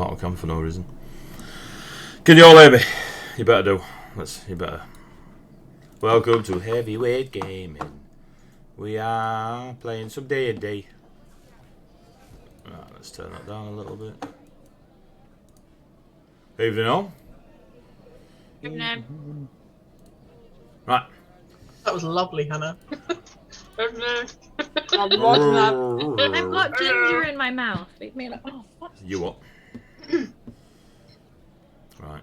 bottle can for no reason. Can you all hear me? You better do. You better. Welcome to Heavyweight Gaming. We are playing some D&D. Right, let's turn that down a little bit. Evening all. Evening. Right. That was lovely, Hannah. I've I've got ginger in my mouth. Leave me alone. Oh, what? You what? Right.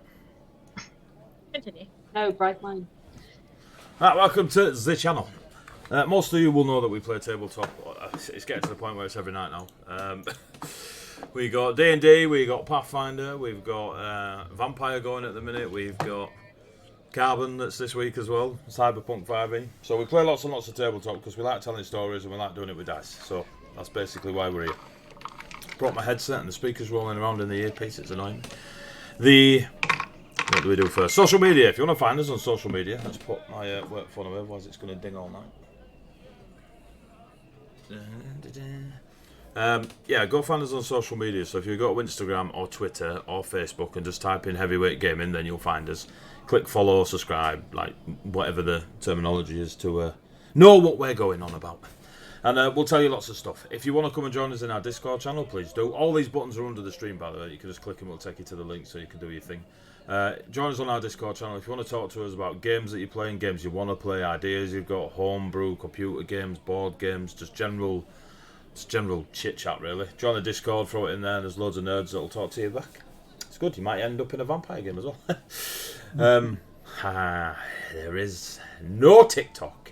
Continue. No, break mine. Right, welcome to the channel. Most of you will know that we play tabletop. It's getting to the point where it's every night now. We got D&D, we got Pathfinder, we've got Vampire going at the minute, we've got Carbon that's this week as well, Cyberpunk 5e. So we play lots and lots of tabletop because we like telling stories and we like doing it with dice. So that's basically why we're here. Brought my headset and the speakers rolling around in the earpiece, it's annoying. What do we do first? Social media. If you want to find us on social media, let's put my work phone away, otherwise it's going to ding all night. Yeah, go find us on social media. So if you go to Instagram or Twitter or Facebook and just type in Heavyweight Gaming, then you'll find us. Click follow, subscribe, like whatever the terminology is to know what we're going on about. And we'll tell you lots of stuff. If you want to come and join us in our Discord channel, please do. All these buttons are under the stream, by the way. You can just click them, it'll take you to the link so you can do your thing. Join us on our Discord channel if you want to talk to us about games that you're playing, games you want to play, ideas you've got, homebrew, computer games, board games, just general chit chat really. Join the Discord, throw it in there, and there's loads of nerds that'll talk to you back. It's good. You might end up in a vampire game as well. There is no TikTok.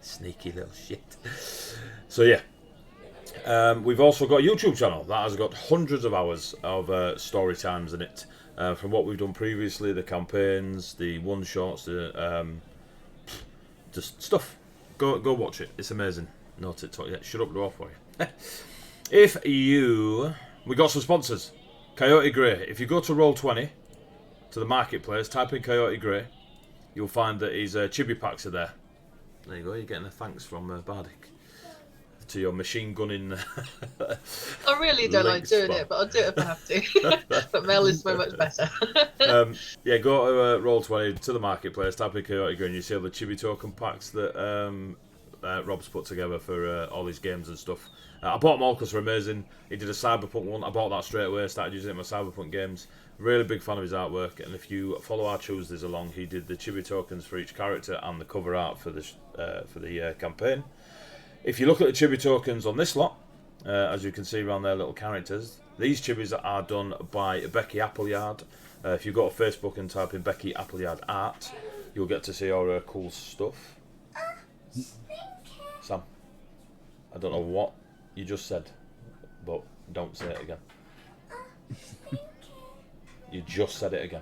Sneaky little shit. So yeah. We've also got a YouTube channel that has got hundreds of hours of story times in it. From what we've done previously, the campaigns, the one-shots, just stuff. Go watch it. It's amazing. No TikTok yet. Shut up, do off for you. We got some sponsors. Coyote Grey. If you go to Roll20, to the marketplace, type in Coyote Grey, you'll find that his chibi packs are there. There you go. You're getting a thanks from Bardic. To your machine gunning. I really don't like doing it, but I'll do it if I have to. But Mel is so much better. Yeah, go to Roll20 to the marketplace, type in Chaotic Green, you see all the chibi token packs that Rob's put together for all these games and stuff. I bought them all because they're amazing. He did a Cyberpunk one, I bought that straight away, started using it in my Cyberpunk games. Really big fan of his artwork, and if you follow our Tuesdays along, he did the chibi tokens for each character and the cover art for the campaign. If you look at the chibi tokens on this lot, as you can see around their little characters, these chibis are done by Becky Appleyard. If you go to Facebook and type in Becky Appleyard Art, you'll get to see all her cool stuff. Sam, I don't know what you just said, but don't say it again. You just said it again.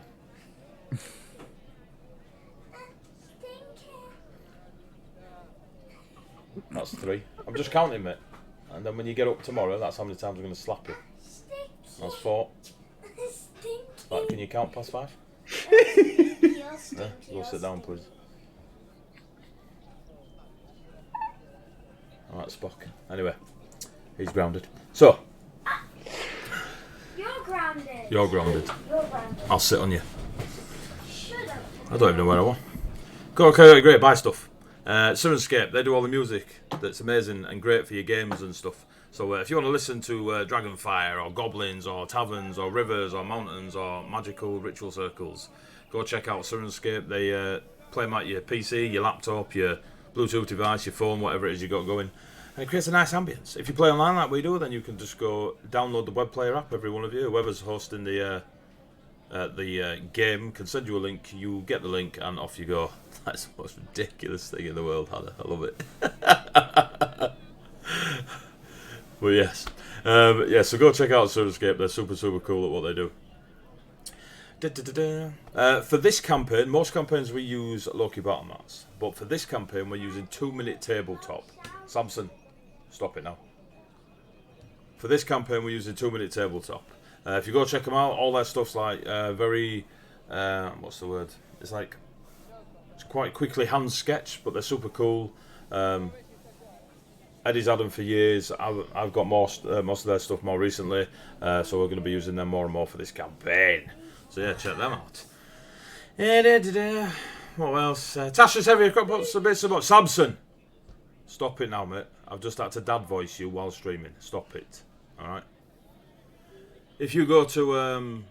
That's 3. I'm just counting, mate. And then when you get up tomorrow, that's how many times I'm going to slap you. That's 4. Right, can you count past 5? Yeah, go sit down, please. Alright, Spock. Anyway, he's grounded. So. You're grounded. You're grounded. You're grounded. I'll sit on you. Shut up. I don't even know where I want. Go, okay, great, buy stuff. Sirenscape, they do all the music that's amazing and great for your games and stuff. So if you want to listen to Dragonfire or Goblins or Taverns or Rivers or Mountains or Magical Ritual Circles, go check out Sirenscape. They play them at your PC, your laptop, your Bluetooth device, your phone, whatever it is you got going. And it creates a nice ambience. If you play online like we do, then you can just go download the web player app, every one of you. Whoever's hosting the game can send you a link, you get the link, and off you go. That's the most ridiculous thing in the world, Hannah. I love it. But yes. Yeah, so go check out Sirenscape. They're super, super cool at what they do. For this campaign, most campaigns we use Loki battle mats, but for this campaign we're using 2-minute tabletop. Samson, stop it now. For this campaign we're using 2-minute tabletop. If you go check them out, all their stuff's like very, what's the word? It's like, it's quite quickly hand sketched, but they're super cool. Eddie's had them for years. I've got most of their stuff more recently, so we're going to be using them more and more for this campaign. So yeah, check them out. What else? Tasha's heavy crockpots a bit about Samson. Stop it now, mate. I've just had to dad voice you while streaming. Stop it. Alright. If you go to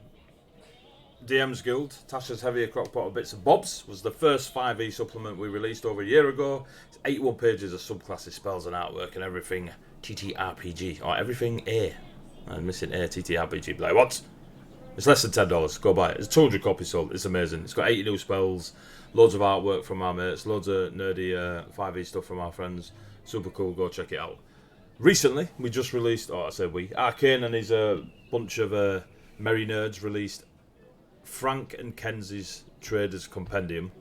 DM's Guild, Tasha's Heavier Crockpot of Bits and Bobs was the first 5e supplement we released over a year ago. It's 81 pages of subclasses, spells and artwork and everything TTRPG. Or everything A. I'm missing A, TTRPG. Like, what? It's less than $10. Go buy it. It's 200 copies sold. It's amazing. It's got 80 new spells, loads of artwork from our mates, loads of nerdy 5e stuff from our friends. Super cool. Go check it out. Recently, we just released, Arcane and his bunch of merry nerds released Frank and Kenzie's Traders Compendium.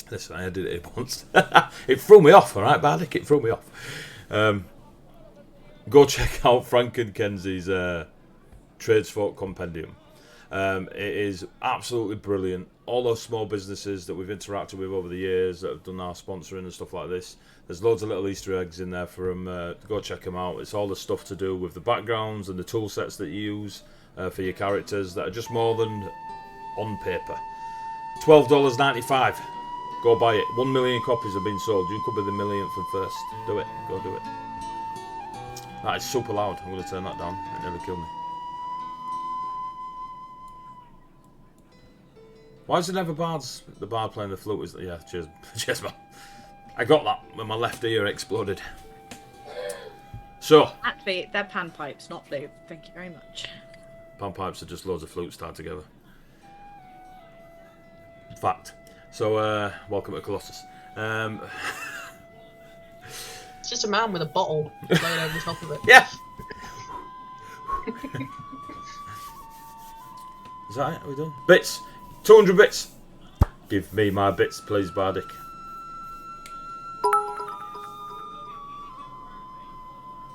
Listen, I did it once. It threw me off, alright, Bardic? It threw me off. Go check out Frank and Kenzie's Tradesfolk Compendium. It is absolutely brilliant. All those small businesses that we've interacted with over the years that have done our sponsoring and stuff like this, there's loads of little Easter eggs in there for them. Go check them out. It's all the stuff to do with the backgrounds and the tool sets that you use for your characters that are just more than on paper. $12.95. Go buy it. 1 million copies have been sold. You could be the millionth and first. Do it. Go do it. That is super loud. I'm going to turn that down. It nearly killed me. Why is it never the bard playing the flute? Yeah, cheers. Cheers, man. I got that when my left ear exploded. So. Actually, they're panpipes, not flute. Thank you very much. Panpipes are just loads of flutes tied together. Fact. So, welcome to Colossus. It's just a man with a bottle laying over the top of it. Yeah! Is that it? Are we done? Bits! 200 bits! Give me my bits, please, Bardic.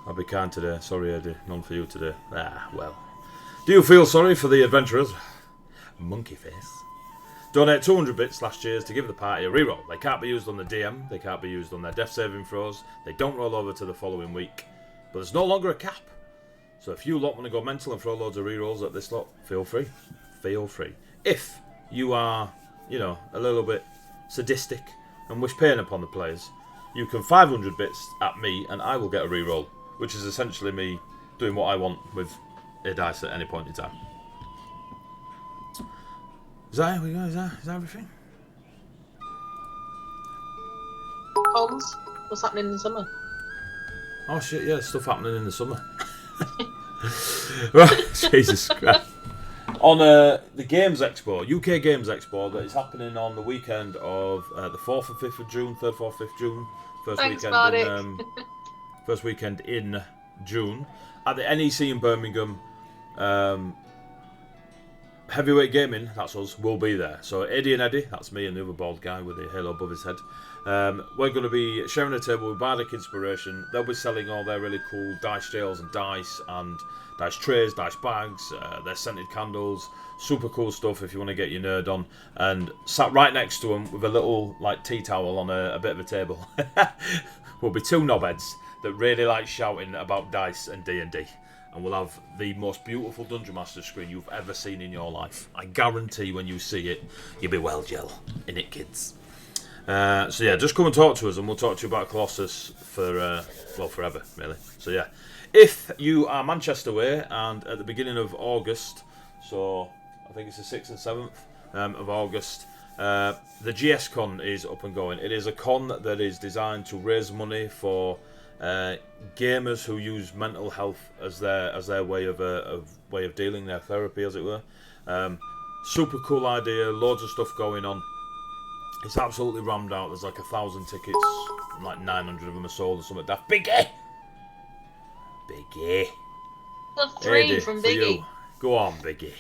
I'll be kind today. Sorry, Eddie. None for you today. Ah, well. Do you feel sorry for the adventurers? Monkey face. Donate 200 bits last year's to give the party a reroll. They can't be used on the DM. They can't be used on their death saving throws. They don't roll over to the following week. But there's no longer a cap. So if you lot want to go mental and throw loads of rerolls at this lot, feel free. Feel free. If you are, a little bit sadistic and wish pain upon the players, you can 500 bits at me and I will get a reroll, which is essentially me doing what I want with a dice at any point in time. Is that everything? Cons, what's happening in the summer? Oh shit, yeah, there's stuff happening in the summer. Right, Jesus Christ. On the Games Expo, UK Games Expo, that is happening on the weekend of the 4th and 5th of June, 3rd, 4th, 5th June. First weekend in June. At the NEC in Birmingham, Heavyweight Gaming, that's us, will be there. So Eddie and Eddie, that's me and the other bald guy with the halo above his head. We're going to be sharing a table with Bardic Inspiration. They'll be selling all their really cool dice jails and dice trays, dice bags, their scented candles, super cool stuff if you want to get your nerd on. And sat right next to them with a little tea towel on a bit of a table will be two knobheads that really like shouting about dice and D&D. And we'll have the most beautiful Dungeon Master screen you've ever seen in your life. I guarantee when you see it, you'll be well gel in it, kids. So yeah, just come and talk to us and we'll talk to you about Colossus for, forever, really. So yeah, if you are Manchester way and at the beginning of August, so I think it's the 6th and 7th of August, the GS Con is up and going. It is a con that is designed to raise money for gamers who use mental health as their way of dealing, their therapy, as it were. Super cool idea, loads of stuff going on. It's absolutely rammed out. There's 1,000 tickets, 900 of them are sold or something. That Biggie. Got 3 Eddie, from for Biggie. you. Go on, Biggie.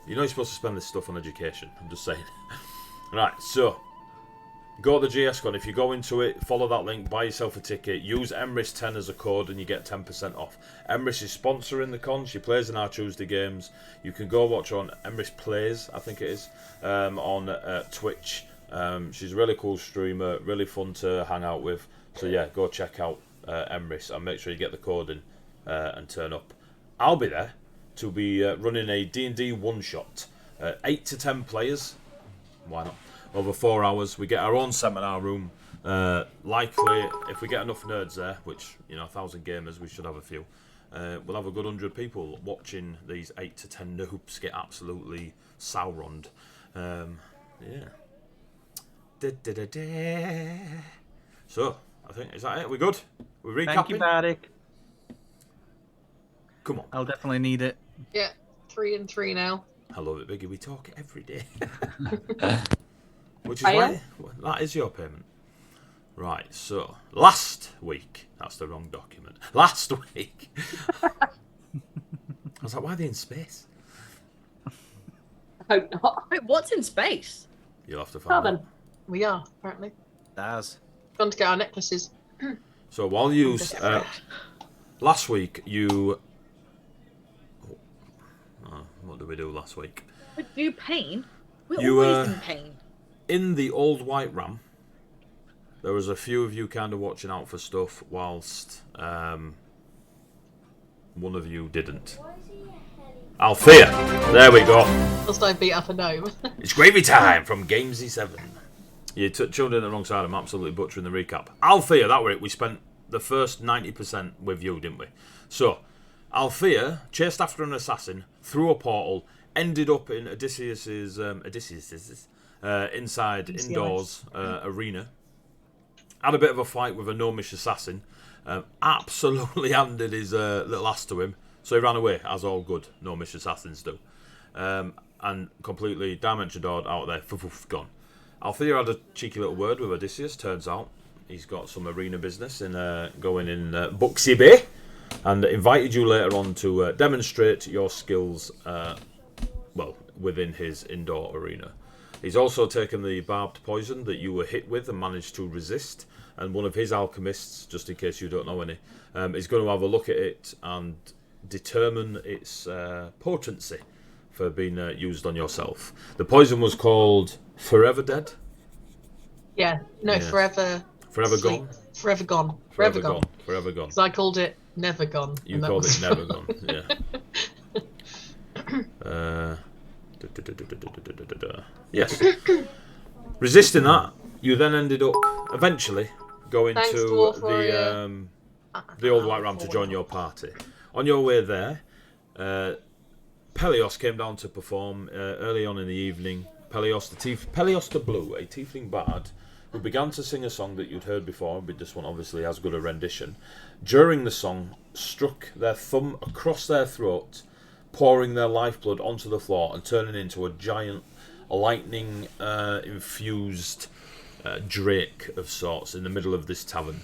You're supposed to spend this stuff on education. I'm just saying. Right, so go to the GS Con. If you go into it, follow that link, buy yourself a ticket, use Emrys10 as a code and you get 10% off. Emrys is sponsoring the con. She plays in our Tuesday games. You can go watch her on Emrys Plays, I think it is, on Twitch. She's a really cool streamer, really fun to hang out with. So yeah, go check out Emrys and make sure you get the code in and turn up. I'll be there to be running a D&D one-shot. 8 to 10 players. Why not? Over 4 hours. We get our own seminar room. Likely, if we get enough nerds there, which, 1,000 gamers, we should have a few, we'll have a good 100 people watching these 8 to 10 noobs get absolutely Sauroned. Yeah. So, I think, is that it? We good? We're recapping? Thank you, Bardic. Come on. I'll definitely need it. Yeah, 3 and 3 now. I love it, Biggie. We talk every day. Which is why that is your payment. Right, so last week, that's the wrong document. Last week, I was like, why are they in space? I hope not. Wait, what's in space? You'll have to find out. We are, apparently. Daz. Gone to get our necklaces. So while you last week, you what did we do last week? We do pain. We're You, always in pain. In the old white ram, there was a few of you kind of watching out for stuff, whilst one of you didn't. Althea! There we go. Whilst I beat up a gnome. It's gravy time from Gamesy 7. You tuned in the wrong side. I'm absolutely butchering the recap. Althea, that were it. We spent the first 90% with you, didn't we? So, Althea chased after an assassin, through a portal, ended up in Odysseus's indoors arena. Had a bit of a fight with a gnomish assassin. Absolutely handed his little ass to him. So he ran away, as all good gnomish assassins do. And completely dimension doored out there, gone. Althea had a cheeky little word with Odysseus. Turns out he's got some arena business in going in Buxy Bay, and invited you later on to demonstrate your skills within his indoor arena. He's also taken the barbed poison that you were hit with and managed to resist, and one of his alchemists, just in case you don't know any, is going to have a look at it and determine its potency for being used on yourself. The poison was called Forever Dead? Yeah, no, Forever... Forever Sleep. Gone? Forever Gone. Forever Gone. Forever Gone. Because I called it Never Gone. You called it Never Gone, yeah. Yes. Resisting that, you then ended up eventually going Thanks, to Dwarf Warrior. the old white ram to join your party. On your way there, Pelios came down to perform early on in the evening. Pelios the Blue, a tiefling bard, who began to sing a song that you'd heard before, but this one obviously has good a rendition. During the song, struck their thumb across their throat, pouring their lifeblood onto the floor and turning into a giant lightning infused drake of sorts in the middle of this tavern.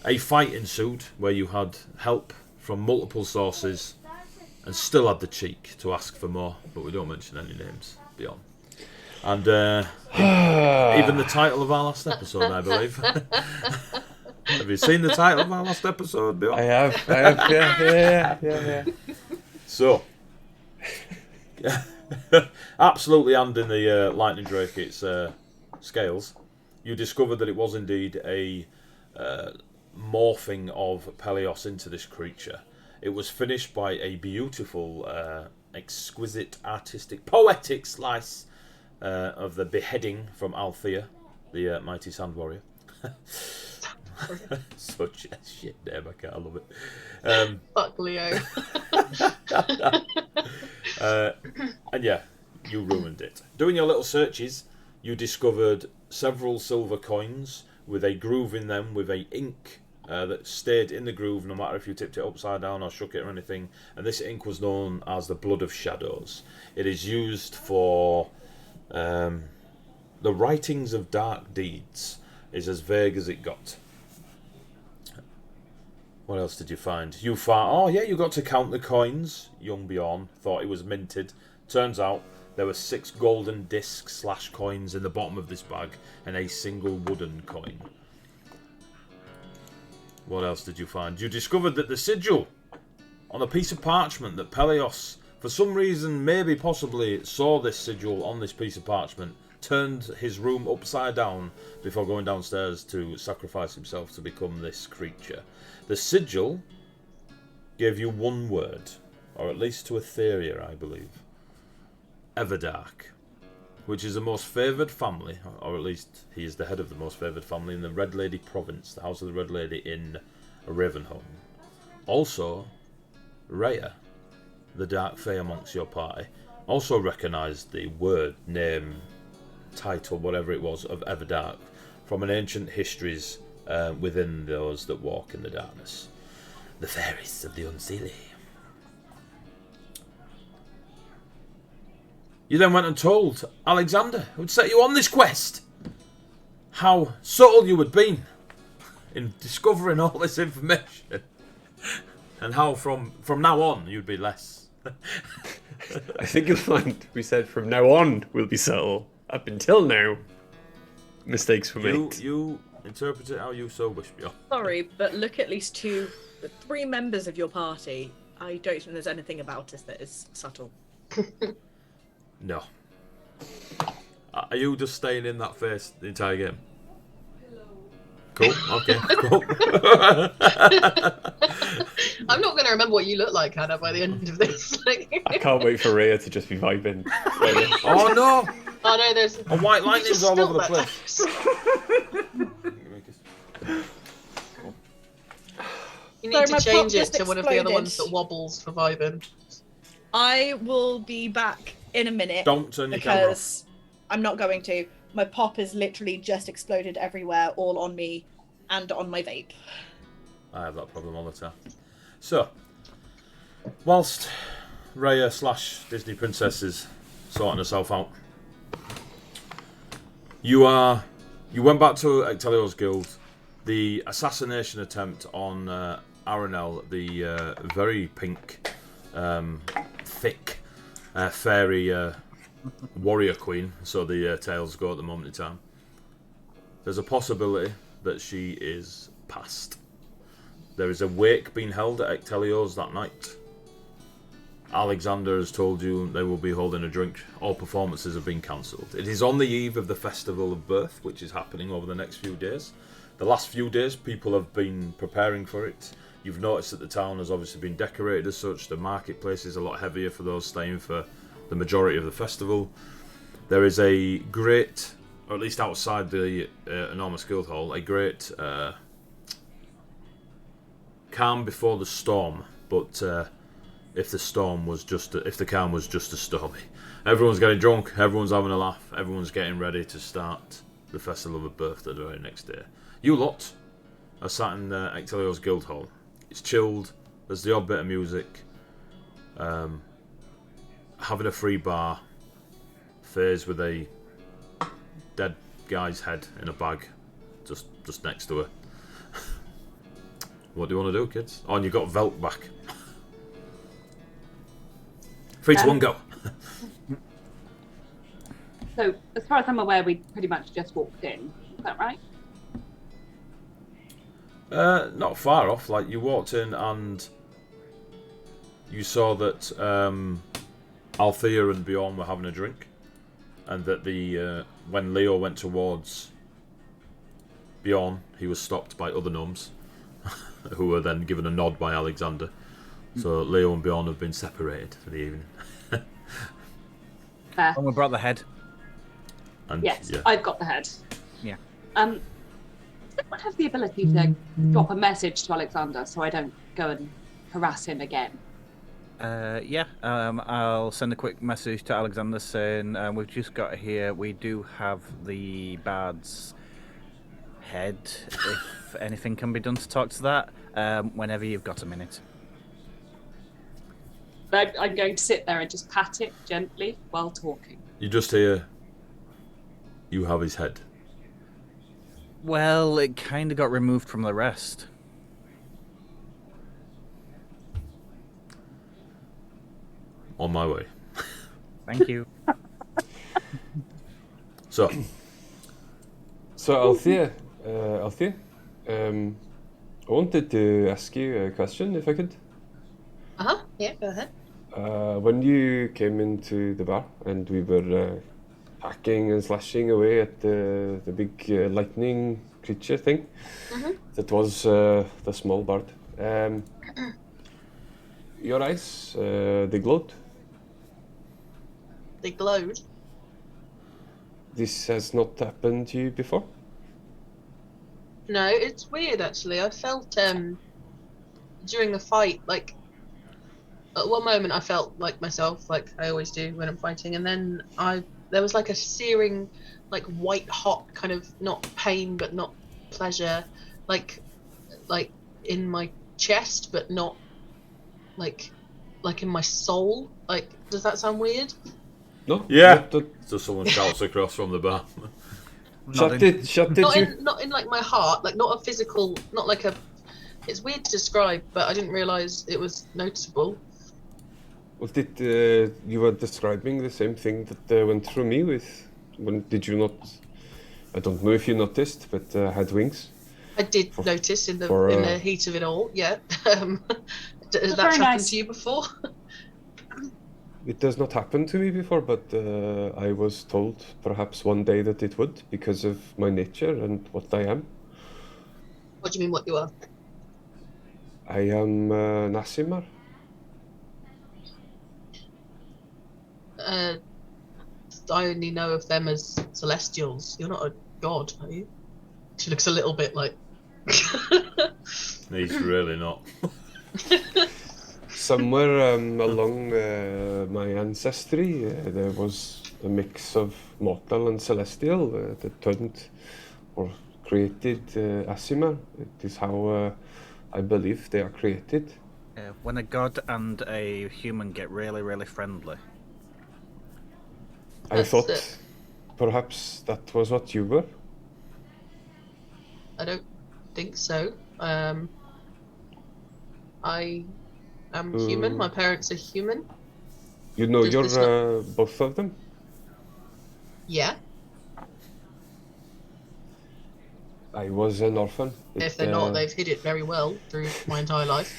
A fight ensued where you had help from multiple sources and still had the cheek to ask for more, but we don't mention any names beyond. And even the title of our last episode, I believe. Have you seen the title of our last episode, Bill? I have, yeah. So, absolutely handing the lightning drake its scales, you discovered that it was indeed a morphing of Pelios into this creature. It was finished by a beautiful, exquisite, artistic, poetic slice of the beheading from Althea, the mighty sand warrior. Such a shit name, I can't love it. Fuck Leo. And yeah, you ruined it. Doing your little searches, you discovered several silver coins with a groove in them, with a ink that stayed in the groove no matter if you tipped it upside down or shook it or anything. And this ink was known as the Blood of Shadows. It is used for the writings of dark deeds. Is as vague as it got. What else did you find? You got to count the coins. Young Bjorn thought it was minted. Turns out there were 6 golden discs / coins in the bottom of this bag and a single wooden coin. What else did you find? You discovered that the sigil on a piece of parchment that Pelios, for some reason, maybe possibly saw this sigil on this piece of parchment, turned his room upside down before going downstairs to sacrifice himself to become this creature. The sigil gave you one word, or at least to Etheria, I believe. Everdark, which is the most favoured family, or at least he is the head of the most favoured family in the Red Lady province, the House of the Red Lady in Ravenholm. Also, Rhea, the Dark Fae amongst your party, also recognised the word, name, title, whatever it was, of Everdark from an ancient histories within those that walk in the darkness. The fairies of the Unseelie. You then went and told Alexander, who'd set you on this quest, how subtle you had been in discovering all this information, and how from now on you'd be less. I think you'll find we said from now on we'll be subtle. Up until now, mistakes were made. You interpret it how you so wish, Bjorn. Sorry, but look at least to the 3 members of your party. I don't think there's anything about us that is subtle. No. Are you just staying in that face the entire game? Cool. Okay. Cool. I'm not going to remember what you look like, Hannah, by the end of this. I can't wait for Rhea to just be vibing. Oh no! Oh no, there's A white lightning's all over the place. You Sorry, need my to change pop it just to one of the other exploded. ones that wobbles for vibing. I will be back in a minute. Don't turn your camera off. Because I'm not going to. My pop is literally just exploded everywhere, all on me and on my vape. I have that problem all the time. So, whilst Rhea / Disney Princess is sorting herself out, you went back to Ectelio's guild. The assassination attempt on Aranel, the very pink, thick, fairy warrior queen, so the tales go at the moment in time. There's a possibility that she is passed. There is a wake being held at Ectelio's that night. Alexander has told you they will be holding a drink. All performances have been cancelled. It is on the eve of the Festival of Birth, which is happening over the next few days. The last few days, people have been preparing for it. You've noticed that the town has obviously been decorated as such. The marketplace is a lot heavier for those staying for the majority of the festival. There is a great, or at least outside the enormous guild hall, a great calm before the storm. But if the calm was just as stormy, everyone's getting drunk, everyone's having a laugh, everyone's getting ready to start the Festival of Birth the very next day. You lot are sat in Ectelio's guild hall. It's chilled. There's the odd bit of music. Having a free bar. Faze with a dead guy's head in a bag, just next to her. What do you want to do, kids? Oh, and you got Velk back. 3, 2, 1, go. So, as far as I'm aware, we pretty much just walked in. Is that right? Not far off. Like, you walked in and you saw that Althea and Bjorn were having a drink, and that when Leo went towards Bjorn, he was stopped by other gnomes, who were then given a nod by Alexander. So Leo and Bjorn have been separated for the evening. Fair. And we brought the head. And, Yes, yeah. I've got the head. Yeah. Does anyone have the ability to drop a message to Alexander so I don't go and harass him again? Yeah. I'll send a quick message to Alexander saying we've just got here. We do have the bard's head. If anything can be done to talk to that, whenever you've got a minute. But I'm going to sit there and just pat it gently while talking. You just hear, you have his head. Well, it kind of got removed from the rest. On my way. Thank you. So, Althea, I wanted to ask you a question, if I could. Yeah, go ahead. When you came into the bar and we were hacking and slashing away at the big lightning creature thing. That was the small bard. Your eyes, they glowed. They glowed. This has not happened to you before? No, it's weird actually. I felt during the fight, like at one moment I felt like myself, like I always do when I'm fighting, and then there was like a searing, like white hot kind of, not pain but not pleasure, like in my chest, but not like in my soul. Like, does that sound weird? No? Yeah. Not So someone shouts across from the bar. Shut it, you. Not in like my heart, like not a physical, not like a. It's weird to describe, but I didn't realize it was noticeable. Was it, you were describing the same thing that went through me with, when did you not, I don't know if you noticed, but had wings? I did notice in the heat of it all, yeah. Has that happened to you before? It does not happen to me before, but I was told perhaps one day that it would, because of my nature and what I am. What do you mean, what you are? I am Nasimar. I only know of them as celestials. You're not a god, are you? She looks a little bit like... He's really not. Somewhere along my ancestry, there was a mix of mortal and celestial that turned or created Asimar. It is how I believe they are created. When a god and a human get really, really friendly. I thought perhaps that was what you were. I don't think so. I am human. My parents are human. You know, Does you're this not- both of them? Yeah. I was an orphan. If they're not, they've hid it very well through my entire life.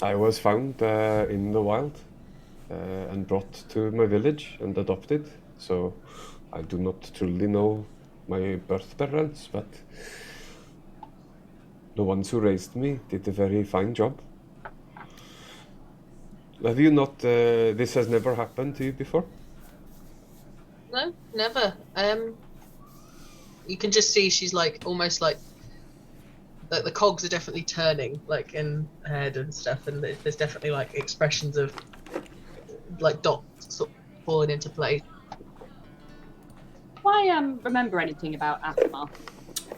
I was found in the wild and brought to my village and adopted. So I do not truly know my birth parents, but the ones who raised me did a very fine job. Have you not, this has never happened to you before? No, never. You can just see she's like almost like the cogs are definitely turning, like in her head and stuff, and there's definitely like expressions of like dots sort of falling into place. Do I remember anything about Athma?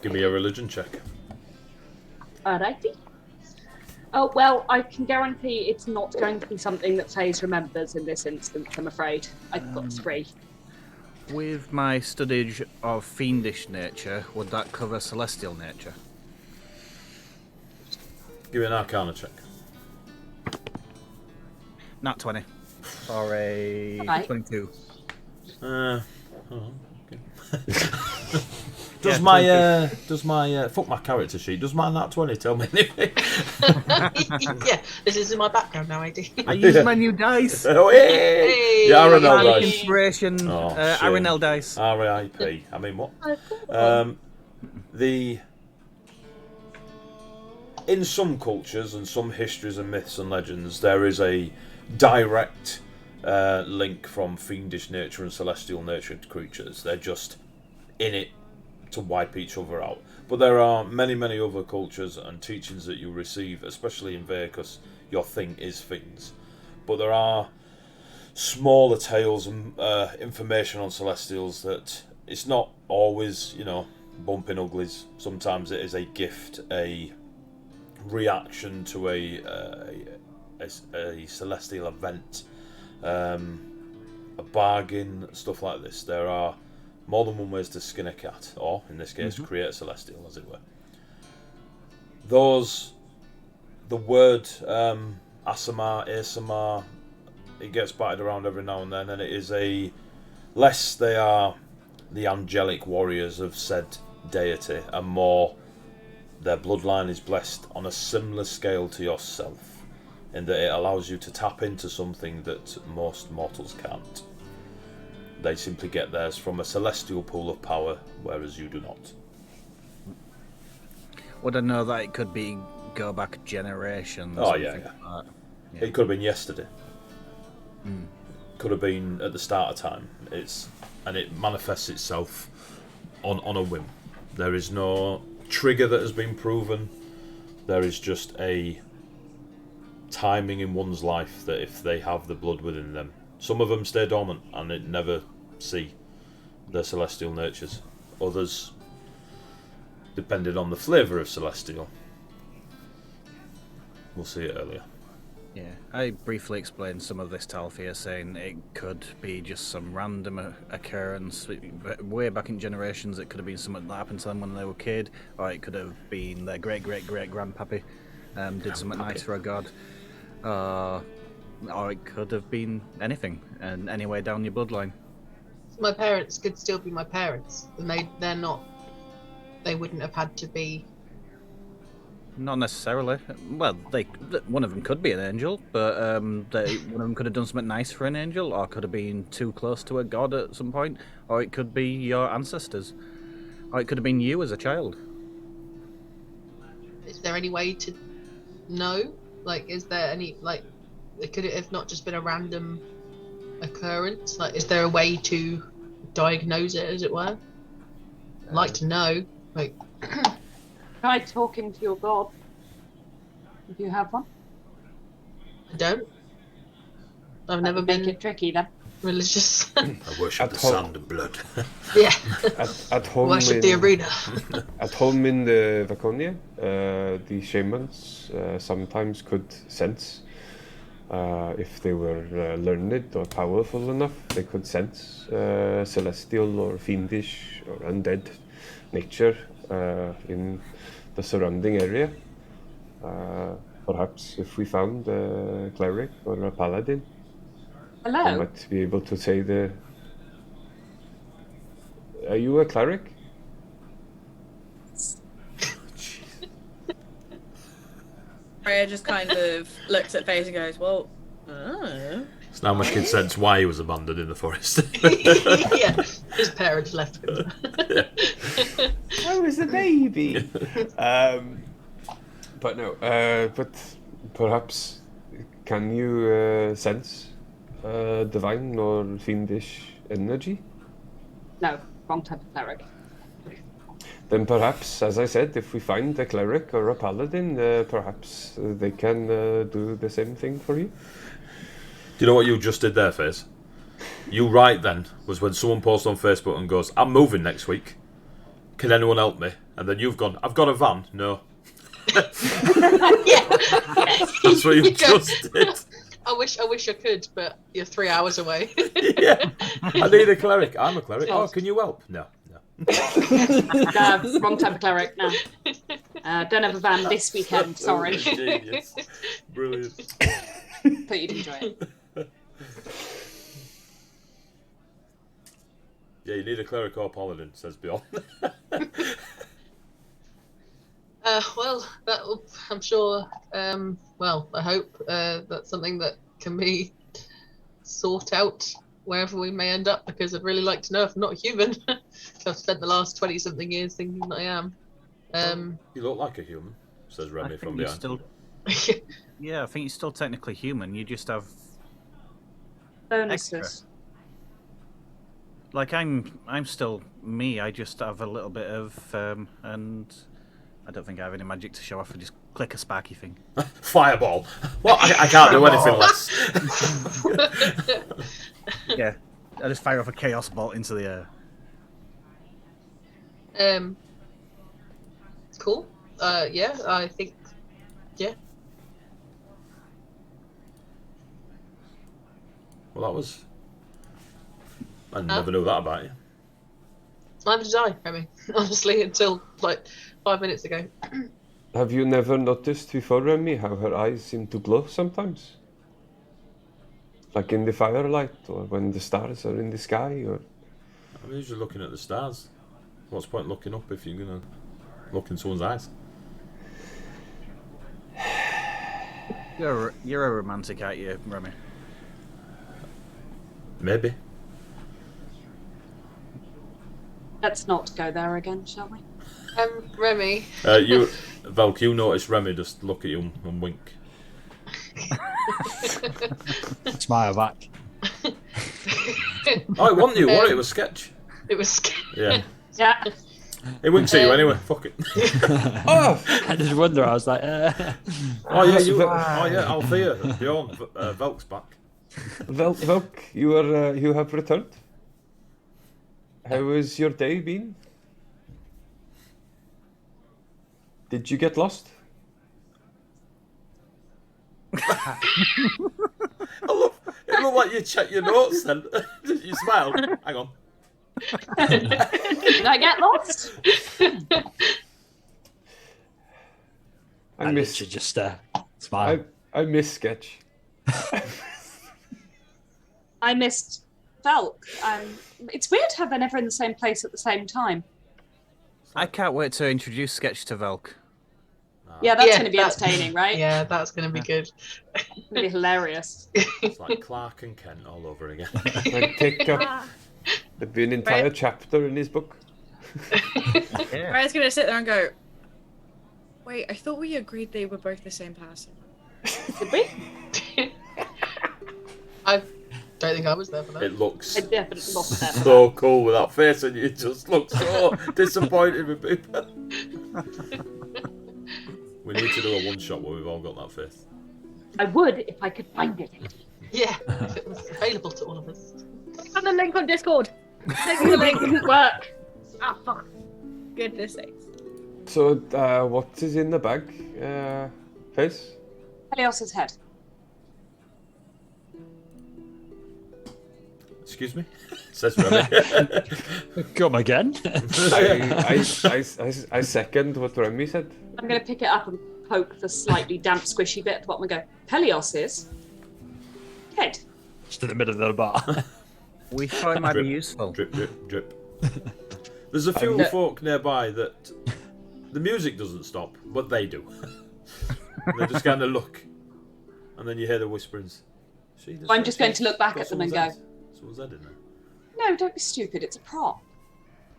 Give me a religion check. Alrighty. Oh, well, I can guarantee it's not going to be something that Faze remembers in this instance, I'm afraid. I've got 3. With my studies of fiendish nature, would that cover celestial nature? Give me an Arcana check. Nat 20. Or a Right. 22. Okay. Does my fuck my character sheet? Does my nat 20 tell me anything? Yeah, this is in my background now, ID. I use my new dice. Oh, hey! Hey! The Aranel Manic dice. inspiration. Oh, shit. Aranel dice. RIP. I mean, what? In some cultures and some histories and myths and legends, there is a direct link from fiendish nature and celestial nature creatures. They're just in it to wipe each other out. But there are many, many other cultures and teachings that you receive, especially in Vacus. Your thing is fiends. But there are smaller tales and information on celestials that it's not always, bumping uglies. Sometimes it is a gift, a reaction to a celestial event, a bargain, stuff like this. There are more than one ways to skin a cat, or in this case, create a celestial, as it were. The word Asamar, it gets batted around every now and then, and it is less they are the angelic warriors of said deity, and more their bloodline is blessed on a similar scale to yourself. in that it allows you to tap into something that most mortals can't. They simply get theirs from a celestial pool of power, whereas you do not. Would I know that it could be go back generations? Oh, and yeah, things yeah. like that? Yeah. It could have been yesterday. Could have been at the start of time. And it manifests itself on a whim. There is no trigger that has been proven. There is just a timing in one's life that if they have the blood within them, some of them stay dormant and it never see their celestial natures. Others, depending on the flavour of celestial, we'll see it earlier. Yeah, I briefly explained some of this to Althea, saying it could be just some random occurrence. Way back in generations, it could have been something that happened to them when they were a kid, or it could have been their great-great-great-grandpappy did something nice for a god. Or it could have been anything, and any way down your bloodline. My parents could still be my parents, and they're not. They wouldn't have had to be. Not necessarily. Well, one of them could be an angel, but one of them could have done something nice for an angel, or could have been too close to a god at some point, or it could be your ancestors, or it could have been you as a child. Is there any way to know? Like, is there any could it have not just been a random occurrence? Like, is there a way to diagnose it, as it were? I'd like to know. Like, Try talking to your god. If you have one. I don't. I've never Make been it tricky then. religious. I worship the sand and blood. Yeah. At home Worship the arena. At home in the Vaconia, the shamans sometimes could sense, if they were learned or powerful enough, they could sense celestial or fiendish or undead nature in the surrounding area. Perhaps if we found a cleric or a paladin, we Hello? might be able to say the... Are you a cleric? Freya just kind of looks at Faze and goes, well, oh. So now much can sense why he was abandoned in the forest. Yeah. His parents left him. I was a baby. But no. But perhaps can you sense divine or fiendish energy? No, wrong type of cleric. Then perhaps, as I said, if we find a cleric or a paladin, perhaps they can do the same thing for you. Do you know what you just did there, Faze? You right then was when someone posts on Facebook and goes, I'm moving next week. Can anyone help me? And then you've gone, I've got a van. No. Yeah. That's what you just did. I wish I could, but you're 3 hours away. Yeah. I need a cleric. I'm a cleric. Oh, can you help? No. Wrong type of cleric, no. Don't have a van this weekend, sorry. Genius. Brilliant. But you'd enjoy it. Yeah, you need a cleric or paladin, says Bjorn. Well, I'm sure. Well, I hope that's something that can be sought out wherever we may end up, because I'd really like to know if I'm not human. I've spent the last 20-something years thinking that I am. You look like a human, says Remy from you're behind. still, yeah, I think you're still technically human. You just have Bonuses. extra. Like I'm still me. I just have a little bit of and I don't think I have any magic to show off. I just click a sparky thing. Fireball. Well, I can't do anything less. Yeah, I just fire off a chaos bolt into the air. Cool. Yeah, I think. Yeah. Well, that was... I never knew that about you. Neither did I, Remy. Honestly, until like 5 minutes ago. Have you never noticed before, Remy, how her eyes seem to glow sometimes? Like in the firelight, or when the stars are in the sky, or... I'm usually looking at the stars. What's the point looking up if you're going to look in someone's eyes? You're a romantic, aren't you, Remy? Maybe. Let's not go there again, shall we? Remy. Valk, you notice Remy just look at you and wink. Smile back. Oh, it wasn't you, was it? It was Sketch. It was. Yeah. Yeah. It winks at you anyway. Fuck it. Oh! I just wonder. I was like, Oh yeah, Althea, Bjorn, Valk's back. Velk, you have returned. How has your day been? Did you get lost? I love. It looked like you checked your notes then. Did you smile? Hang on. Did I get lost? I miss you. Just smile. I miss Sketch. I missed Velk. It's weird how they're never in the same place at the same time. I can't wait to introduce Sketch to Velk. Yeah, that's going to be entertaining, right? Yeah, that's going to be good. It's going to be hilarious. It's like Clark and Kent all over again. I take up. There'd be an entire chapter in his book. Yeah. Ryan's going to sit there and go, wait, I thought we agreed they were both the same person. Did we? I don't think I was there for that. It looks I definitely lost that. so cool with that face, and you just look so disappointed with people. We need to do a one-shot where we've all got that face. I would if I could find it. Yeah, if it was available to all of us. Click on the link on Discord. Click on The the link link. didn't work. Ah, fuck. Goodness sakes. So, what is in the bag, Face? Helios's head. Excuse me? Says Remy. Come again? I second what Remy said. I'm going to pick it up and poke the slightly damp, squishy bit at the bottom and go, Helios's head. Just in the middle of the bar. We thought it might be Drip, useful. Drip, drip, drip. There's a few folk nearby that the music doesn't stop, but they do. They just kind of look, and then you hear the whisperings. I'm just going to look back at them and go, Someone's head in there. no, don't be stupid. It's a prop.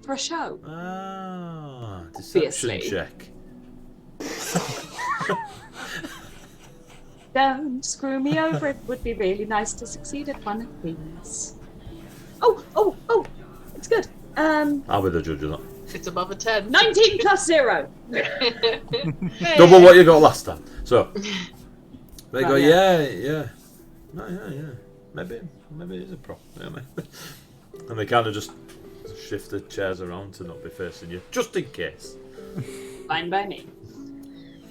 For a show. Ah, deception Obviously. check. Don't screw me over. It would be really nice to succeed at one of these. Oh! It's good. I'll be the judge of that. It's above a 10. 19 plus 0. Double what you got last time. So they go, Right, yeah. No, yeah. Maybe it is a prop. Yeah, and they kind of just shift the chairs around to not be facing you, just in case. Fine by me.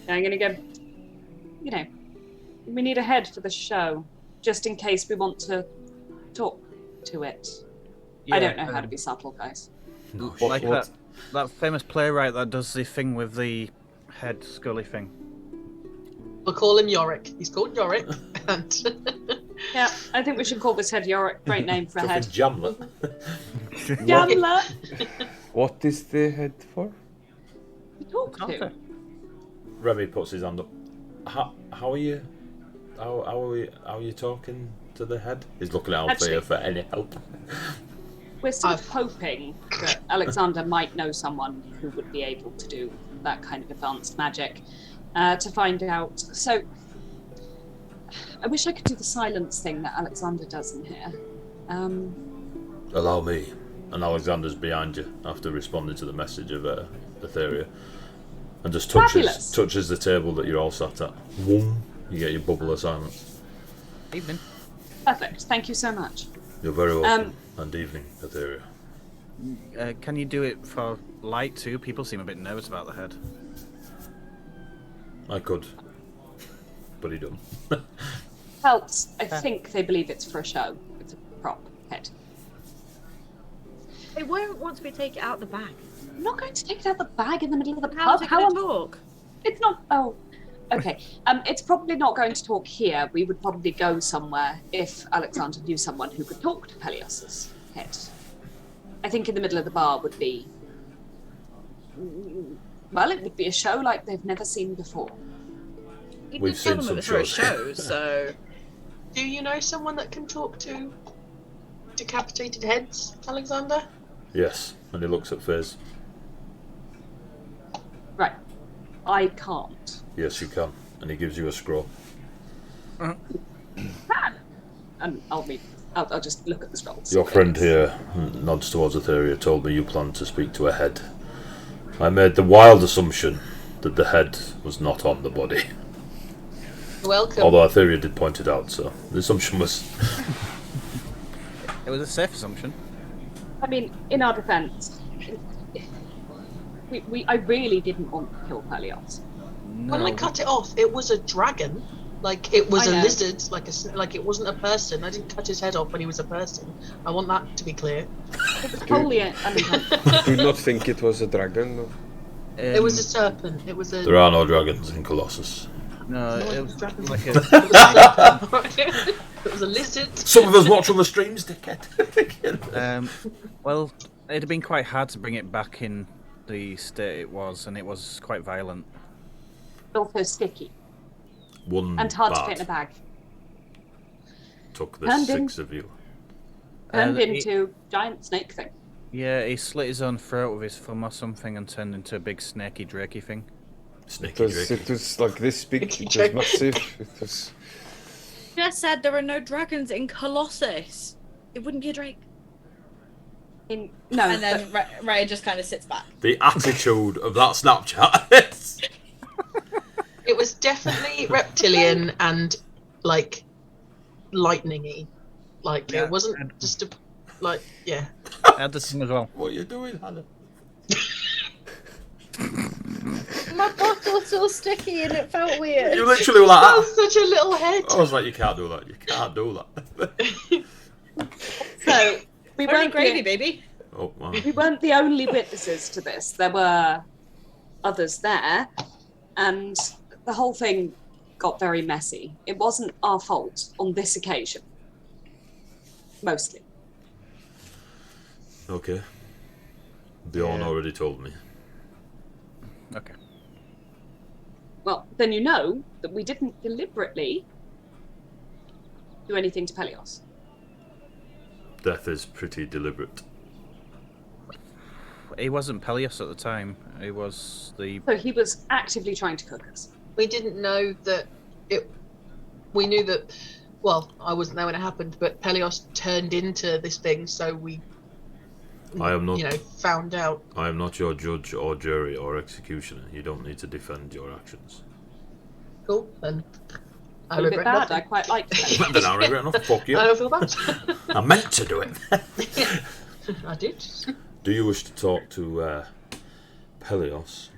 I'm going to go, we need a head for the show, just in case we want to talk to it. I don't know how to be subtle, guys. Like that famous playwright that does the thing with the head scully thing. We'll call him Yorick. He's called Yorick. And Yeah, I think we should call this head Yorick. Great name for a head. Jamlet. Jamlet. What is the head for? Talk to. Remy puts his hand up. How are you? How are you talking to the head? He's looking at Althea for any help. We're sort of hoping that Alexander might know someone who would be able to do that kind of advanced magic to find out. So, I wish I could do the silence thing that Alexander does in here. Allow me. And Alexander's behind you after responding to the message of Etheria. And just touches the table that you're all sat at. Whoom. You get your bubble of silence. Evening. Perfect. Thank you so much. You're very welcome. And evening, Etheria. Can you do it for light too? People seem a bit nervous about the head. I could. But he don't. Helps. I think they believe it's for a show. It's a prop head. They won't want me to take it out the bag. I'm not going to take it out the bag in the middle of the How's pub. it going to talk? It's not. Oh, okay. It's probably not going to talk here. We would probably go somewhere if Alexander knew someone who could talk to Pelios's head. I think in the middle of the bar would be. Well, it would be a show like they've never seen before. You We've did tell seen them some it was for a shows. show, so Do you know someone that can talk to decapitated heads, Alexander? Yes, and he looks at Fizz. Right. I can't. Yes, you can. And he gives you a scroll. And I'll just look at the scrolls. Your friend here nods towards Etheria, told me you planned to speak to a head. I made the wild assumption that the head was not on the body. Welcome. Although Etheria did point it out, so the assumption was... It was a safe assumption. I mean, in our defence, I really didn't want to kill Pelios. No. When I cut it off, it was a dragon. Like, it was I a know. lizard. Like it wasn't a person. I didn't cut his head off when he was a person. I want that to be clear. It was wholly unintentional. Do not think it was a dragon. No. It was a serpent. It was a... There are no dragons in Colossus. No, No, it was dragon. like a. It was a lizard. Some of us watch on the streams, dickhead. Well, it had been quite hard to bring it back in the state it was, and it was quite violent. Also sticky One and hard to fit in a bad bag. took the Turned in. 6 of you. Turned he- into giant snake thing. Yeah, he slit his own throat with his thumb or something and turned into a big snaky drakey thing. Snaky Drake. It was like this big. It was Drake. massive. It was. just said there are no dragons in Colossus. It wouldn't be a drake. No, And then Raya just kind of sits back. The attitude of that Snapchat. It was definitely reptilian and like lightningy. Like Yeah. it wasn't just a like yeah. I had the thing as well. What are you doing, Hannah? My bottle's so sticky and it felt weird. You literally were like That that. was such a little head. I was like, you can't do that. You can't do that. so we Only weren't gravy, the, baby. Oh, wow. we weren't the only witnesses to this. There were others there, and the whole thing got very messy. It wasn't our fault on this occasion, mostly. Okay. Bjorn Yeah. already told me. Okay. Well, then you know that we didn't deliberately do anything to Pelios. Death is pretty deliberate. He wasn't Pelias at the time. He was the. So he was actively trying to cook us. We didn't know that it. We knew that. Well, I wasn't there when it happened, but Pelios turned into this thing, so we. I am not. You know, found out. I am not your judge or jury or executioner. You don't need to defend your actions. Cool, and I A bit regret bad. nothing. I quite liked that. Then I regret enough. Fuck you. I don't feel bad. I meant to do it. I did. Do you wish to talk to Pelios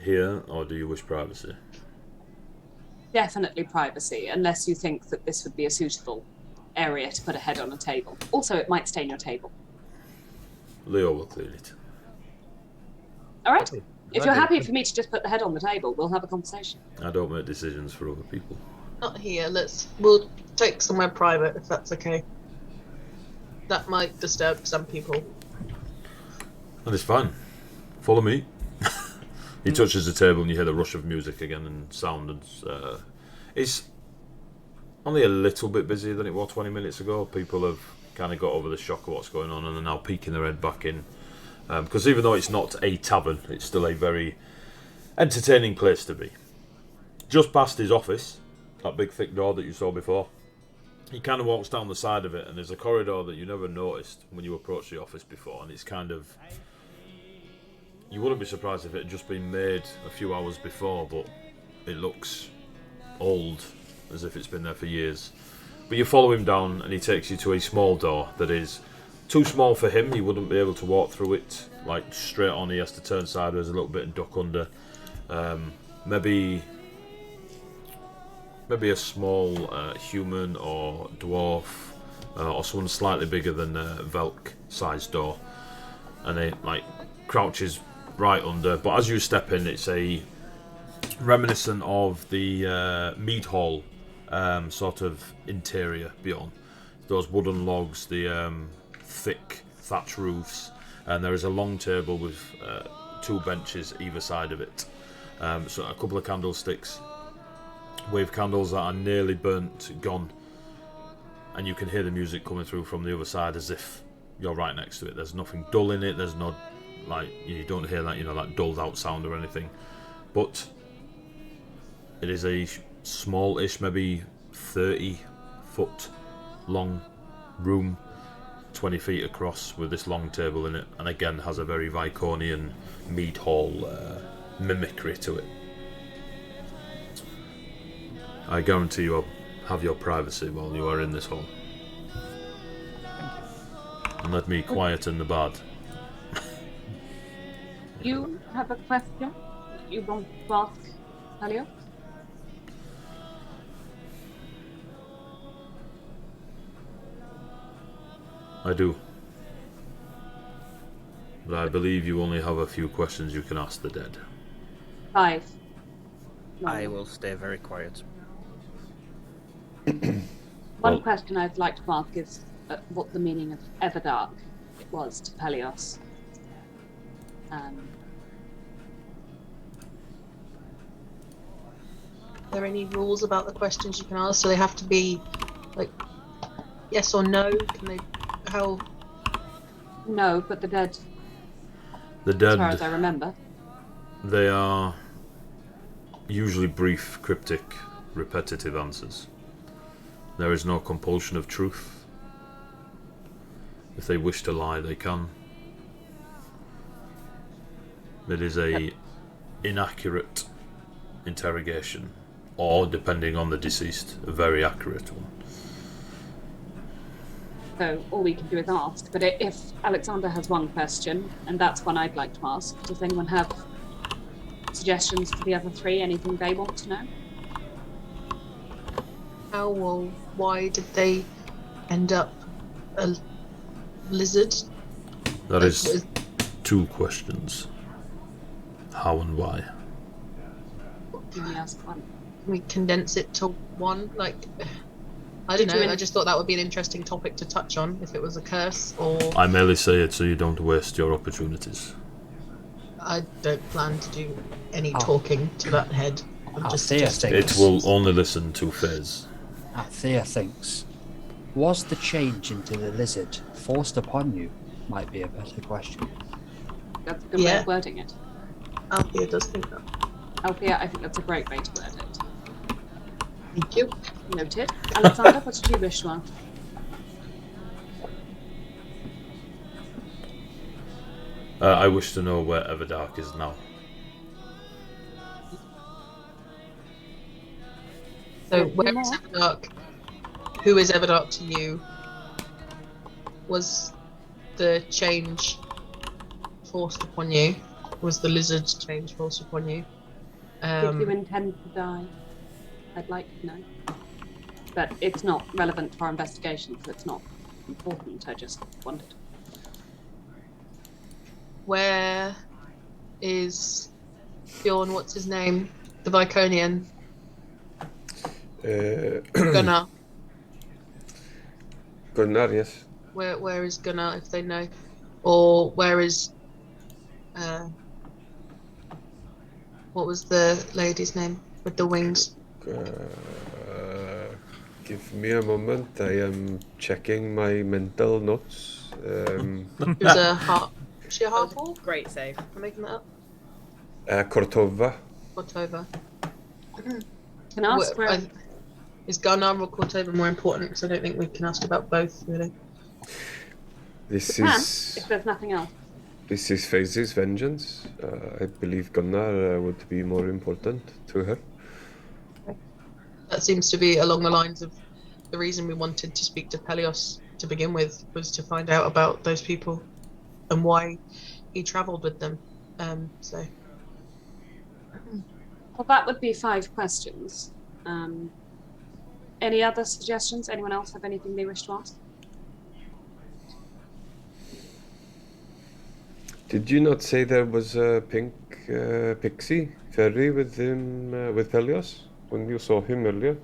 here, or do you wish privacy? Definitely privacy, unless you think that this would be a suitable area to put a head on a table. Also, it might stain your table. Leo will clean it. All right. If you're happy for me to just put the head on the table, we'll have a conversation. I don't make decisions for other people. Not here. We'll take somewhere private if that's okay. That might disturb some people. And it's fine. Follow me. He touches the table and you hear the rush of music again and sound. And it's only a little bit busier than it was 20 minutes ago. People have kind of got over the shock of what's going on and are now peeking their head back in. Because even though it's not a tavern, it's still a very entertaining place to be. Just past his office, that big thick door that you saw before, he kind of walks down the side of it and there's a corridor that you never noticed when you approached the office before, and it's kind of... You wouldn't be surprised if it had just been made a few hours before, but it looks old, as if it's been there for years. But you follow him down and he takes you to a small door that is too small for him. He wouldn't be able to walk through it like straight on. He has to turn sideways a little bit and duck under. Maybe a small human or dwarf or someone slightly bigger than a Velk-sized door, and it like crouches right under. But as you step in, it's a reminiscent of the mead hall sort of interior beyond. Those wooden logs, the thick thatch roofs, and there is a long table with 2 benches either side of it. So a couple of candlesticks wave candles that are nearly burnt, gone, and you can hear the music coming through from the other side as if you're right next to it. There's nothing dull in it. There's no, like, you don't hear that, that dulled out sound or anything. But it is a small-ish, maybe 30-foot long room, 20 feet across, with this long table in it, and again has a very Viconian mead hall mimicry to it. I guarantee you'll have your privacy while you are in this hall. And let me quieten the bard. You have a question you want to ask Elliot? I do. But I believe you only have a few questions you can ask the dead. 5. I will stay very quiet. One question I'd like to ask is what the meaning of Everdark was to Pelios. Are there any rules about the questions you can ask? So they have to be like yes or no? Can they? How? No, but the dead. The dead, as far as I remember, they are usually brief, cryptic, repetitive answers. There is no compulsion of truth. If they wish to lie, they can. It is a inaccurate interrogation, or, depending on the deceased, a very accurate one. so all we can do is ask. But if Alexander has one question, and that's one I'd like to ask, does anyone have suggestions for the other 3? Anything they want to know? How or why did they end up a lizard? That is 2 questions. How and why? Can we ask one? Can we condense it to one? Like, I don't know. I just thought that would be an interesting topic to touch on if it was a curse or. I merely say it so you don't waste your opportunities. I don't plan to do any talking to that head. I'm just suggesting. It will only listen to Fez. Thea thinks, was the change into the lizard forced upon you? Might be a better question. That's a good way of wording it. Althea does think that. Althea, I think that's a great way to word it. Thank you. Noted. Alexander, what did you wish to ask? I wish to know where Everdark is now. So, where is Everdark? Who is Everdark to you? Was the change forced upon you? Was the lizard change forced upon you? Did you intend to die? I'd like to know. But it's not relevant to our investigation, so it's not important. I just wondered. Where is Bjorn? What's his name? The Viconian. Gunnar. Gunnar, yes. Where is Gunnar, if they know? Or where is what was the lady's name with the wings? Give me a moment. I am checking my mental notes. She was a half. Was she a half orc? Great save. Am I making that up? Kortova. Kortova. Can I ask where? Is Gunnar or Kortova more important? Because I don't think we can ask about both, really. This Can, is. if there's nothing else. This is Faze's vengeance. I believe Gunnar would be more important to her. That seems to be along the lines of the reason we wanted to speak to Pelios to begin with, was to find out about those people and why he travelled with them. So. Well, that would be 5 questions. Any other suggestions? Anyone else have anything they wish to ask? Did you not say there was a pink pixie fairy with him, with Pelios, when you saw him earlier?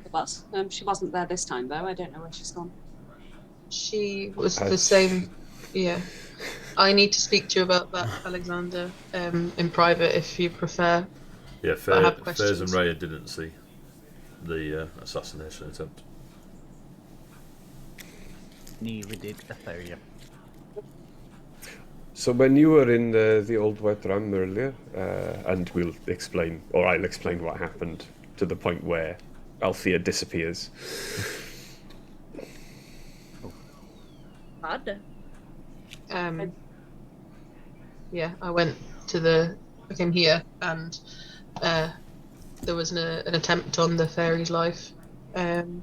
It was. She wasn't there this time, though. I don't know where she's gone. She was the same. Yeah. I need to speak to you about that, Alexander, in private, if you prefer. Yeah, But I have Fairs and questions. Raya didn't see the assassination attempt. Neither did Etheria. So when you were in the old White Ram earlier, and we'll explain, or I'll explain what happened to the point where Althea disappears. Bad. Yeah, I came here, and there was an attempt on the fairy's life, and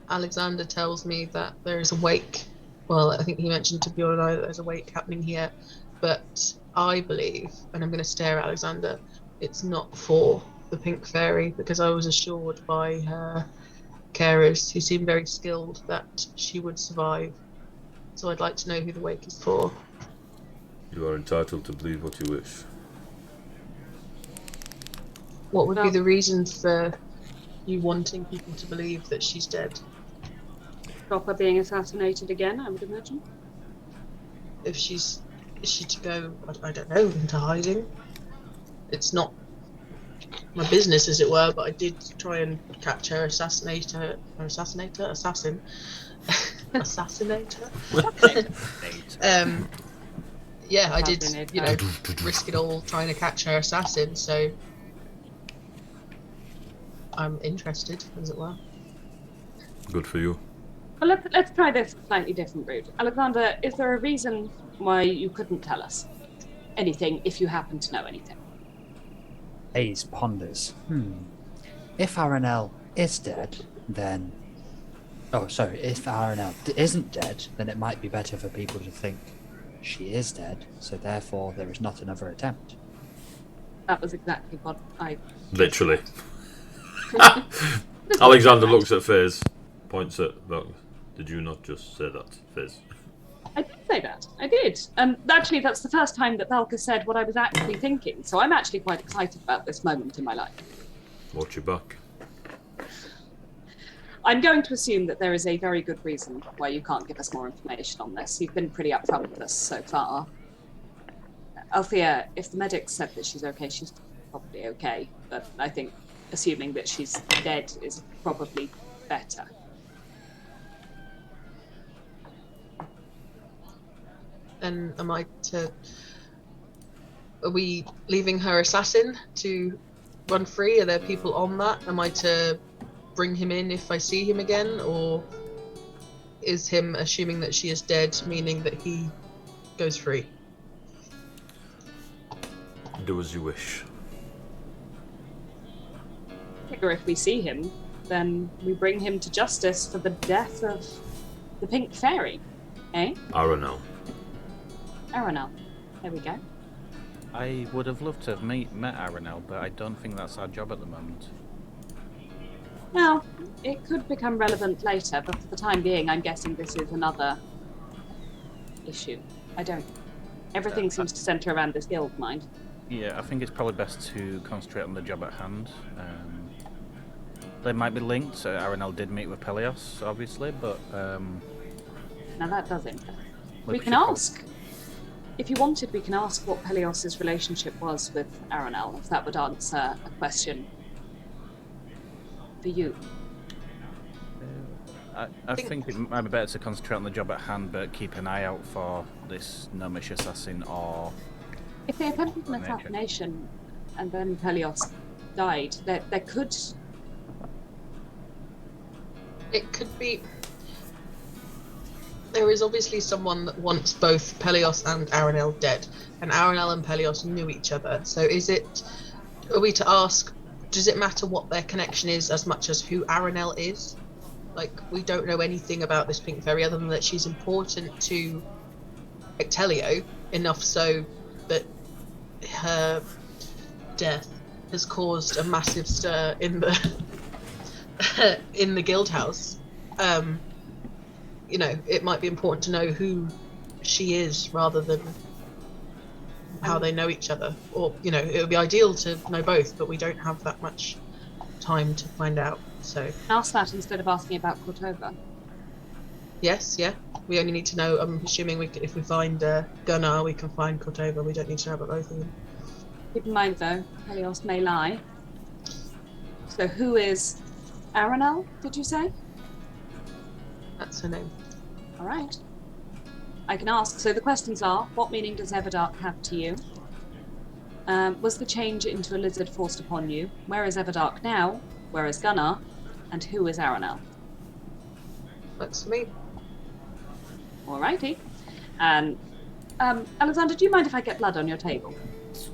Alexander tells me that there is a wake. Well, I think he mentioned to Bjorn and I that there's a wake happening here, but I believe, and I'm going to stare at Alexander, it's not for the pink fairy, because I was assured by her carers, who seemed very skilled, that she would survive. So I'd like to know who the wake is for. You are entitled to believe what you wish. What would be the reason for you wanting people to believe that she's dead? Stop her being assassinated again, I would imagine. If is she to go, I don't know, into hiding? It's not my business, as it were, but I did try and catch her assassinator. Yeah, I did, risk it all trying to catch her assassin, so I'm interested, as it were. Good for you. Well, let's try this slightly different route. Alexander, is there a reason why you couldn't tell us anything if you happen to know anything? Hayes ponders. If Aranel is dead, then... Oh, sorry, if Aranel isn't dead, then it might be better for people to think she is dead, so therefore there is not another attempt. That was exactly what I... Literally. Alexander looks at Fizz, points at Velk. Did you not just say that, Fizz? I did say that. I did. Actually, that's the first time that Valka said what I was actually thinking, so I'm actually quite excited about this moment in my life. Watch your back. I'm going to assume that there is a very good reason why you can't give us more information on this. You've been pretty upfront with us so far. Althea, if the medics said that she's okay, she's probably okay. But I think assuming that she's dead is probably better. And are we leaving her assassin to run free? Are there people on that? Am I to bring him in if I see him again, or is him assuming that she is dead meaning that he goes free? Do as you wish. Or if we see him, then we bring him to justice for the death of the pink fairy, eh? Aranel. Aranel. There we go. I would have loved to have met Aranel, but I don't think that's our job at the moment. Now, it could become relevant later, but for the time being, I'm guessing this is another issue. Everything seems to centre around this guild, mind. Yeah, I think it's probably best to concentrate on the job at hand. They might be linked, so Aranel did meet with Pelios, obviously, but... Now that does interest. We can ask. If you wanted, we can ask what Pelios' relationship was with Aranel, if that would answer a question for you. I think it might be better to concentrate on the job at hand, but keep an eye out for this gnomish assassin or... If they attempted an assassination and then Pelios died, there could... It could be... There is obviously someone that wants both Pelios and Aranel dead, and Aranel and Pelios knew each other. So are we to ask, does it matter what their connection is as much as who Aranel is? Like, we don't know anything about this pink fairy other than that she's important to Ectelio, enough so that her death has caused a massive stir in the in the guild house. It might be important to know who she is rather than how they know each other. Or, it would be ideal to know both, but we don't have that much time to find out. So ask that instead of asking about Cortova. Yes, yeah. We only need to know. I'm assuming if we find Gunnar, we can find Cortova. We don't need to know about both of them. Keep in mind, though, Helios may lie. So who is Aranel, did you say? That's her name. All right. I can ask. So the questions are, what meaning does Everdark have to you? Was the change into a lizard forced upon you? Where is Everdark now? Where is Gunnar? And who is Aranel? That's me. Alrighty. And Alexander, do you mind if I get blood on your table?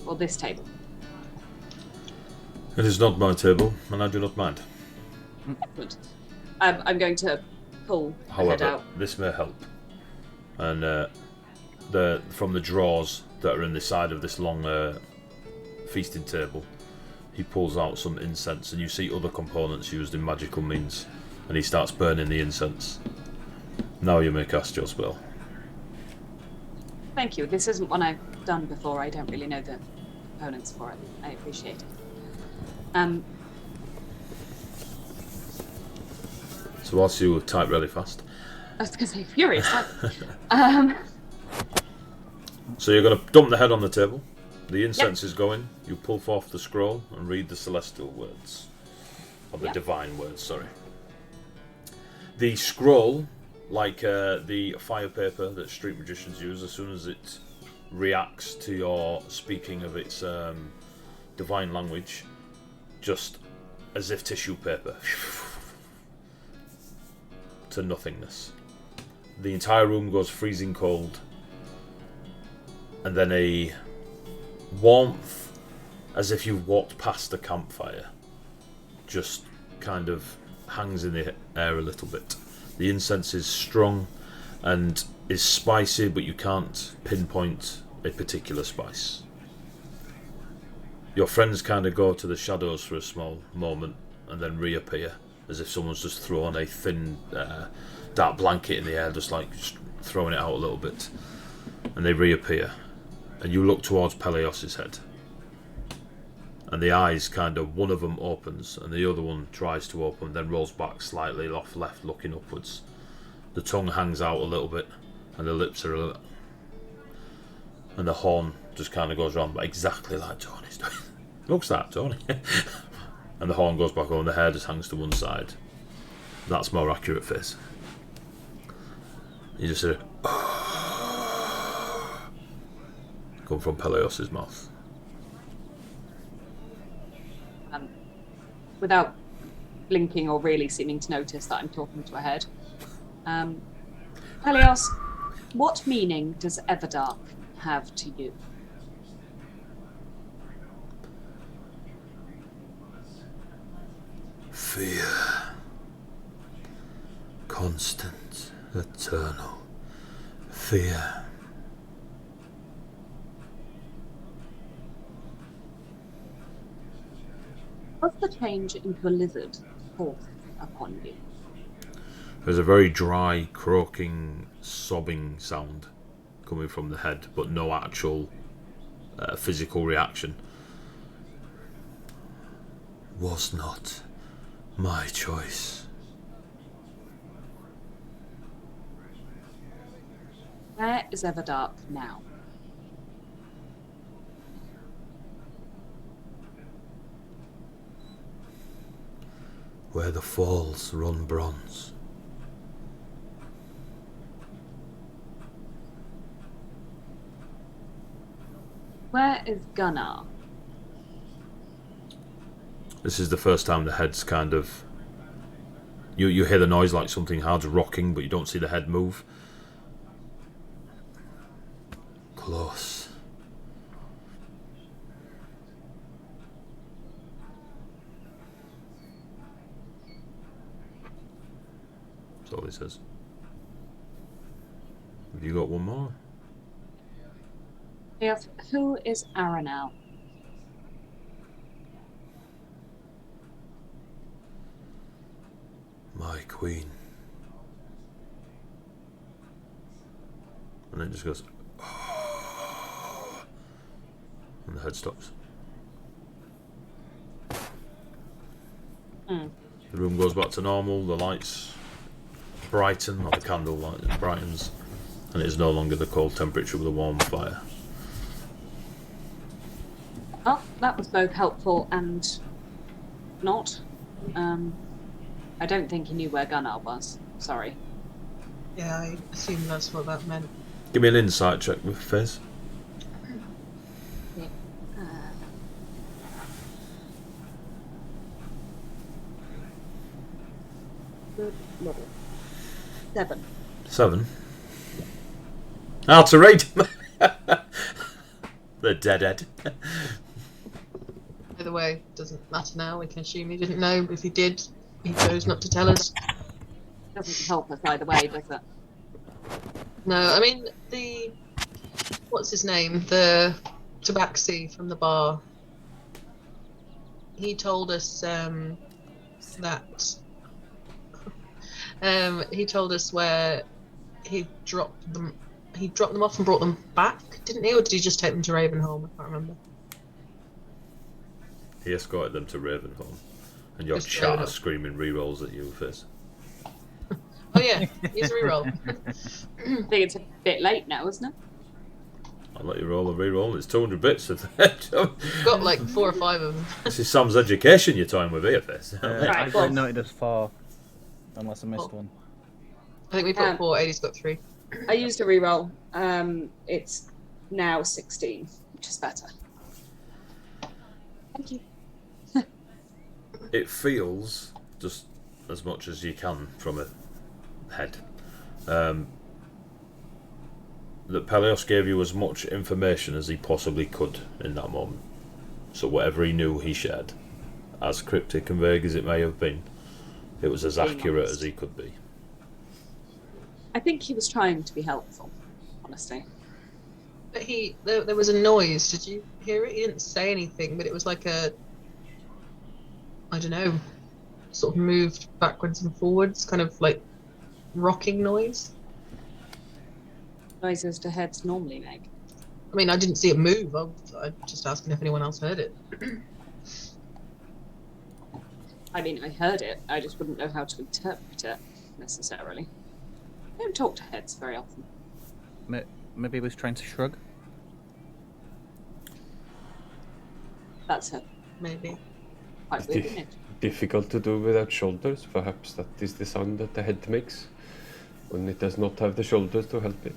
Or this table? It is not my table, and I do not mind. Good. I'm going to pull the head However, out. this may help. And from the drawers that are in the side of this long feasting table, he pulls out some incense, and you see other components used in magical means, and he starts burning the incense. Now you may cast your spell. Thank you. This isn't one I've done before. I don't really know the components for it. I appreciate it. So whilst you type really fast. I was going to say furious. So you're going to dump the head on the table. The incense is going. You pull forth the scroll and read the celestial words. Or the divine words, sorry. The scroll, like the fire paper that street magicians use, as soon as it reacts to your speaking of its divine language, just as if tissue paper, to nothingness. The entire room goes freezing cold, and then a warmth, as if you've walked past a campfire, just kind of hangs in the air a little bit. The incense is strong and is spicy, but you can't pinpoint a particular spice. Your friends kind of go to the shadows for a small moment and then reappear, as if someone's just thrown a thin dark blanket in the air, just throwing it out a little bit, and they reappear. And you look towards Peleos's head, and the eyes one of them opens and the other one tries to open, then rolls back slightly off left, looking upwards. The tongue hangs out a little bit, and the lips are a little, and the horn just kind of goes around, exactly like Tony's doing. Looks like Tony. And the horn goes back over, and the hair just hangs to one side. That's more accurate face. You just hear come from Peleos's mouth. Without blinking or really seeming to notice that I'm talking to a head. Peleos, what meaning does Everdark have to you? Fear. Constant, eternal fear. Was the change into a lizard forced upon you? There's a very dry, croaking, sobbing sound coming from the head, but no actual physical reaction. Was not my choice. Where is Everdark now? Where the falls run bronze. Where is Gunnar? This is the first time the head's kind of... You hear the noise like something hard's rocking, but you don't see the head move. Close. That's all he says. Have you got one more? Yes. Who is Aranel? My queen. And then it just goes... And the head stops. The room goes back to normal, the lights brighten, or the candle light brightens, and it is no longer the cold temperature with a warm fire. Oh, that was both helpful and not. I don't think he knew where Gunnar was. Sorry. Yeah, I assume that's what that meant. Give me an insight check with Fizz. Good level. 7. 7. How to rate him? The deadhead. By the way, doesn't matter now. We can assume he didn't know. If he did, he chose not to tell us. Doesn't help us either way, does it? No, I mean what's his name? The tabaxi from the bar. He told us that he told us where he dropped them. He dropped them off and brought them back, didn't he? Or did he just take them to Ravenholm? I can't remember. He escorted them to Ravenholm, and your Just chat Ravenholm. screaming rerolls at you, Fizz. Oh yeah, he's a reroll. I think it's a bit late now, isn't it? I'll let you roll a reroll. It's 200 bits of that. Got like 4 or 5 of them. This is Sam's education you're toying with here, Fizz. Right, I've well- got noted as 4, unless I missed one. I think we've got 4. Eddie's got 3. I used a reroll. It's now 16, which is better. Thank you. It feels, just as much as you can from a head, that Pelios gave you as much information as he possibly could in that moment. So whatever he knew, he shared. As cryptic and vague as it may have been, it was as Being accurate honest. as he could be. I think he was trying to be helpful, honestly. But there was a noise. Did you hear it? He didn't say anything, but it was like a, I don't know, sort of moved backwards and forwards, kind of like rocking noise. Noises to heads normally make. I mean, I didn't see it move. I'm just asking if anyone else heard it. I mean, I heard it. I just wouldn't know how to interpret it necessarily. I don't talk to heads very often. Maybe he was trying to shrug. That's a Maybe. quite weird, isn't it? Difficult to do without shoulders. Perhaps that is the sound that the head makes when it does not have the shoulders to help it.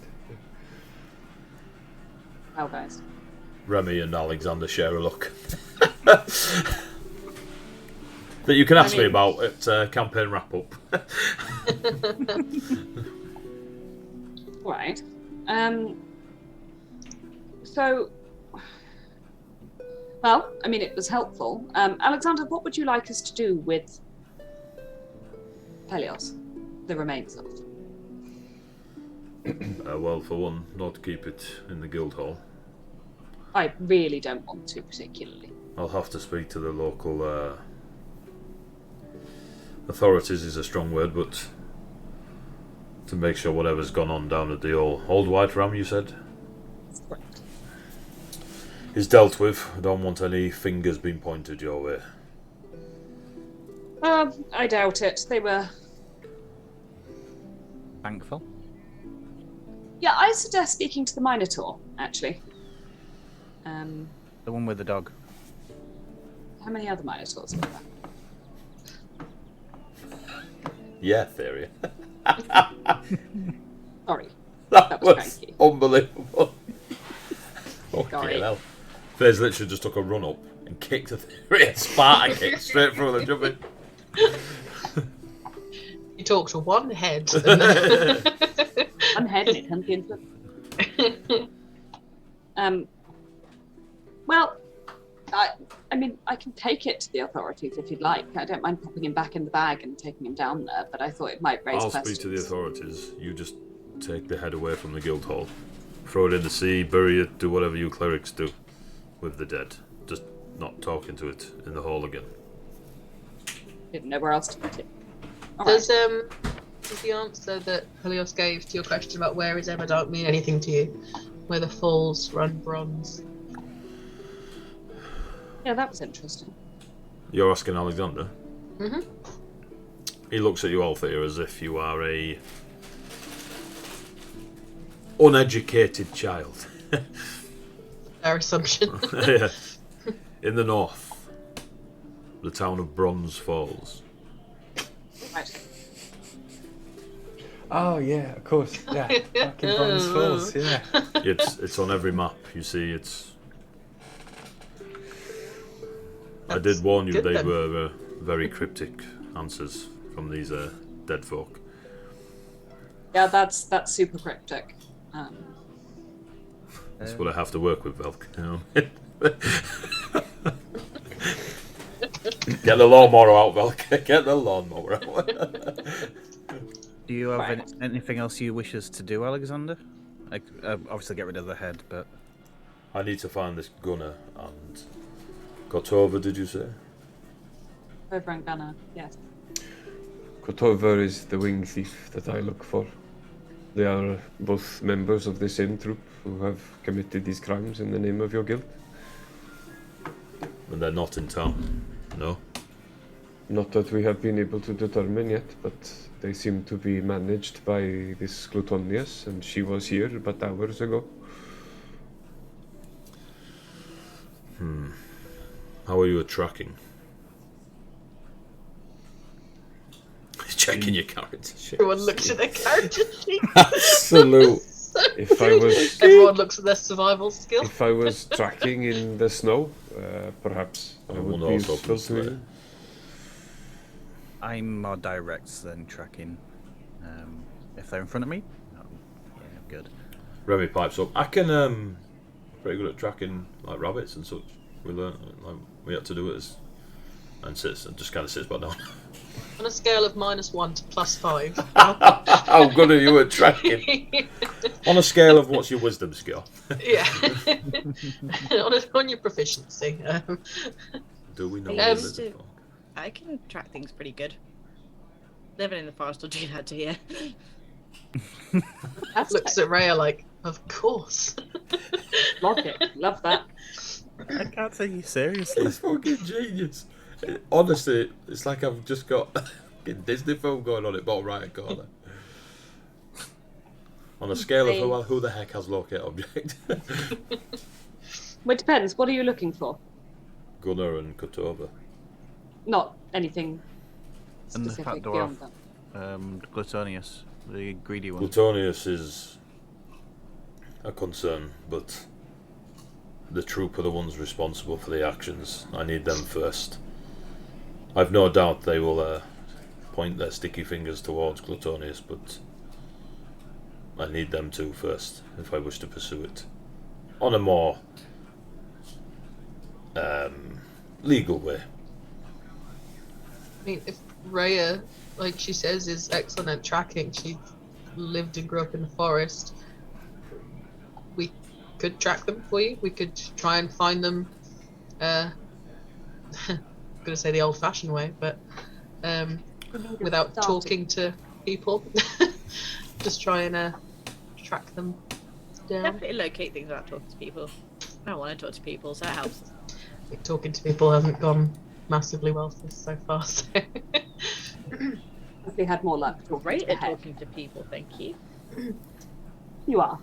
Well, guys. Remy and Alexander share a look. That you can ask me mean- about at campaign wrap up. Right. So, well, I mean, it was helpful. Alexander, what would you like us to do with Pelios, the remains of? Well, for one, not keep it in the guild hall. I really don't want to, particularly. I'll have to speak to the local authorities is a strong word, but to make sure whatever's gone on down at the old White Ram, you said, Correct. is dealt with. I don't want any fingers being pointed your way. I doubt it. They were... Thankful. Yeah, I suggest speaking to the Minotaur, actually. The one with the dog. How many other Minotaurs were there? Yeah, theory. Sorry. That was was cranky. unbelievable. Sorry. Fucking hell. Faze literally just took a run up and kicked the theory, a Spartan kick straight through the jumping. You talk to one head. One head and it turns you into... Well, I mean, I can take it to the authorities if you'd like. I don't mind popping him back in the bag and taking him down there, but I thought it might raise I'll questions. speak to the authorities. You just take the head away from the guild hall. Throw it in the sea, bury it, do whatever you clerics do with the dead. Just not talking to it in the hall again. Didn't know where else to put it. All Does right. does the answer that Helios gave to your question about where is Everdark mean anything to you? Where the falls run bronze? Yeah, that was interesting. You're asking Alexander? Mhm. He looks at you, Althea, as if you are a uneducated child. Fair assumption. Yeah. In the north, the town of Bronze Falls. Right. Oh yeah, of course. Yeah, fucking Bronze Falls. Yeah. It's on every map. You see, it's. I did warn you good they then. were very cryptic answers from these dead folk. Yeah, that's super cryptic. That's what I have to work with, Velk. You know? Get the lawnmower out, Velk. Get the lawnmower out. Do you have anything else you wish us to do, Alexander? Obviously, get rid of the head, but I need to find this gunner and Kotova. Did you say? Over and Gunner, yes. Kotova is the wing thief that I look for. They are both members of the same troop who have committed these crimes in the name of your guild. And they're not in town. No. Not that we have been able to determine yet, but they seem to be managed by this Glutonius, and she was here but hours ago. How are you at tracking? Checking your character sheet. Everyone looks at their character sheet. Absolute. If I was, Everyone looks at their survival skill. if I was tracking in the snow, perhaps I I would will be also useful plus to that. you. I'm more direct than tracking. If they're in front of me, yeah, good. Remy pipes up. I can pretty good at tracking like rabbits and such. We learned like we had to do it as and just kind of sits back down. On a scale of -1 to +5. How good are you at tracking? On a scale of what's your wisdom skill? Yeah. on your proficiency. Do we know I what used to- I can track things pretty good. Living in the forest will do that to you. Looks at Rhea like, of course. Logic, love that. I can't take you seriously. It's fucking genius. Honestly, it's like I've just got a Disney film going on at bottom right hand corner. On a scale of who the heck has locate object? Well, it depends. What are you looking for? Gunnar and Kotova. Not anything And the specific fat beyond dwarf, that. Glutonius, the greedy one. Plutonius is a concern, but the troop are the ones responsible for the actions. I need them first. I've no doubt they will point their sticky fingers towards Glutonius, but I need them to first if I wish to pursue it on a more legal way. I mean, if Rhea, like she says, is excellent at tracking, she lived and grew up in the forest, we could track them for you. We could try and find them, I'm going to say the old-fashioned way, but without talking to people. Just try and track them down. Definitely locate things without talking to people. I don't want to talk to people, so that helps. I think talking to people hasn't gone massively well so far. So. If we had more luck, Great talking at to the talking to people, thank you. head. You are.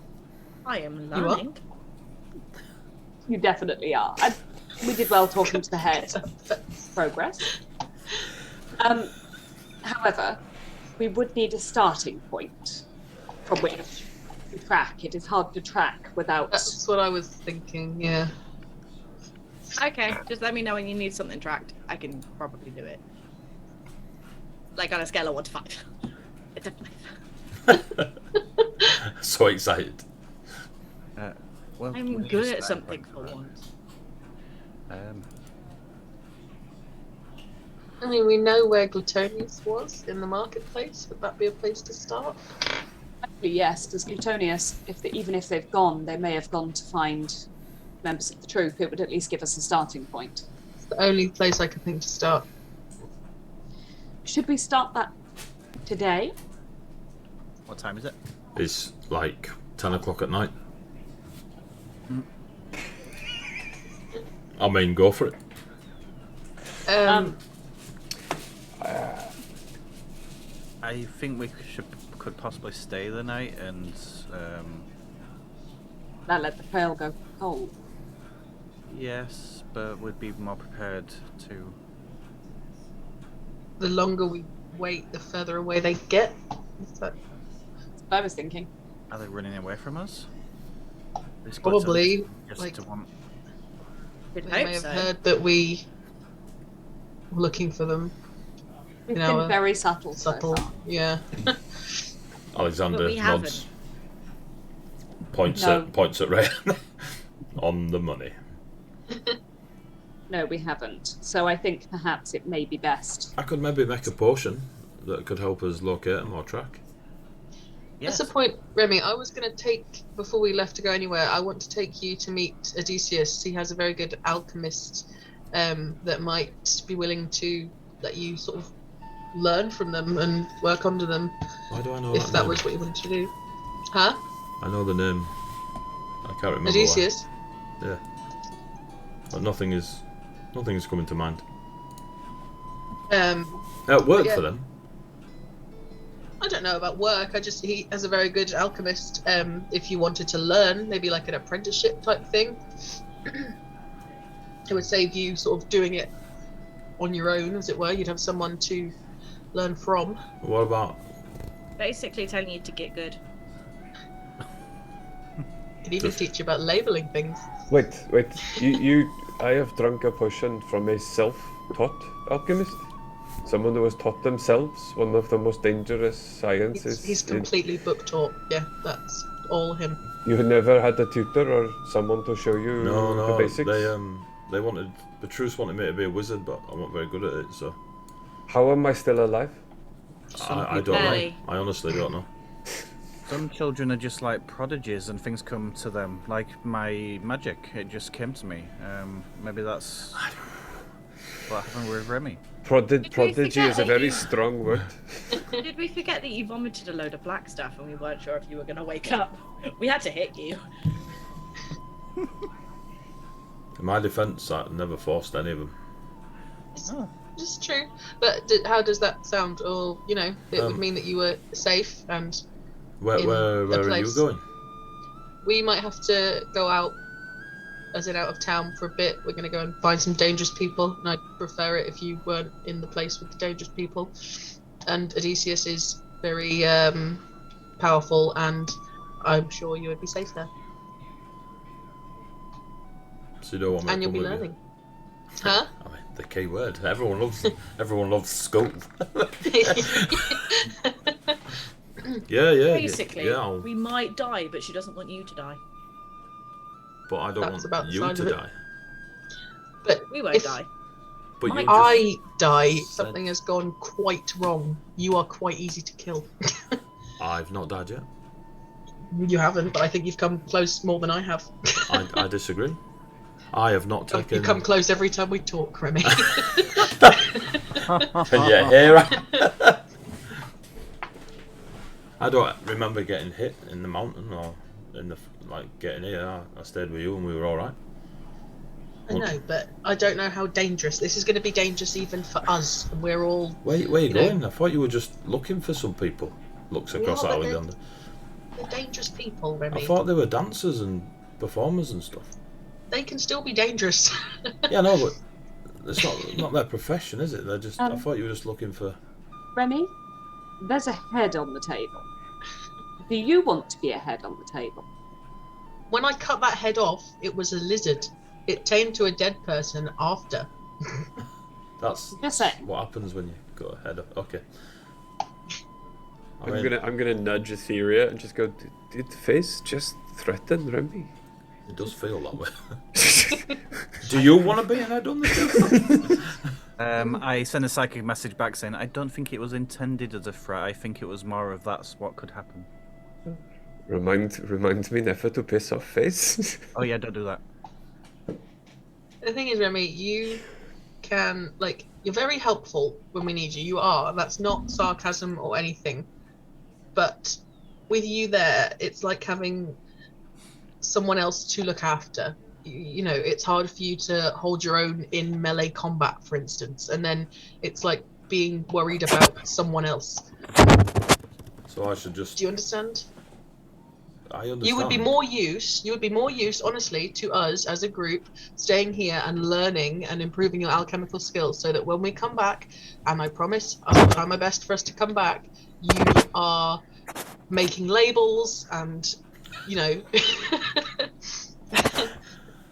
I am You are? learning. You definitely are. We did well talking to the head. Progress. However, we would need a starting point from which to track. It is hard to track without. That's what I was thinking, yeah. Okay, just let me know when you need something tracked. I can probably do it. Like on a scale of 1 to 5. It's a 5. So excited. Well, I'm we good just at start something right for now. once. I mean, we know where Glutonius was in the marketplace. Would that be a place to start? Actually, yes, does Glutonius, even if they've gone, they may have gone to find members of the troop. It would at least give us a starting point. It's the only place I could think to start. Should we start that today? What time is it? It's like 10 o'clock at night. I mean, go for it. I think we could possibly stay the night and Now let the trail go cold. Yes, but we'd be more prepared to. The longer we wait, the further away they get. Is that That's what I was thinking. Are they running away from us? They split probably just like to want. they may have heard that we were looking for them. We've been very subtle. Subtle, So far. yeah. Alexander But we nods, haven't. points at Ray on the money. No, we haven't. So I think perhaps it may be best. I could maybe make a potion that could help us locate them or track. Yes. That's the point, Remy. I was going to take, before we left to go anywhere, I want to take you to meet Odysseus. He has a very good alchemist that might be willing to let you sort of learn from them and work under them. Why do I know if that name? was what you wanted to do. Huh? I know the name. I can't remember. Odysseus? Why. Yeah. But nothing is coming to mind. It worked for them. I don't know about work. He has a very good alchemist. If you wanted to learn, maybe like an apprenticeship type thing, it would save you sort of doing it on your own, as it were. You'd have someone to learn from. What about? Basically telling you to get good. Could even teach you about labeling things. Wait. I have drunk a potion from a self-taught alchemist. Someone who has taught themselves one of the most dangerous sciences. He's completely book taught. Yeah, that's all him. You never had a tutor or someone to show you No. the basics? They wanted. Petrus wanted me to be a wizard, but I'm not very good at it. So. How am I still alive? I don't know. I honestly don't know. Some children are just like prodigies and things come to them. Like my magic, it just came to me. Maybe that's what happened with Remy. Prodigy is a very strong word. Did we forget that you vomited a load of black stuff and we weren't sure if you were going to wake up? We had to hit you. In my defence, I never forced any of them. It's true. But how does that sound? Or, it would mean that you were safe and Where are you going? we might have to go out, as in out of town for a bit. We're going to go and find some dangerous people, and I'd prefer it if you weren't in the place with the dangerous people. And Odysseus is very powerful, and I'm sure you would be safe there. So you don't want me And to you'll come be with learning. You? Huh? I mean, the key word. Everyone loves scope. Yeah. Basically, Yeah, we might die, but she doesn't want you to die. but I don't That's about want the you size to of it. die. But We won't if die. But you if just I die, said- something has gone quite wrong. You are quite easy to kill. I've not died yet. You haven't, but I think you've come close more than I have. I disagree. I have not You taken. come close every time we talk, Remy. Yeah, here. I don't remember getting hit in the mountain or in the getting here. I stayed with you and we were all right. I know, but I don't know how dangerous. This is going to be dangerous even for us. And we're all. Where are you going? I thought you were just looking for some people. Looks across but Alexander. They're dangerous people, Remy. I thought they were dancers and performers and stuff. They can still be dangerous. Yeah, no, but it's not their profession, is it? They're just. I thought you were just looking for. Remy, there's a head on the table. Do you want to be a head on the table? When I cut that head off, it was a lizard. It turned to a dead person after. That's Just saying. what happens when you got a head up. Okay. I'm gonna nudge Etheria and just go. Did Face just threaten Remy? It does feel that way. Do you want to be an head on the table? I send a psychic message back saying I don't think it was intended as a threat. I think it was more of that's what could happen. Remind me never to piss off Face. Oh yeah, don't do that. The thing is, Remy, you can, you're very helpful when we need you. You are. That's not sarcasm or anything. But with you there, it's like having someone else to look after. It's hard for you to hold your own in melee combat, for instance. And then it's like being worried about someone else. So I should just. Do you understand? I understand. You would be more use, honestly, to us as a group, staying here and learning and improving your alchemical skills, so that when we come back, and I promise I will try my best for us to come back, you are making labels and, you know,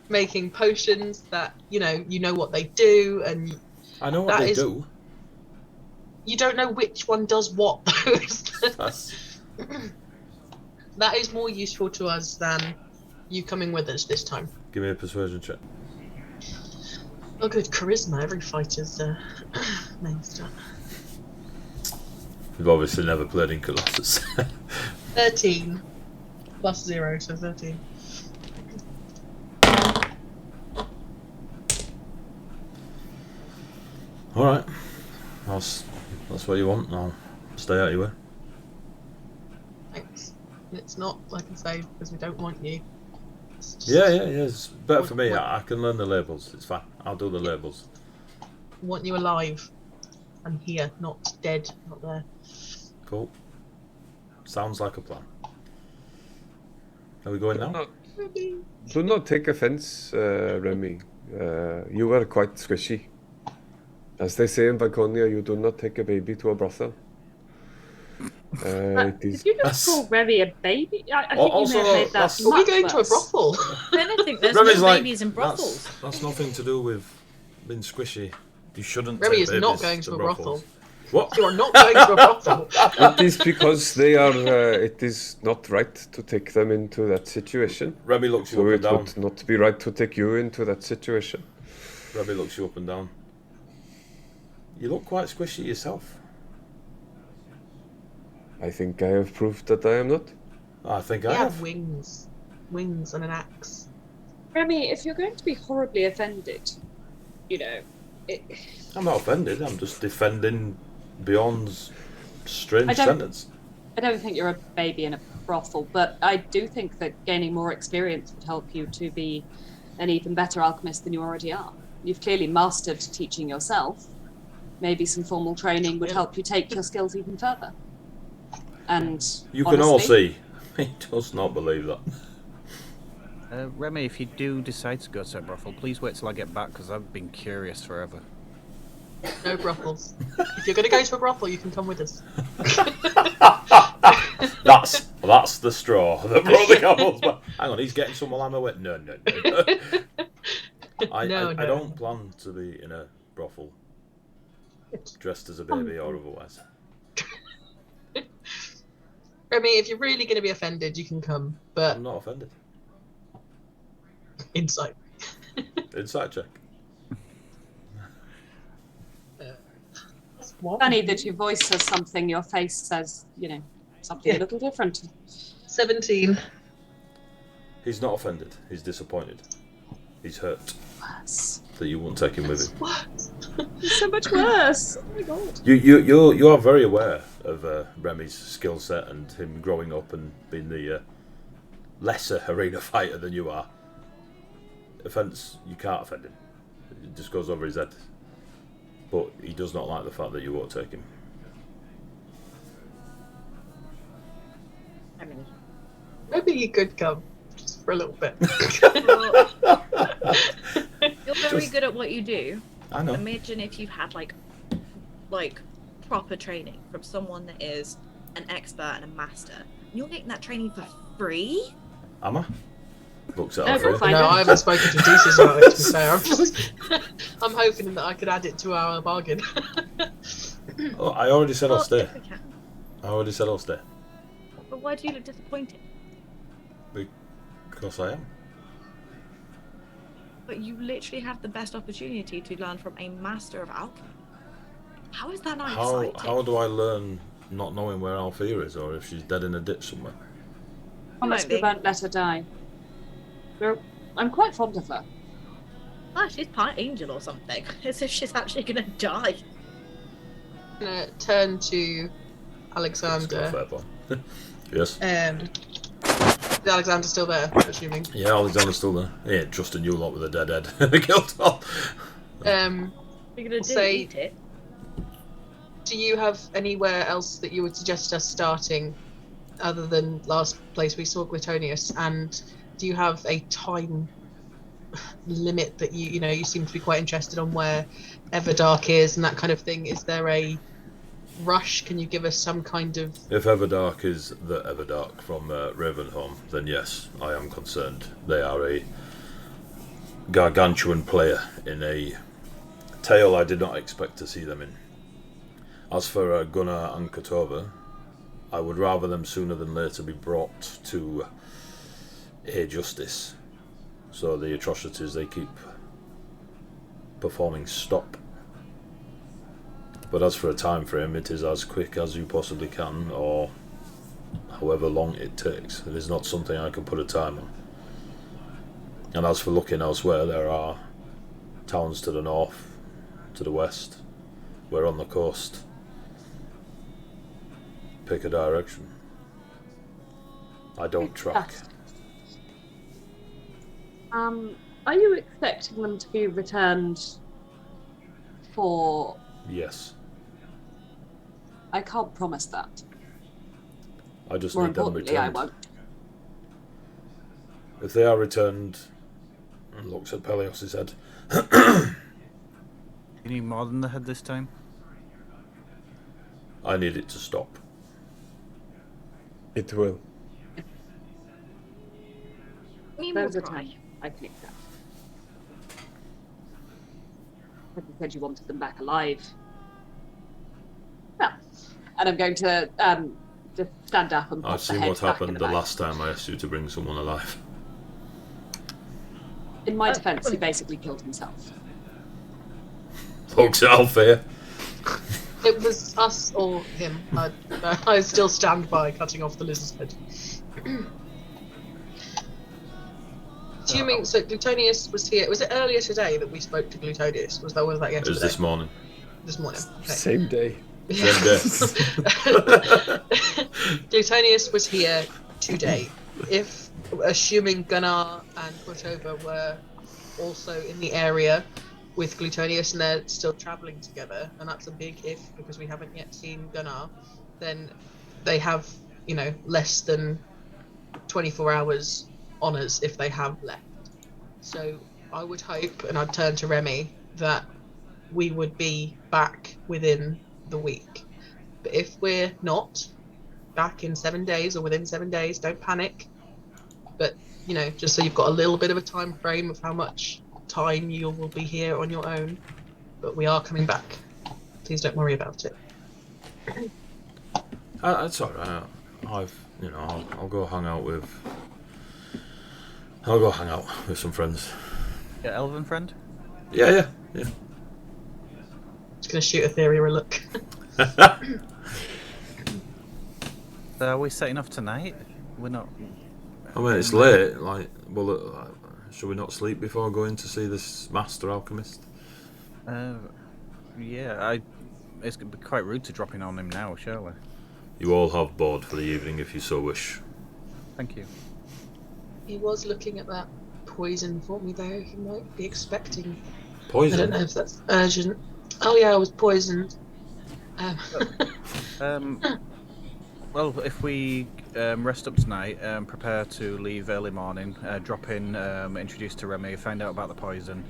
making potions that, you know what they do, and I know what they do. You don't know which one does what, though. That is more useful to us than you coming with us this time. Give me a persuasion check. Oh, good. Charisma. Every fighter's main stat. We've obviously never played in Colossus. 13. Plus 0, so 13. Alright. That's what you want. I'll stay out your way. Thanks. It's not, like I say, because we don't want you. Yeah. It's better for me. I can learn the labels. It's fine. I'll do the labels. Want you alive. And here, not dead, not there. Cool. Sounds like a plan. Are we going now? Do not take offense, Remy. You were quite squishy. As they say in Vaconia, you do not take a baby to a brothel. Did you just call Remy a baby? I think Also, you may have made that. Are we going to a brothel? I don't think there's Remy's no like, babies in brothels. That's nothing to do with being squishy. You shouldn't. Remy take is not babies going to a brothels. brothel. What? You are not going to a brothel. It is because they are. It is not right to take them into that situation. Remy looks you So up and it down. would not be right to take you into that situation. Remy looks you up and down. You look quite squishy yourself. I think I have proved that I am not. I think You I have have. wings and an axe. Remy, if you're going to be horribly offended, I'm not offended. I'm just defending Beyond's strange I don't- sentence. I don't think you're a baby in a brothel, but I do think that gaining more experience would help you to be an even better alchemist than you already are. You've clearly mastered teaching yourself. Maybe some formal training would help you take your skills even further. And You can all honestly, see. He does not believe that. Remy, if you do decide to go to a brothel, please wait till I get back, because I've been curious forever. No brothels. If you're going to go to a brothel, you can come with us. That's the straw that broke the camel's back. Hang on, he's getting some while I'm away. No. I don't plan to be in a brothel, dressed as a baby or otherwise. Remy, if you're really going to be offended, you can come, but I'm not offended. insight. Insight check. funny that your voice says something, your face says, something a little different. 17. He's not offended. He's disappointed. He's hurt Worse. that you won't take him with him. It's so much worse. Oh my god. You are very aware of Remy's skill set and him growing up and being the lesser arena fighter than you are. Offence, you can't offend him. It just goes over his head. But he does not like the fact that you won't take him. I mean, Maybe you could come, just for a little bit. you're very good at what you do. I know. Imagine if you've had like proper training from someone that is an expert and a master. And you're getting that training for free? Am I? Looks at No, Alfred. we'll find No, out. I haven't spoken to Desus about it, to be fair. I'm hoping that I could add it to our bargain. Oh, I already said I'll stay. If we can. I already said I'll stay. But why do you look disappointed? Because I am. But you literally have the best opportunity to learn from a master of alchemy. How is that not exciting? How do I learn not knowing where Althea is or if she's dead in a ditch somewhere? Promise we won't let her die. I'm quite fond of her. Ah, she's part angel or something. As if she's actually gonna die. I'm going to turn to It's got a Alexander. fair point. Yes. Is Alexander still there, I'm assuming? Yeah, Alexander's still there. He ain't trusting you lot with a dead head. They killed all. You're gonna Say- eat it. Do you have anywhere else that you would suggest us starting other than last place we saw Glutonius? And do you have a time limit that you seem to be quite interested on where Everdark is and that kind of thing? Is there a rush? Can you give us some kind of... If Everdark is the Everdark from Ravenholm, then yes, I am concerned. They are a gargantuan player in a tale I did not expect to see them in. As for Gunnar and Kotova, I would rather them sooner than later be brought to a justice, so the atrocities they keep performing stop. But as for a time frame, it is as quick as you possibly can, or however long it takes. It is not something I can put a time on. And as for looking elsewhere, there are towns to the north, to the west. We're on the coast. Pick a direction. I don't track. Are you expecting them to be returned for... Yes. I can't promise that. I just More need them importantly, I returned. won't. If they are returned, and looks at Pelios' head. You need more than the head this time? I need it to stop. It will. There's a time I can accept. But you said you wanted them back alive. Well, and I'm going to just stand up and pop I've the seen head what back in happened the the bag. last time I asked you to bring someone alive. In my defence, he basically killed himself. Folks, Alfea. It was us or him. I still stand by cutting off the lizard's head. Assuming, so Glutonius was here. Was it earlier today that we spoke to Glutonius? Was that yesterday? It was this morning. This morning. Okay. Same day. Same day. Glutonius was here today. If, assuming Gunnar and Kotova were also in the area with Glutonius and they're still travelling together, and that's a big if because we haven't yet seen Gunnar, then they have, less than 24 hours on us if they have left. So I would hope, and I'd turn to Remy, that we would be back within the week. But if we're not back in 7 days or within 7 days, don't panic. But, just so you've got a little bit of a time frame of how much time you will be here on your own. But we are coming back. Please don't worry about it. That's alright. I'll go hang out with. I'll go hang out with some friends. Your elven friend? Yeah. Just gonna shoot a theory or a look. So are we setting off tonight? We're not. I mean, it's late. Should we not sleep before going to see this master alchemist? Yeah, it's going to be quite rude to drop in on him now, surely. You all have board for the evening if you so wish. Thank you. He was looking at that poison for me though. He might be expecting. Poison? I don't know if that's urgent. Oh yeah, I was poisoned. Well, if we rest up tonight, prepare to leave early morning, drop in, introduce to Remy, find out about the poison,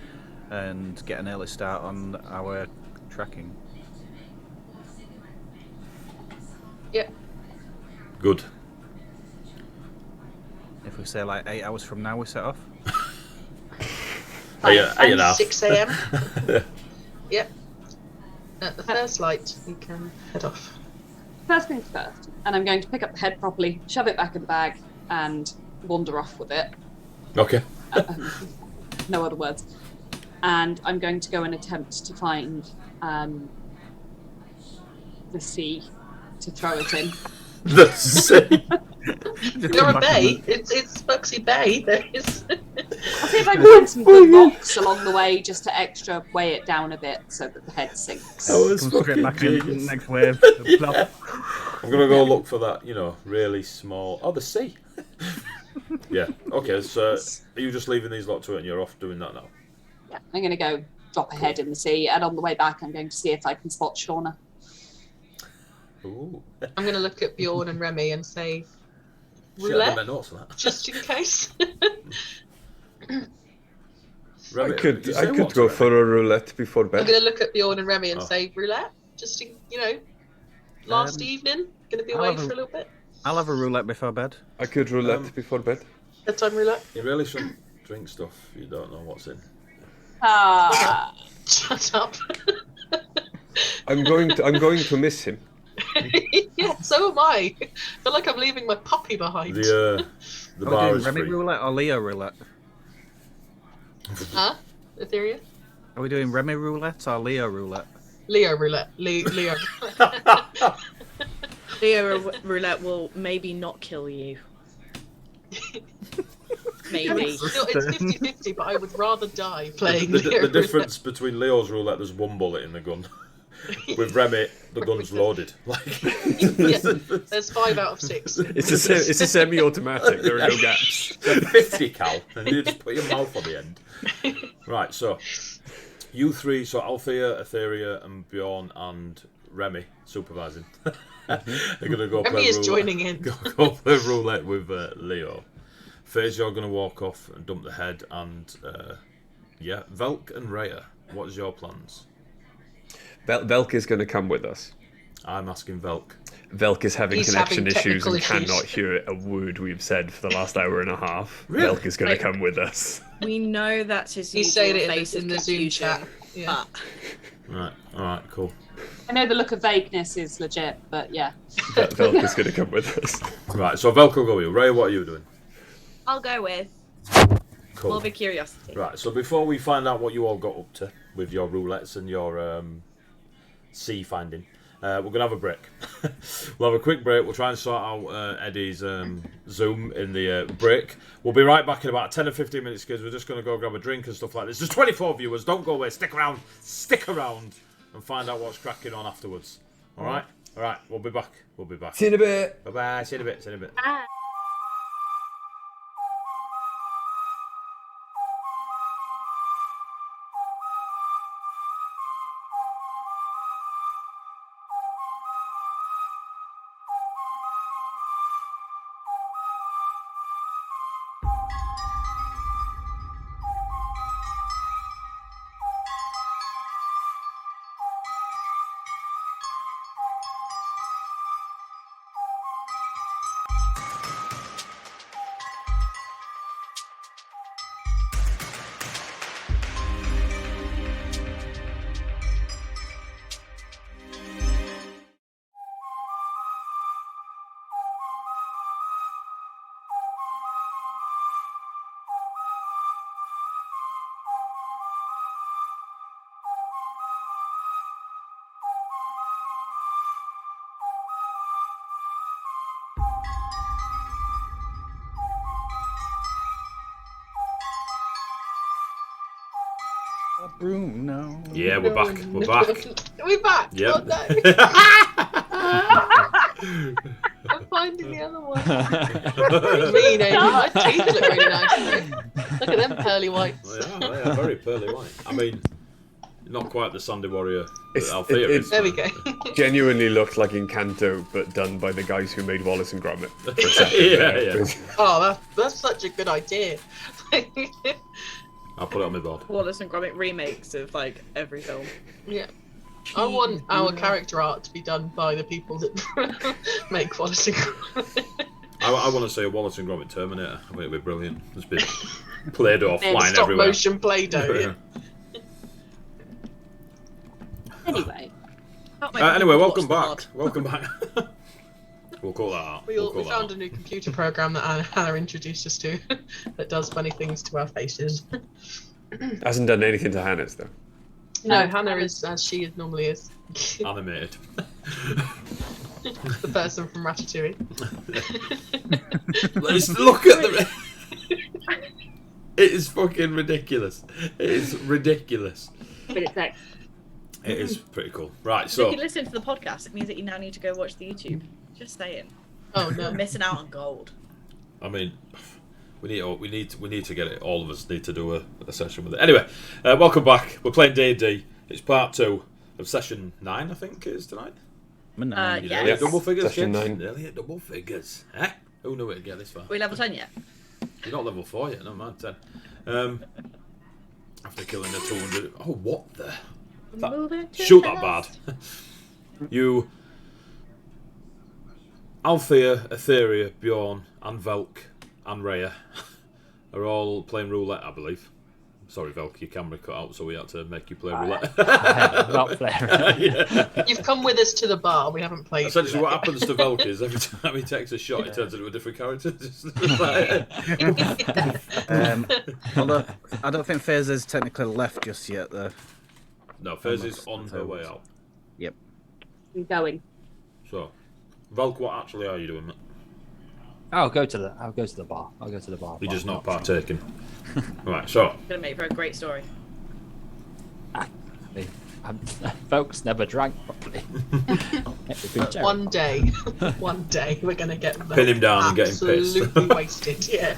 and get an early start on our trekking. Yep. Good. If we say like 8 hours from now, we set off. 6 a.m. Yep. At the first light, we can head off. First things first, and I'm going to pick up the head properly, shove it back in the bag, and wander off with it. Okay. No other words. And I'm going to go and attempt to find the sea to throw it in. The sea? You're a bay. It's Buxy Bay. There is. I'll see if I can find some good rocks along the way just to extra weigh it down a bit so that the head sinks. That was Come straight back in genius. next wave. I'm gonna go look for that, really small. Oh, the sea. Yeah. Okay. So, are you just leaving these lot to it, and you're off doing that now? Yeah, I'm going to go drop a head in the sea, and on the way back, I'm going to see if I can spot Shauna. Ooh. I'm going to look at Bjorn and Remy and say, Shit, I didn't roulette, make notes of that. just in case. Remy, I could you say what to go Remy? for a roulette before I'm bed. going to look at Bjorn and Remy and Oh. say, roulette, just in, last evening, going to be I'll away have a- for a little bit. I'll have a roulette before bed. I could roulette before bed. Bedtime roulette. You really shouldn't drink stuff you don't know what's in. Shut up. I'm going to miss him. Yeah, so am I. I feel like I'm leaving my puppy behind. The Are we bar doing is Remy free. roulette or Leo roulette? Huh? Etheria? Are we doing Remy roulette or Leo roulette? Leo roulette. Leo. Leo Roulette will maybe not kill you. Maybe. It's 50-50, but I would rather die playing The Leo difference between Leo's roulette, there's one bullet in the gun. With Remy, the gun's loaded. Like, Yeah, there's 5 out of 6. It's a semi-automatic. There are no gaps. 50 cal, and you just put your mouth on the end. Right, so you three, so Althea, Etheria, and Bjorn and Remy supervising. They're gonna go Remy play is roulette. joining in. Go play roulette with Leo. Faze, you're gonna walk off and dump the head, and Velk and Rhea, what's your plans? Velk is going to come with us. I'm asking Velk. Velk is having He's connection having issues and technical issues. cannot hear a word we've said for the last hour and a half. Really? Velk is going Like- to come with us. We know that's his He's usual saying it face in the of Zoom confusion, chat. Yeah. but Right, alright, cool. I know the look of vagueness is legit, but yeah. Velk is going to come with us. Right, so Velk will go with you. Rhea, what are you doing? I'll go with Cool. more of a curiosity. Right, so before we find out what you all got up to with your roulettes and your sea finding, we're going to have a break. We'll have a quick break. We'll try and sort out Eddie's Zoom in the break. We'll be right back in about 10 or 15 minutes, kids. We're just going to go grab a drink and stuff like this. There's 24 viewers. Don't go away. Stick around and find out what's cracking on afterwards. All right? All right, we'll be back. See you in a bit. Bye-bye. See you in a bit. Bruno. Yeah, we're back. We're back. We're back. Yep. Oh, no. I'm finding the other one. Mean, Amy. My teeth look really nice. Look at them pearly whites. They are very pearly white. I mean, not quite the Sandy Warrior that It's- Althea it- is. There we go. Genuinely looked like Encanto, but done by the guys who made Wallace and Gromit. For a second Yeah, there. yeah. Oh, that's such a good idea. I'll put it on my board. Wallace and Gromit remakes of like every film. Yeah. I want our character art to be done by the people that make Wallace and Gromit. I want to say a Wallace and Gromit Terminator. I think it'd be brilliant. Just be Play-Doh flying Stop everywhere. motion Play-Doh. Yeah. Anyway, Anyway, welcome back. Welcome back. We'll call that out. We found a new computer program that Hannah introduced us to that does funny things to our faces. Hasn't done anything to Hannah's though. No, Hannah is as she normally is. Animated. The person from Ratatouille. Let's look at the. It is fucking ridiculous. It is ridiculous. but it's like, It is pretty cool. Right, If so you listen to the podcast, it means that you now need to go watch the YouTube. Just saying. Oh no. You're missing out on gold. I mean, we need to get it. All of us need to do a session with it. Anyway, welcome back. We're playing D&D. It's part 2 of session 9, I think it is tonight. 9. You're Yeah. nearly at double figures, Session kids. 9. Nearly at double figures. Eh? Who knew it'd get this far? Are we level 10 yet? You're not level 4 yet, no man, 10. After killing the 200. Oh, what the? Moving too Shoot that fast. bad. You. Althea, Etheria, Bjorn, and Velk, and Rhea are all playing roulette, I believe. Sorry, Velk, your camera cut out, so we had to make you play roulette. I'm not playing. Yeah. You've come with us to the bar. We haven't played. Essentially, what roulette happens to Velk is every time he takes a shot, he turns into a different character. Although I don't think FaZe is technically left just yet, though. No, Fez is on her way out. Yep. I'm going. So, Velk, what actually are you doing, mate? I'll go to the bar. I'll go to the bar. You're just not partaking. Right, so. Gonna make for a great story. Folks never drank properly. One day we're gonna get them Pin him down and get him pissed. absolutely wasted. Yeah.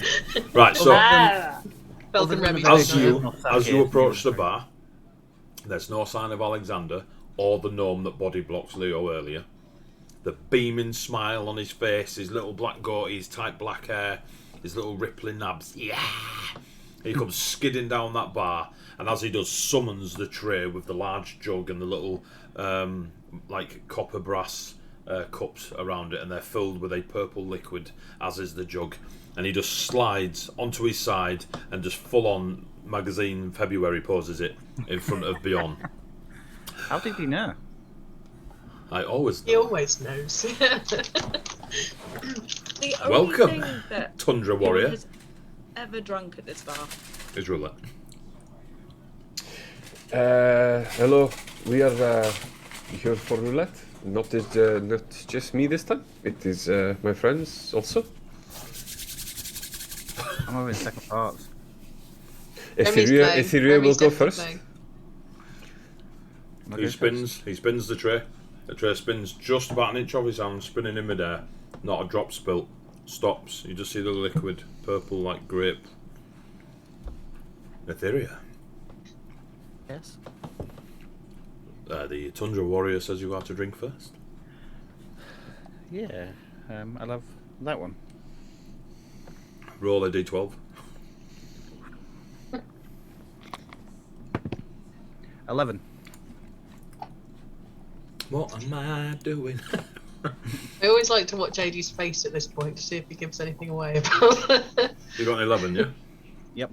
Right, so. Velk and Remy. As you approach the bar, there's no sign of Alexander or the gnome that body blocks Leo earlier. The beaming smile on his face, his little black goatee, his tight black hair, his little rippling nabs. Yeah! He comes skidding down that bar, and as he does, summons the tray with the large jug and the little, like, copper brass cups around it, and they're filled with a purple liquid, as is the jug. And he just slides onto his side and just full-on magazine February poses it in front of Beyond. How did you know? I always know. He always knows. The only Welcome, thing that Tundra anyone Warrior. has ever drunk at this bar. Is roulette. Hello, we are here for roulette. Not just me this time. It is my friends also. I'm over in second parts. Etheria will go first. He spins the tray. The tray spins just about an inch off his hand, spinning in midair. Not a drop spilt. Stops. You just see the liquid, purple like grape. Etheria. Yes. The Tundra Warrior says you are to drink first. Yeah. I love that one. Roll a d12. 11. What am I doing? I always like to watch AD's face at this point to see if he gives anything away about. You got an 11, yeah? Yep.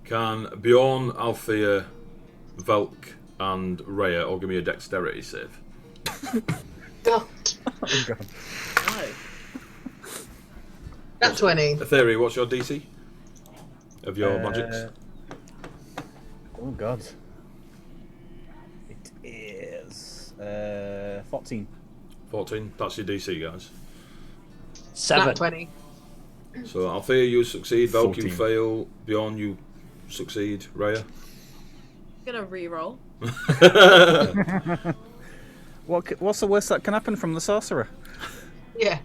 Can Bjorn, Althea, Velk, and Rhea all give me a dexterity save? God. Oh, God. No. That's 20. Etheria, what's your DC? Of your magics? Oh, God. It is 14. 14. That's your DC, guys. 7. Not 20. So Althea, you succeed. Velk, you 14. fail. Bjorn, you succeed. Rhea? Gonna re-roll. What's the worst that can happen from the sorcerer? Yeah.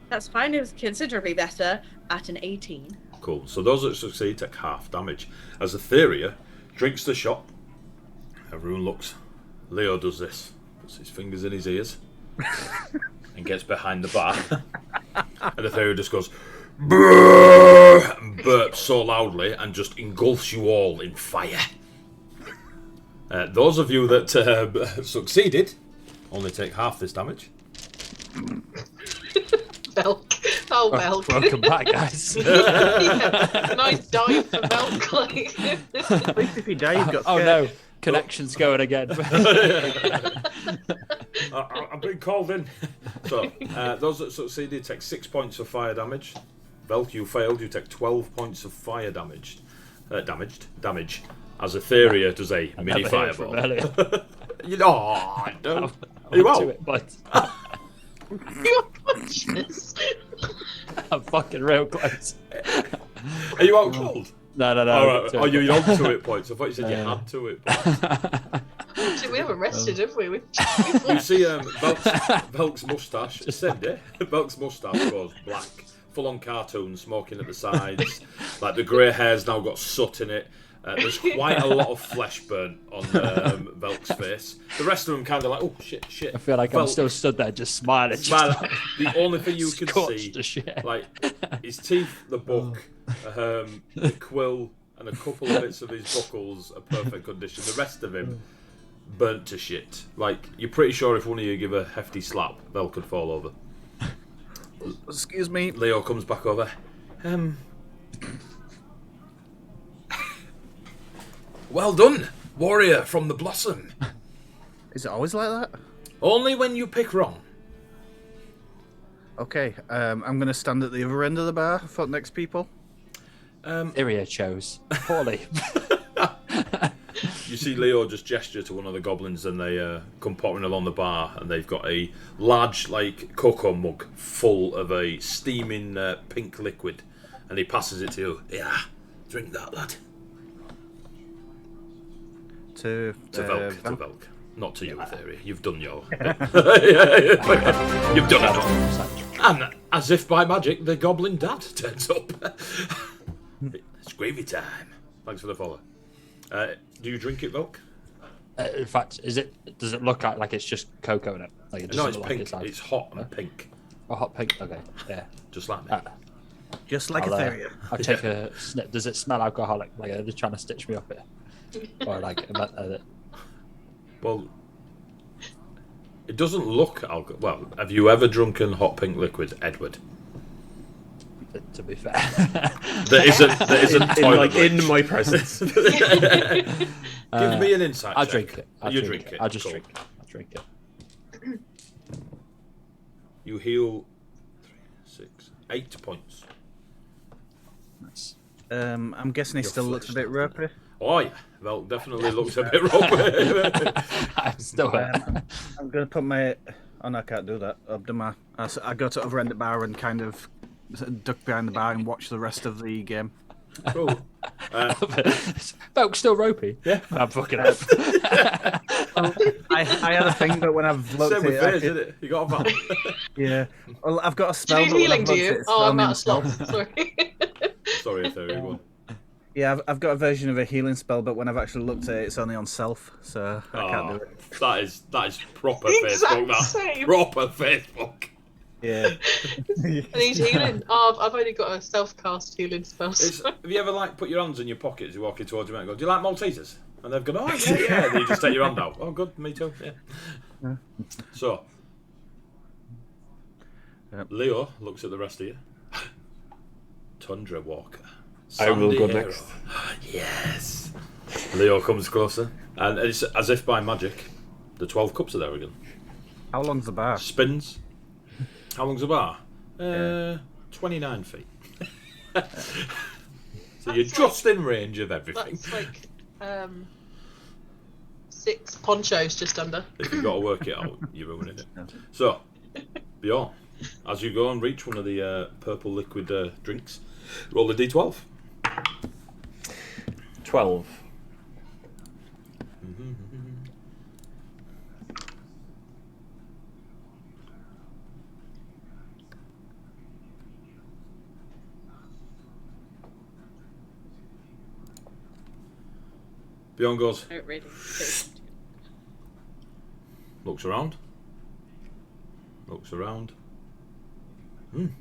That's fine. It was considerably better at an 18. Cool. So those that succeed take half damage. As Etheria drinks the shot, everyone looks. Leo does this. Puts his fingers in his ears and gets behind the bar. And Etheria just goes, "Brrr," and burps so loudly and just engulfs you all in fire. Those of you that succeeded only take half this damage. Velk. Oh, Velk. Welcome back, guys. Yeah. Nice dive for Velk. Like. At least if you die, you've got Oh scared. no, connection's going again. I've been called in. So, those that succeeded take 6 points of fire damage. Velk, you failed. You take 12 points of fire damage. As Etheria does a mini Never heard from fireball. earlier. You know, no. I'm You up to won't. it, but You're conscious. I'm fucking real close. Are you out cold? No. All I'm right. up to Oh, it. you're on to it points. I thought you said you had to it points. We haven't rested, have we? You see Velk's moustache. Send it. Velk's moustache goes black full-on cartoon, smoking at the sides. Like the grey hair's now got soot in it. There's quite a lot of flesh burnt on Velk's face. The rest of them kind of like, oh shit. I feel like I'm still stood there just smiling. The only thing you can Scorched see, to shit. like his teeth, the book, the quill, and a couple of bits of his buckles are perfect condition. The rest of him burnt to shit. Like you're pretty sure if one of you give a hefty slap, Vel could fall over. Excuse me. Leo comes back over. Well done, warrior from the Blossom. Is it always like that? Only when you pick wrong. Okay, I'm going to stand at the other end of the bar for next people. Iria chose poorly. You see Leo just gesture to one of the goblins and they come pottering along the bar and they've got a large like cocoa mug full of a steaming pink liquid and he passes it to you. Yeah, drink that, lad. To Velk. Not to you, Theory. You've done your... You've done it. And as if by magic, the goblin dad turns up. It's gravy time. Thanks for the follow. Do you drink it, Velk? In fact, does it look like it's just cocoa in it? Like it No, it's look pink. like It's hot and pink. Oh, hot pink. Okay, yeah. Just like me. Just like Ethereum. I'll take a snip. Does it smell alcoholic? Like they're trying to stitch me up here, or like? Well, it doesn't look alcohol. Well, have you ever drunken hot pink liquid, Edward? To be fair, there isn't toilet in my presence. Give me an insight. I'll check. drink it. You drink it. I'll just Cool. drink it. I'll drink it. You heal 8 points. Nice. I'm guessing he still looks a bit ropey. Oh yeah, Vel definitely looks a bit ropey. I'm still. I'm going to put my... Oh no, I can't do that. I go to the other end of the bar and kind of duck behind the bar and watch the rest of the game. Cool. Folks still ropey. Yeah, I'm fucking up. I had a thing, but when I've looked Same with at Faze, isn't it? You got a van. Yeah. Well, I've got a spell. Do but you when healing, I've do looked you? at it, it's Oh, I'm spell out of slots. himself. Sorry. Sorry, Ethereal one. Yeah, I've got a version of a healing spell, but when I've actually looked at it, it's only on self, so I can't do it. That is proper Exact Facebook. That same. proper Facebook. Yeah. I need healing. Oh, I've only got a self-cast healing spell. Have you ever put your hands in your pockets as you're walking towards your mate and go, do you like Maltesers? And they've gone, oh yeah. And you just take your hand out. Oh good, me too. Yeah. So, Leo looks at the rest of you. Tundra Walker. I will go Sandy Hero. next. Yes. Leo comes closer, and it's as if by magic, the 12 cups are there again. How long's the bar? Spins. How long's the bar? 29 feet. So you're just in range of everything. That's like 6 ponchos just under. If you've got to work it out, you're ruining it. So, Bjorn, as you go and reach one of the purple liquid drinks, roll a d12. 12. Bjorn goes, Oh, really? looks around. And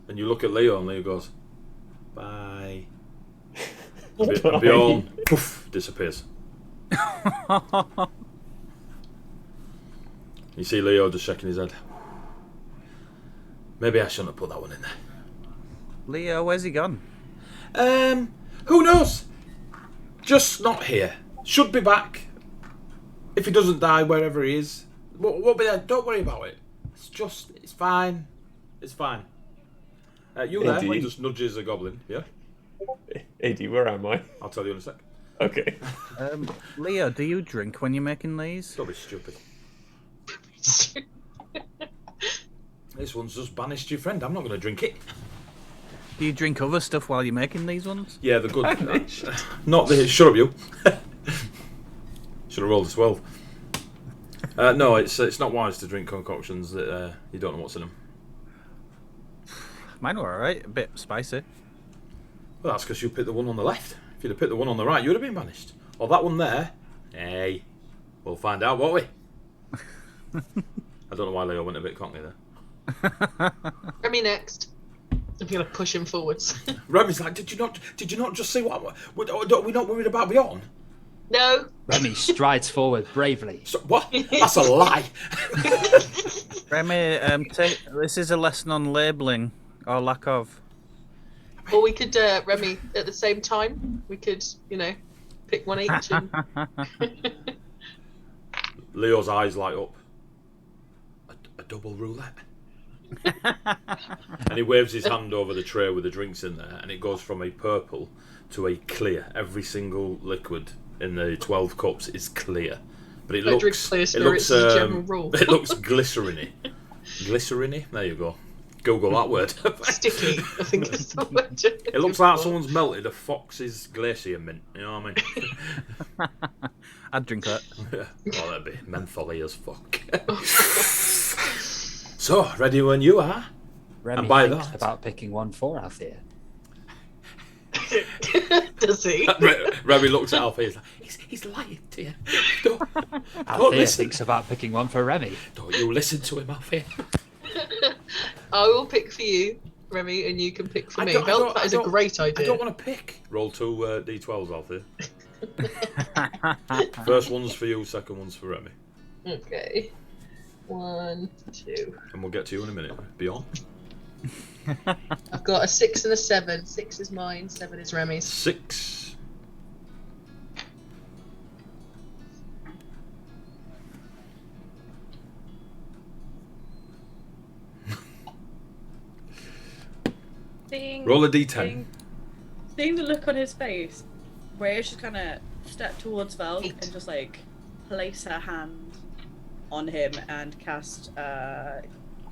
you look at Leo, and Leo goes, bye. And Bjorn, poof, disappears. You see Leo just shaking his head. Maybe I shouldn't have put that one in there. Leo, where's he gone? Who knows? Just not here. Should be back. If he doesn't die wherever he is, we'll be there. Don't worry about it. It's fine. It's fine. You there? He just nudges a goblin. Yeah. AD, where am I? I'll tell you in a sec. Okay. Leo, do you drink when you're making these? Don't be stupid. This one's just banished your friend. I'm not going to drink it. Do you drink other stuff while you're making these ones? Yeah, they're good. Not the. Shut up, you. Should have rolled a 12. No, it's not wise to drink concoctions that you don't know what's in them. Mine were alright, a bit spicy. Well, that's because you picked the one on the left. If you'd have picked the one on the right, you would have been banished. Or that one there. Hey, we'll find out, won't we? I don't know why Leo went a bit cockney there. Remy next. I'm gonna push him forwards. Remy's like, did you not just see what? Are we not worried about Beyond? No. Remy strides forward bravely. So, what? That's a lie. Remy, this is a lesson on labelling, or lack of. Or we could, Remy, at the same time, we could, pick one each. And... Leo's eyes light up. A double roulette. And he waves his hand over the tray with the drinks in there, and it goes from a purple to a clear. Every single liquid in the 12 cups is clear, but it looks clear spirits as a general rule. It looks glycerin-y. Glycerin-y? There you go. Google that word. Sticky, I think is the word. It looks like someone's melted a Fox's glacier mint. You know what I mean? I'd drink that. Yeah. Oh, that'd be mentholy as fuck. So, ready when you are. Remy and by thinks that, about picking one for Althea. Does he? Remy looks at Alfie. He's like, he's lying to you. Don't Althea listen. thinks about picking one for Remy. Don't you listen to him, Alfie. I will pick for you, Remy, and you can pick for me. That is a great idea. I don't want to pick. Roll 2 d12s, Alfie. First one's for you, second one's for Remy. Okay. 1, 2. And we'll get to you in a minute. Beyond. I've got a 6 and a 7. 6 is mine, 7 is Remy's. 6. Roll a d10. Seeing the look on his face, Rhea should kind of step towards Velk and just like place her hand on him and cast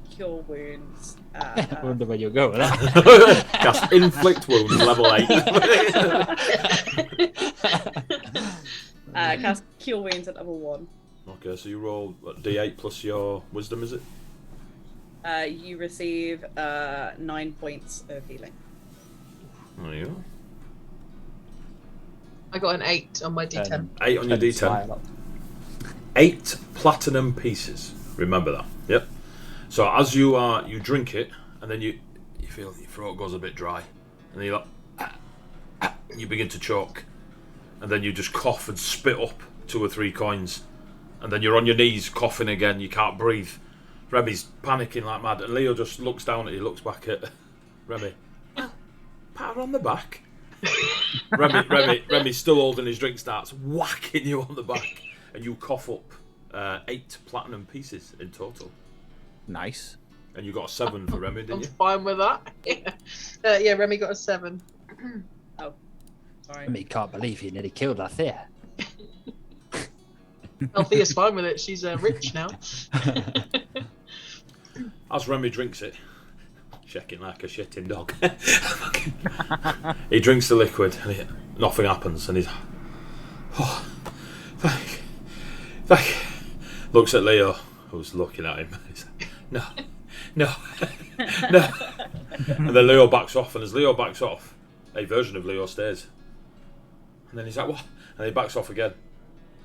Cure Wounds. I wonder where you'll go with that. Cast Inflict Wounds, level 8. Cast Cure Wounds at level 1. Okay, so you roll d8 plus your wisdom, is it? You receive 9 points of healing. There you go. I got an 8 on my d10. 8 on your d10. 8 platinum pieces. Remember that. Yep. So as you drink it, and then you feel your throat goes a bit dry, and then you're like, you begin to choke, and then you just cough and spit up 2 or 3 coins, and then you're on your knees coughing again. You can't breathe. Remy's panicking like mad, and Leo just looks down at you, looks back at Remy. Pat her on the back. Remy's still holding his drink, starts whacking you on the back, and you cough up 8 platinum pieces in total. Nice. And you got a 7 for Remy, didn't you? I'm fine with that. Yeah, Remy got a 7. Oh, sorry. Remy can't believe he nearly killed Althea. Althea's fine with it. She's rich now. As Remy drinks it, shaking like a shitting dog, he drinks the liquid and nothing happens, and he's thank you. Looks at Leo, who's looking at him. He's like, no. And then Leo backs off, and as Leo backs off, a version of Leo stays. And then he's like, what? And he backs off again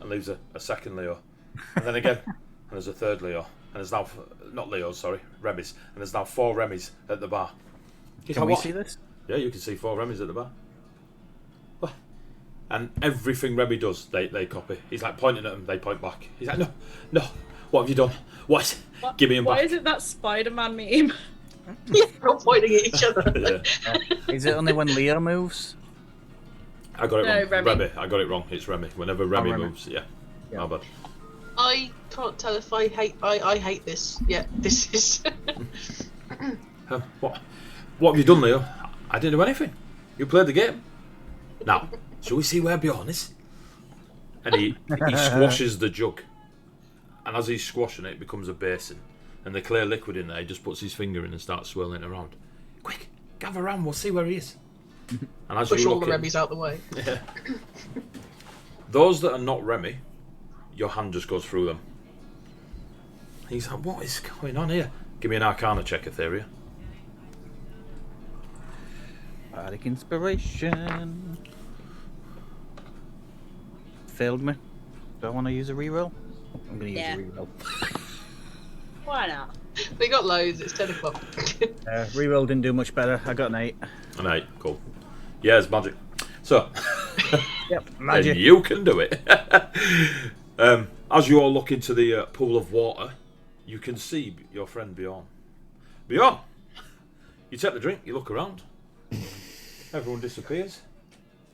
and leaves a second Leo. And then again, and there's a third Leo. And there's now, not Leo's, sorry, Remy's. And there's now 4 Remy's at the bar. Can we see this? Yeah, you can see 4 Remy's at the bar. What? And everything Remy does, they copy. He's like pointing at them, they point back. He's like, no, what have you done? What? Give me him back. Why is it that Spider-Man meme? We're all pointing at each other. Yeah. Is it only when Leo moves? I got it No, wrong. Remy. I got it wrong. It's Remy. Whenever Remy Remy. moves, yeah. My bad. I can't tell if I hate this. Yeah, this is. What have you done, Leo? I didn't do anything. You played the game. Now, shall we see where Bjorn is? And he squashes the jug. And as he's squashing it, it becomes a basin. And the clear liquid in there, he just puts his finger in and starts swirling it around. Quick, gather around, we'll see where he is. And as Push you all look the in, Remy's out the way. yeah. Those that are not Remy, your hand just goes through them. He's like, what is going on here? Give me an Arcana check, Etheria. Bardic Inspiration. Failed me. Do I want to use a reroll? I'm going to use Yeah. a reroll. Why not? We got loads. It's 10 o'clock. Reroll didn't do much better. I got an 8. An 8, cool. Yeah, it's magic. So, Yep, magic. and you can do it. As you all look into the pool of water, you can see your friend Bjorn. Bjorn! You take the drink, you look around. Everyone disappears.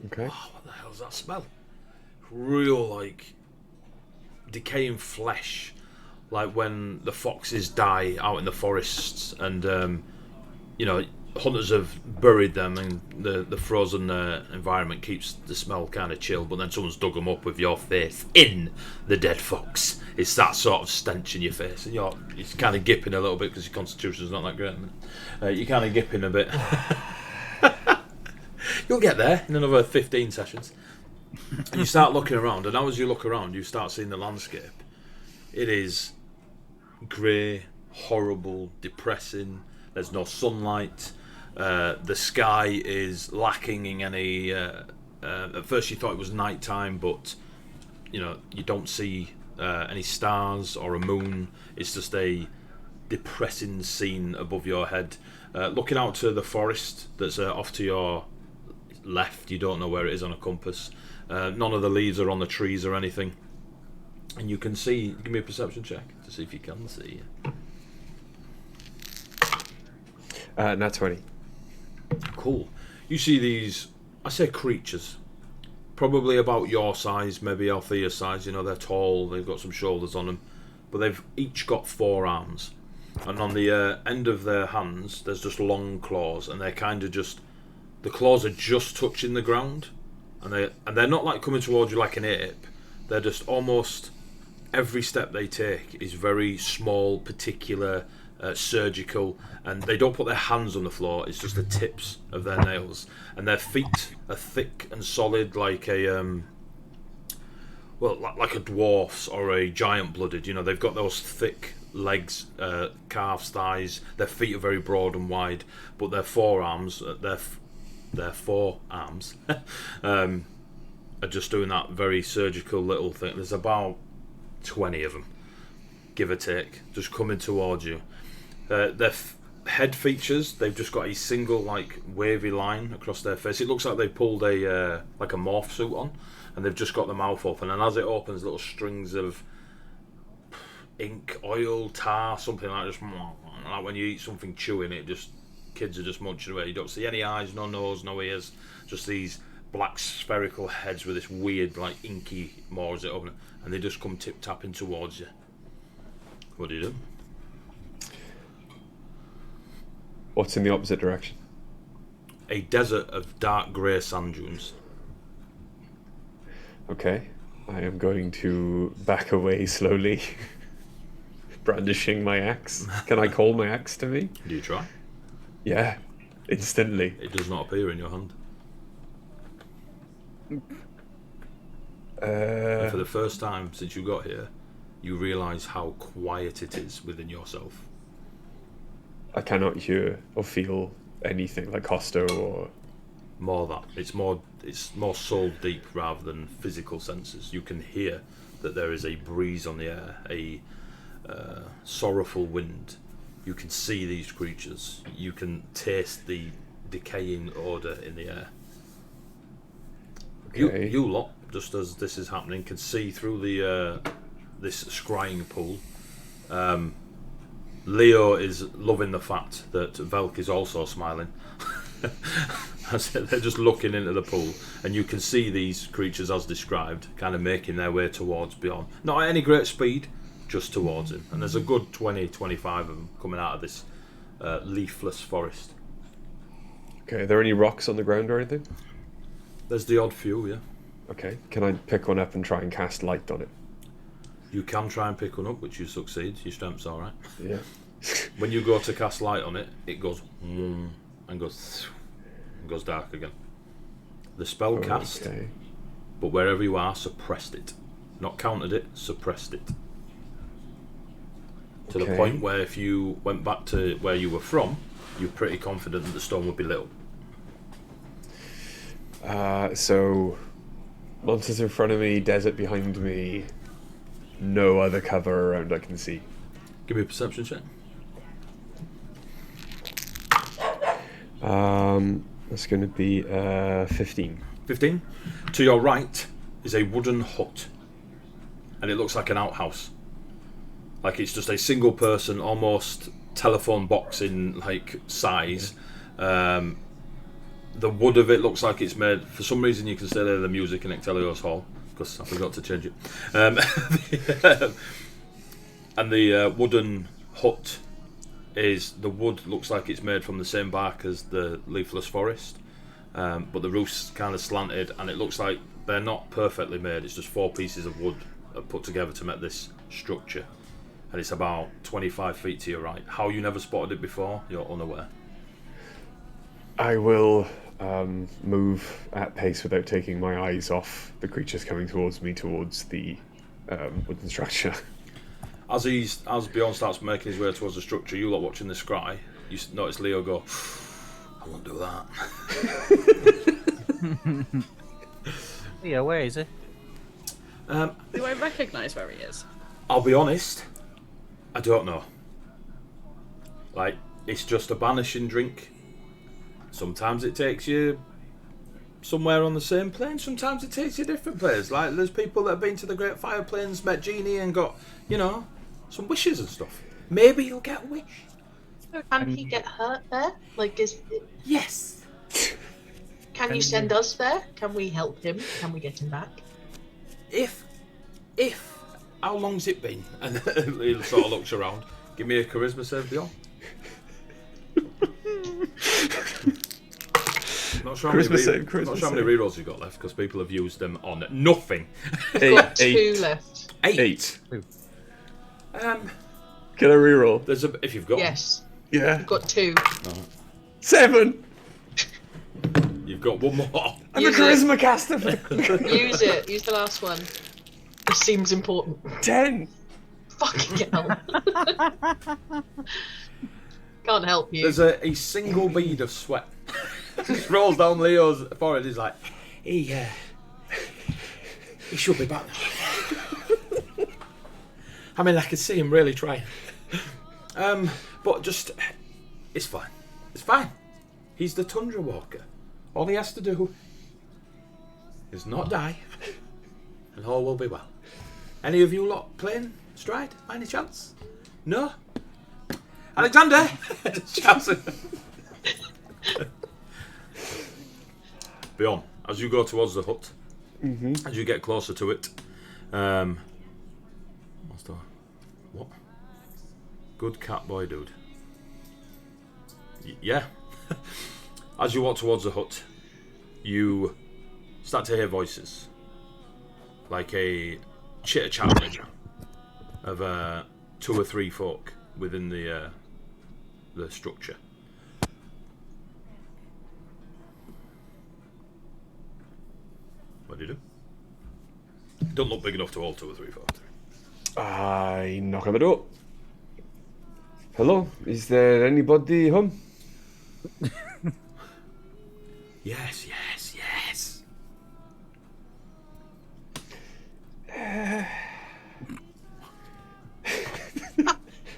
Okay. Oh, what the hell's that smell? Real, like, decaying flesh. Like when the foxes die out in the forests and, you know, hunters have buried them and the frozen environment keeps the smell kind of chill, but then someone's dug them up with your face in the dead fox. It's that sort of stench in your face, and you're kind of gipping a little bit because your constitution's not that great. You're kind of gipping a bit. You'll get there in another 15 sessions. And you start looking around, and now as you look around, you start seeing the landscape. It is grey, horrible, depressing. There's no sunlight. The sky is lacking in any. At first, you thought it was night time, but you know you don't see any stars or a moon. It's just a depressing scene above your head. Looking out to the forest that's off to your left, you don't know where it is on a compass. None of the leaves are on the trees or anything, and you can see. Give me a perception check to see if you can see. Nat 20. Cool. You see these, I say creatures, probably about your size, maybe Althea's size. You know, they're tall, they've got some shoulders on them, but they've each got 4 arms. And on the end of their hands, there's just long claws, and they're kind of just, the claws are just touching the ground, and they're not like coming towards you like an ape. They're just almost, every step they take is very small, particular, surgical, and they don't put their hands on the floor. It's just the tips of their nails, and their feet are thick and solid, like a like a dwarf's or a giant blooded. You know, they've got those thick legs, calves, thighs. Their feet are very broad and wide, but their forearms, their forearms, are just doing that very surgical little thing. There's about 20 of them, give or take, just coming towards you. Their head features, they've just got a single like wavy line across their face. It looks like they pulled a like a morph suit on, and they've just got the mouth open, and as it opens, little strings of ink, oil, tar, something like just like when you eat something chewing it, just kids are just munching away. You don't see any eyes, no nose, no ears, just these black spherical heads with this weird like inky maw as it opens, and they just come tip tapping towards you. What do you do? What's in the opposite direction? A desert of dark grey sand dunes. Okay. I am going to back away slowly, brandishing my axe. Can I call my axe to me? Do you try? Yeah, instantly. It does not appear in your hand. And for the first time since you got here, you realise how quiet it is within yourself. I cannot hear or feel anything like Costa or... More that. It's more soul deep rather than physical senses. You can hear that there is a breeze on the air, a sorrowful wind. You can see these creatures. You can taste the decaying odour in the air. Okay. You lot, just as this is happening, can see through the this scrying pool. Leo is loving the fact that Velk is also smiling. They're just looking into the pool, and you can see these creatures as described kind of making their way towards Bjorn. Not at any great speed, just towards him. And there's a good 20-25 of them coming out of this leafless forest. Okay, are there any rocks on the ground or anything? There's the odd few, yeah. Okay, can I pick one up and try and cast light on it? You can try and pick one up, which you succeed. Your strength's alright. Yeah. When you go to cast light on it, it goes and goes dark again. The spell cast, Okay. but wherever you are, suppressed it. Not countered it, suppressed it. To the Okay. point where if you went back to where you were from, you're pretty confident that the stone would be lit up. So, monsters in front of me, desert behind me, no other cover around I can see. Give me a perception check. That's going to be 15. 15. To your right is a wooden hut, and it looks like an outhouse. Like it's just a single person, almost telephone box in like size. The wood of it looks like it's made. For some reason, you can still hear the music in Ectelios Hall because I forgot to change it. And the wooden hut is the wood looks like it's made from the same bark as the leafless forest, but the roof's kind of slanted, and it looks like they're not perfectly made. It's just 4 pieces of wood put together to make this structure, and it's about 25 feet to your right. How you never spotted it before, you're unaware. I will move at pace without taking my eyes off the creatures coming towards me, towards the wooden structure. As Bjorn starts making his way towards the structure, you lot watching the scry, you notice Leo go, I won't do that. Yeah, where is he? Do I recognise where he is? I'll be honest, I don't know. Like, it's just a banishing drink. Sometimes it takes you somewhere on the same plane, sometimes it takes you different places. Like, there's people that have been to the Great Fire Plains, met Genie, and got, some wishes and stuff. Maybe you'll get a wish. Can he get hurt there? Like, Yes. Can you send us there? Can we help him? Can we get him back? If, how long's it been? And he sort of looks around. Give me a charisma save, Bjorn. Not sure how many rerolls you've got left, because people have used them on nothing. We've got 2 left. 8. Can I reroll? If you've got Yes. Yeah. We've got 2. 7. You've got 1 more. I'm a charisma caster. Use it. Use the last one. This seems important. 10. Fucking hell. Can't help you. There's a single bead of sweat. Just rolls down Leo's forehead. He's like, he should be back now. I mean, I can see him really trying. But just, it's fine. It's fine. He's the Tundra Walker. All he has to do is not die, and all will be well. Any of you lot playing Stride, by any chance? No? Alexander! Shouts it. Beyond, as you go towards the hut, as you get closer to it, what's the... What? Good cat boy, dude. Yeah. As you walk towards the hut, you start to hear voices. Like a chitter-chattering of 2 or 3 folk within the structure. What do you do? Don't look big enough to hold 2 or 3 folk. I knock on the door. Hello, is there anybody home? Yes.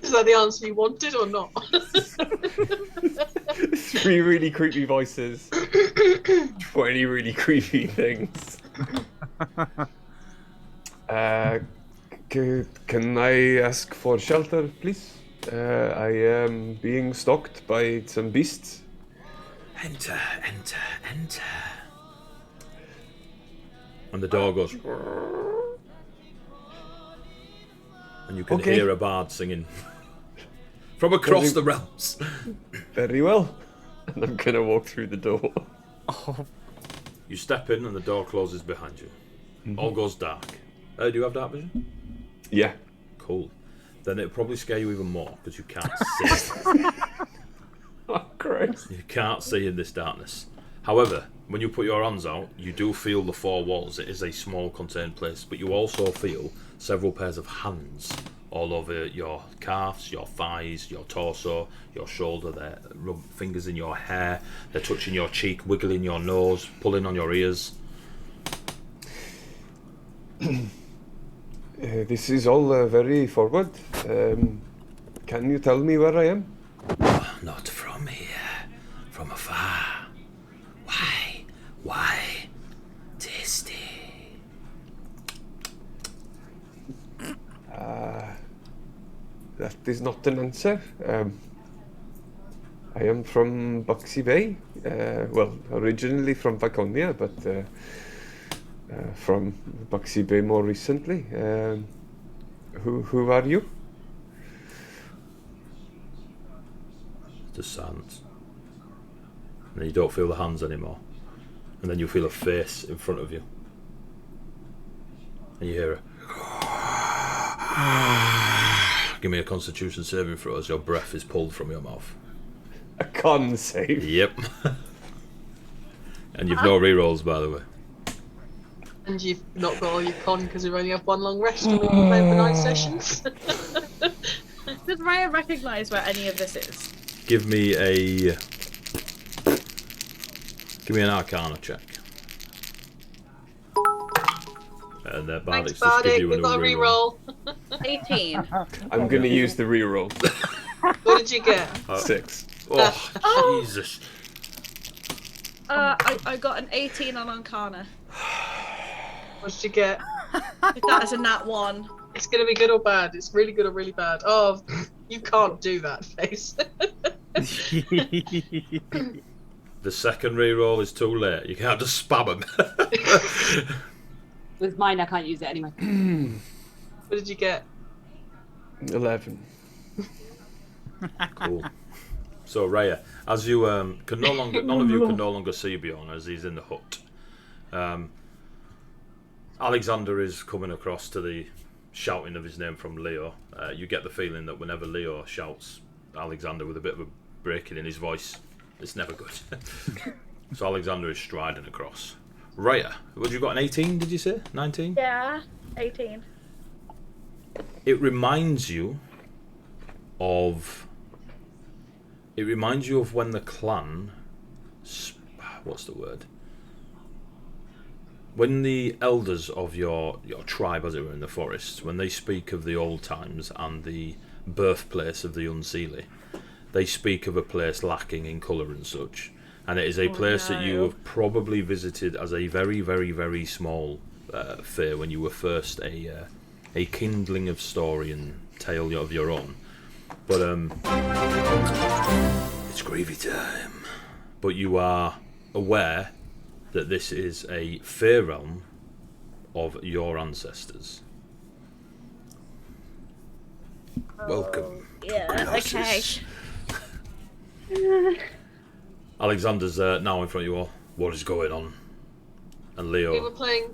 Is that the answer you wanted or not? 3 really creepy voices. 20 really creepy things. Can I ask for shelter, please? I am being stalked by some beasts. Enter. And the door goes. And you can hear a bard singing from across the realms. Very well. And I'm gonna walk through the door. You step in and the door closes behind you. All goes dark. Do you have dark vision? Yeah. Cool. Then it'll probably scare you even more because you can't see. Oh, Christ. You can't see in this darkness. However, when you put your hands out, you do feel the 4 walls. It is a small contained place, but you also feel several pairs of hands all over your calves, your thighs, your torso, your shoulder. They rub fingers in your hair. They're touching your cheek, wiggling your nose, pulling on your ears. This is all very forward. Can you tell me where I am? Not from here, from afar. Why? Tasty. That is not an answer. I am from Buxy Bay. Well, originally from Vaconia, but from Buxy Bay more recently. Who are you? Just silence. And then you don't feel the hands anymore. And then you feel a face in front of you. And you hear a give me a constitution saving throw as your breath is pulled from your mouth. A con save? Yep. And you've no rerolls, by the way. And you've not got all your con because we've only had one long rest and we've been playing for 9 sessions. Does Raya recognise where any of this is? Give me an Arcana check. And Bardic's Thanks, just give Bardic. you a We've got a new reroll. reroll. 18. I'm going to use the reroll. What did you get? 6. Oh, Jesus. I got an 18 on Arcana. What did you get? If that is a nat 1. It's going to be good or bad. It's really good or really bad. Oh, you can't do that, face. The second reroll is too late. You can't just spam them. With mine, I can't use it anyway. What did you get? 11. Cool. So Raya, as you can no longer, none of you can no longer see Bjorn as he's in the hut. Alexander is coming across to the shouting of his name from Leo. You get the feeling that whenever Leo shouts Alexander with a bit of a breaking in his voice, it's never good. So Alexander is striding across. Raya, what you got, an 18, did you say? 19? Yeah, 18. It reminds you of when the clan, what's the word? When the elders of your tribe, as it were, in the forest, when they speak of the old times and the birthplace of the Unseelie, they speak of a place lacking in colour and such. And it is a place that you have probably visited as a very, very, very small fair when you were first a kindling of story and tale of your own. But it's gravy time. But you are aware that this is a fair realm of your ancestors. Welcome to Colossus. Okay. Alexander's now in front of you all. What is going on? And Leo. We were playing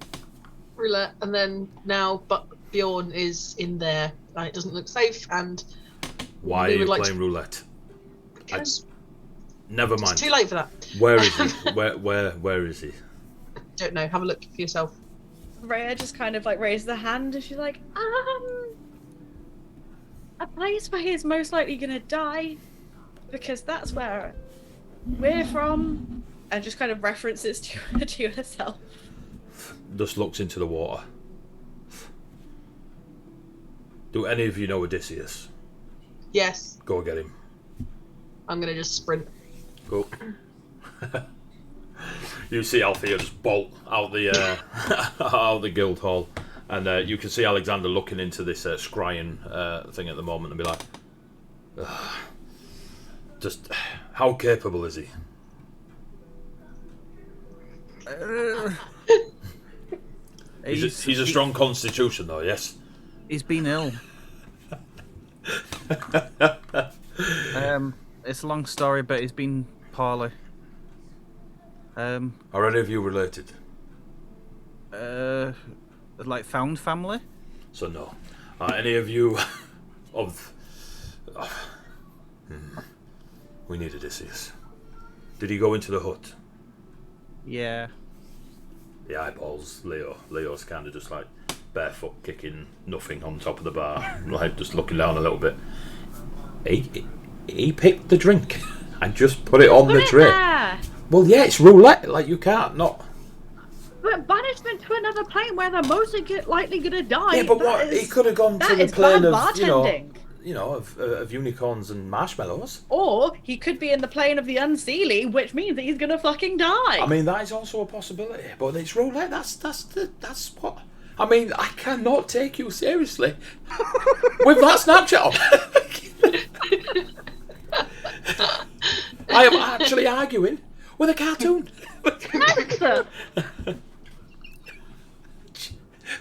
roulette, and then now Bjorn is in there, and it doesn't look safe. And why are you playing roulette? Because never mind. it's too late for that. Where is he? Where is he? Don't know. Have a look for yourself. Rhea just kind of like raised the hand and she's like, a place where he's most likely gonna die, because that's where we're from, and just kind of references to herself. Just looks into the water. Do any of you know Odysseus? Yes. Go get him. I'm gonna just sprint. Go. You see Althea just bolt out the out the guild hall, and you can see Alexander looking into this scrying thing at the moment and be like, just how capable is he? He's a strong constitution, though. Yes. He's been ill. It's a long story, but he's been poorly. Are any of you related? Like found family? So no. Are any of you of? We need Odysseus. Did he go into the hut? Yeah. The eyeballs, Leo. Leo's kind of just like barefoot, kicking nothing on top of the bar, like just looking down a little bit. He picked the drink and just put it on the tray. There. Well, yeah, it's roulette. Like, you can't not. But banishment to another plane where they're mostly likely gonna die. Yeah, but what? He could have gone to the is plane bad of, bartending. of unicorns and marshmallows. Or he could be in the plane of the unseelie, which means that he's gonna fucking die. I mean, that is also a possibility. But it's roulette. That's what. I mean, I cannot take you seriously with that Snapchat on. I am actually arguing with a cartoon.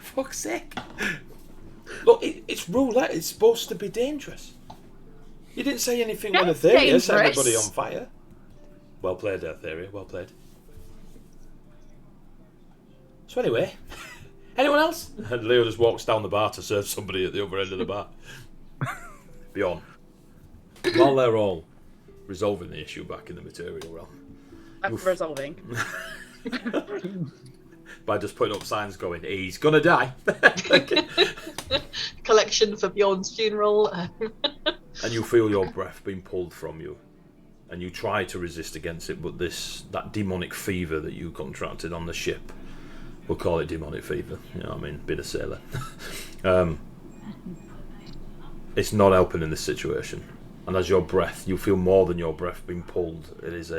Fuck's sake. Look, it's roulette. It's supposed to be dangerous. You didn't say anything when Etheria set everybody on fire. Well played, Etheria. Well played. So anyway, anyone else? And Leo just walks down the bar to serve somebody at the other end of the bar. Beyond. While they're all resolving the issue back in the material realm. Resolving. By just putting up signs going, he's gonna die. Collection for Bjorn's funeral. And you feel your breath being pulled from you. And you try to resist against it, but that demonic fever that you contracted on the ship, we'll call it demonic fever, you know what I mean, being a sailor. It's not helping in this situation. And as your breath, you feel more than your breath being pulled. It is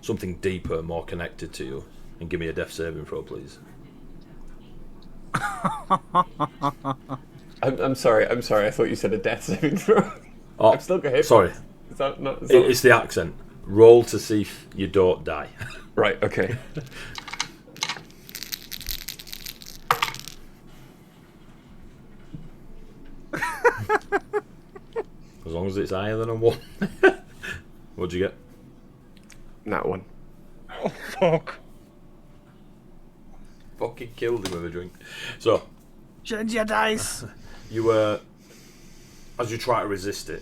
something deeper, more connected to you. And give me a death saving throw, please. I'm sorry. I thought you said a death saving throw. Oh, I'm still going. Sorry. Is that not? It's the accent. Roll to see if you don't die. Right. Okay. As long as it's higher than a 1. What'd you get? That one. Oh, fuck. Fucking killed him with a drink. So, Change your dice. you as you try to resist it,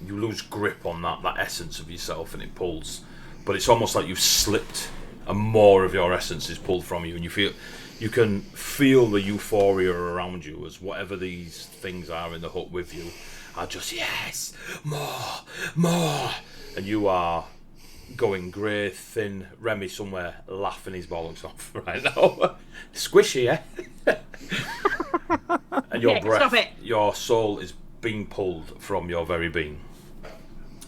you lose grip on that essence of yourself, and it pulls. But it's almost like you've slipped, and more of your essence is pulled from you, and you can feel the euphoria around you as whatever these things are in the hut with you are just, yes, more, and you are going grey, thin. Remy somewhere laughing his bollocks off right now. Squishy, eh? And your breath, stop it. your soul is being pulled from your very being.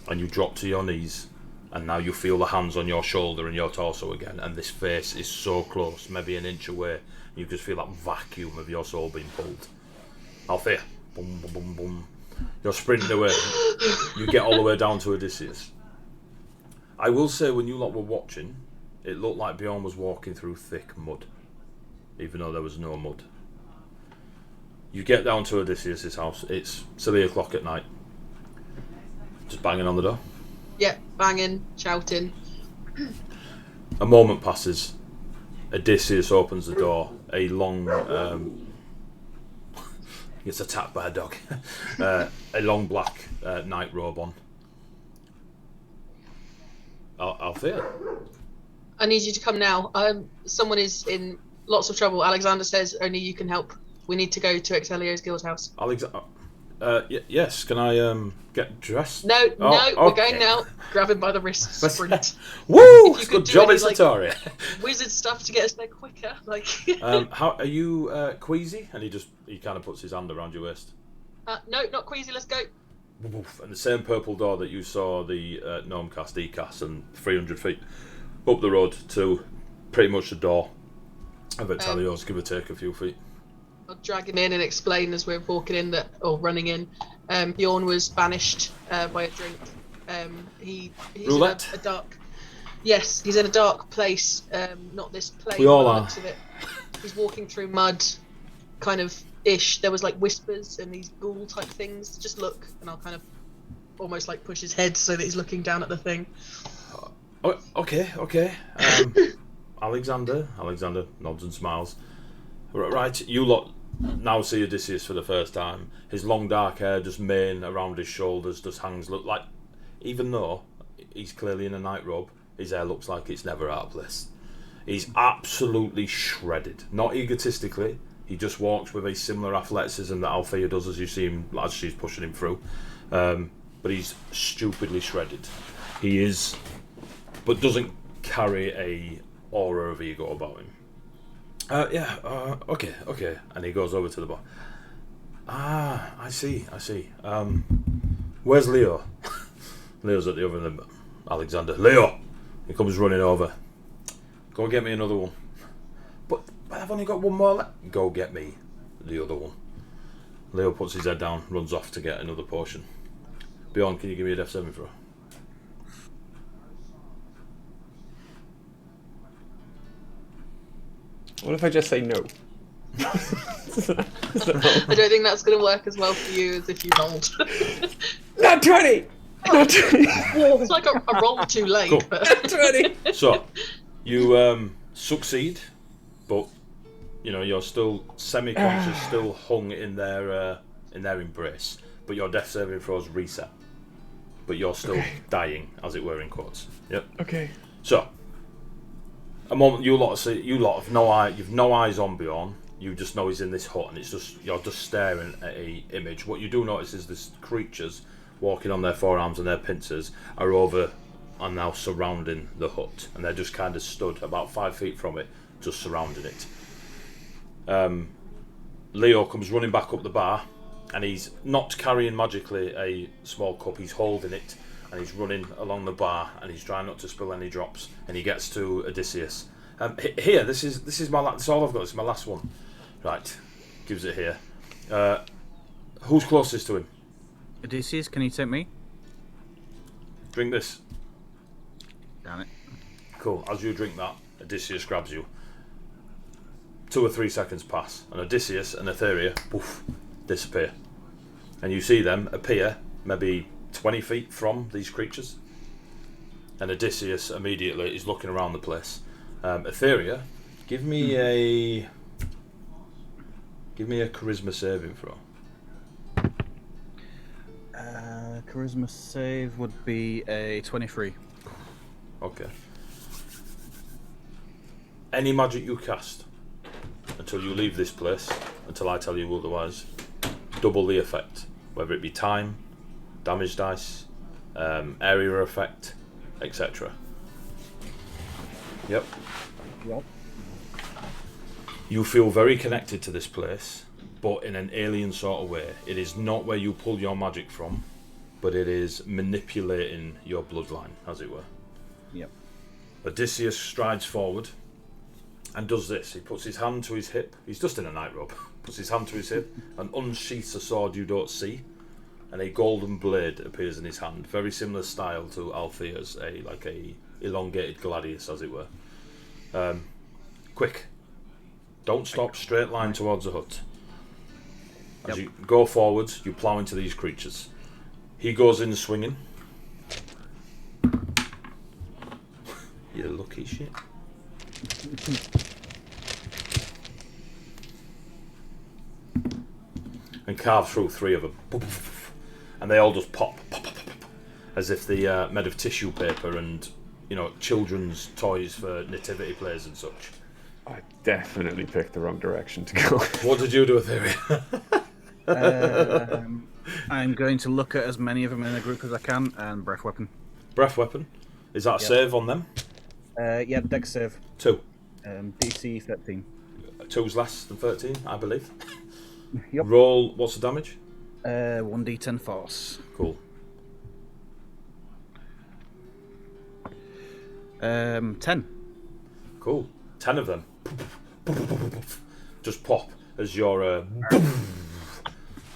And you drop to your knees, and now you feel the hands on your shoulder and your torso again, and this face is so close, maybe an inch away. You just feel that vacuum of your soul being pulled. Althea, boom, boom, boom, boom. You're sprinting away. You get all the way down to Odysseus. I will say, when you lot were watching, it looked like Bjorn was walking through thick mud, even though there was no mud. You get down to Odysseus' house. It's 3:00 at night. Just banging on the door. Yep, banging, shouting. A moment passes. Odysseus opens the door. A long... gets attacked by a dog. A long black night robe on. Althea? I need you to come now. Someone is in lots of trouble. Alexander says only you can help. We need to go to Excelio's guild house. Yes, can I get dressed? No, okay. We're going now. Grab him by the wrist, sprint. Woo! If you Good could job, do it's any, Satoria. Wizard stuff to get us there quicker. Like. How are you, queasy? And he kind of puts his hand around your waist. No, not queasy. Let's go. And the same purple door that you saw the gnome cast, E-cast, and 300 feet up the road to pretty much the door of Excelio's, give or take a few feet. I'll drag him in and explain as we're walking in or running in. Bjorn was banished by a drink. He's Roulette? in a dark. Yes, he's in a dark place. Not this place. We all are. He's walking through mud, kind of ish. There was like whispers and these ghoul type things. Just look, and I'll kind of almost like push his head so that he's looking down at the thing. Okay. Alexander nods and smiles. Right, you lot now see Odysseus for the first time. His long dark hair, just mane around his shoulders, just hangs. Look like, even though he's clearly in a night robe, his hair looks like it's never out of place. He's absolutely shredded. Not egotistically, He just walks with a similar athleticism that Althea does, as you see him as she's pushing him through. But he's stupidly shredded. He is, but doesn't carry a aura of ego about him. Okay. And he goes over to the bar. I see. Where's Leo? Leo's at the other end. Alexander. Leo! He comes running over. Go get me another one. But I've only got one more left. Go get me the other one. Leo puts his head down, runs off to get another potion. Bjorn, can you give me a Def 7 throw? What if I just say no? I don't think that's going to work as well for you as if you rolled. Not 20! Not 20! It's like a roll too late. Cool. But... 20! So, you succeed, but you're still semi-conscious, still hung in their embrace. But your death saving throws reset. But you're still dying, as it were, in quotes. Yep. Okay. So, a moment you lot have no eye. You've no eyes on Bjorn. You just know he's in this hut, and you're just staring at a image. What you do notice is this creatures walking on their forearms and their pincers are now surrounding the hut, and they're just kind of stood about 5 feet from it, just surrounding it. Leo comes running back up the bar, and he's not carrying magically a small cup. He's holding it, and he's running along the bar, and he's trying not to spill any drops. And he gets to Odysseus. Here, this is this is all I've got. This is my last one. Right, gives it here. Who's closest to him? Odysseus, can you take me? Drink this. Damn it. Cool. As you drink that, Odysseus grabs you. 2 or 3 seconds pass, and Odysseus and Etheria poof, disappear. And you see them appear maybe 20 feet from these creatures. And Odysseus immediately is looking around the place. Etheria, give me a charisma saving throw. Charisma save would be a 23. Okay. Any magic you cast until you leave this place, until I tell you otherwise, double the effect. Whether it be time, damage dice, area effect, etc. Yep. You feel very connected to this place, but in an alien sort of way. It is not where you pull your magic from, but it is manipulating your bloodline, as it were. Yep. Odysseus strides forward and does this. He puts his hand to his hip. He's just in a nightrobe. Puts his hand to his hip and unsheaths a sword you don't see, and a golden blade appears in his hand. Very similar style to Althea's, like a elongated gladius, as it were. Quick. Don't stop. Straight line towards the hut. As you go forwards, you plough into these creatures. He goes in swinging. You lucky shit. And carve through 3 of them. And they all just pop, as if they made of tissue paper and, children's toys for nativity plays and such. I definitely picked the wrong direction to go. What did you do, Etheria? I'm going to look at as many of them in a group as I can, and breath weapon. Breath weapon. Is that a save on them? Yeah, dex save. 2. DC 13. 2's less than 13, I believe. Yep. Roll, what's the damage? 1d10 force. Cool. 10. Cool. 10 of them. Just pop as your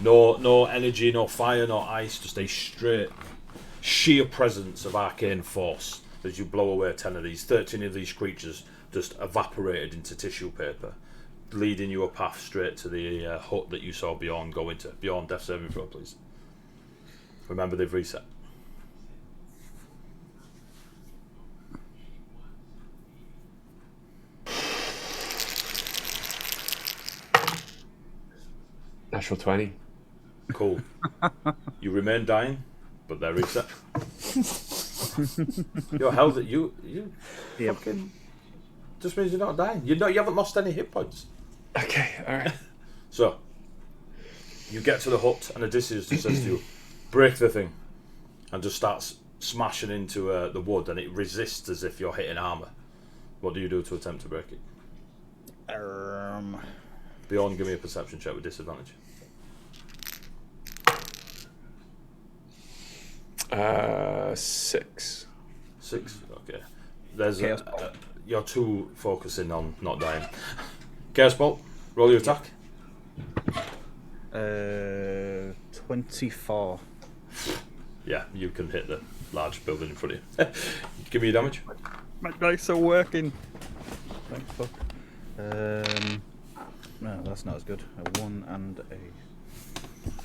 no energy, no fire, no ice, just a straight sheer presence of arcane force as you blow away 10 of these. 13 of these creatures just evaporated into tissue paper, leading you a path straight to the hut that you saw Bjorn go into. Bjorn, death saving throw, please. Remember, they've reset. Natural 20. Cool. You remain dying, but they're reset. Your health, you Yep. fucking just means you're not dying. You haven't lost any hit points. Okay, alright. So, you get to the hut, and Odysseus just says to you, break the thing, and just starts smashing into the wood, and it resists as if you're hitting armour. What do you do to attempt to break it? Bjorn, give me a perception check with disadvantage. 6. 6? Okay. There's Chaos you're too focusing on not dying. Chaos Bolt, roll your attack. 24. Yeah, you can hit the large building in front of you. Give me your damage. My dice are working. Thank fuck. No, that's not as good. A 1 and a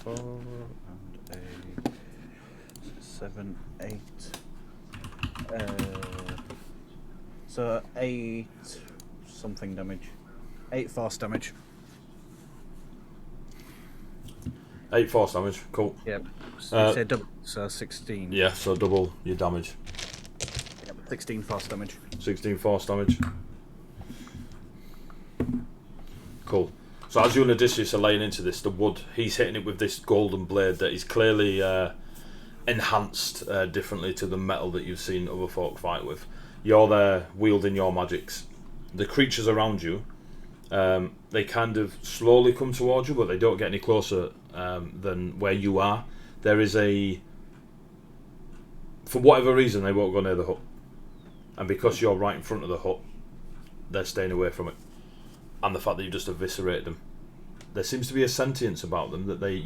4 and a 7, 8. So 8 something damage. 8 force damage. 8 force damage, cool. Yep. So you say double, so 16. Yeah, so double your damage. Yep. 16 force damage. 16 force damage. Cool. So as you and Odysseus are laying into this, the wood, he's hitting it with this golden blade that is clearly enhanced differently to the metal that you've seen other folk fight with. You're there wielding your magics. The creatures around you, they kind of slowly come towards you, but they don't get any closer than where you are. There is for whatever reason, they won't go near the hut. And because you're right in front of the hut, they're staying away from it. And the fact that you just eviscerated them. There seems to be a sentience about them that they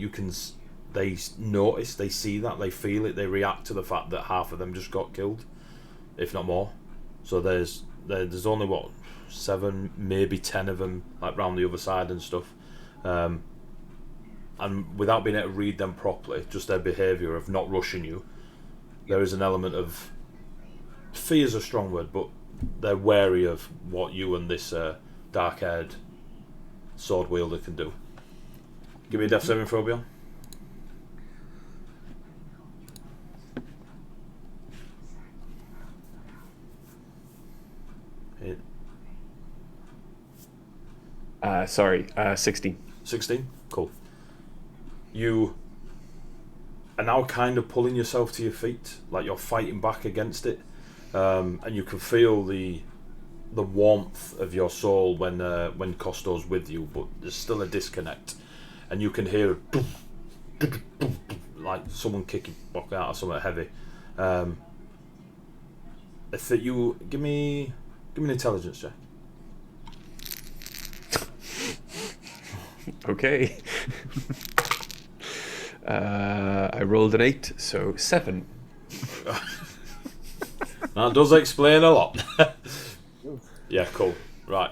notice, they see that, they feel it, they react to the fact that half of them just got killed, if not more. So there's only 7, maybe 10 of them, like round the other side and stuff. And without being able to read them properly, just their behaviour of not rushing you, there is an element of fear is a strong word, but they're wary of what you and this dark-haired sword wielder can do. Give me a death saving throw, Bjorn. Sorry, 16. 16? Cool. You are now kind of pulling yourself to your feet, like you're fighting back against it, and you can feel the warmth of your soul when Costo's with you, but there's still a disconnect, and you can hear like someone kicking block out or something heavy. If you give me an intelligence check. Okay. I rolled an 8, so 7. That does explain a lot. Yeah, cool. Right.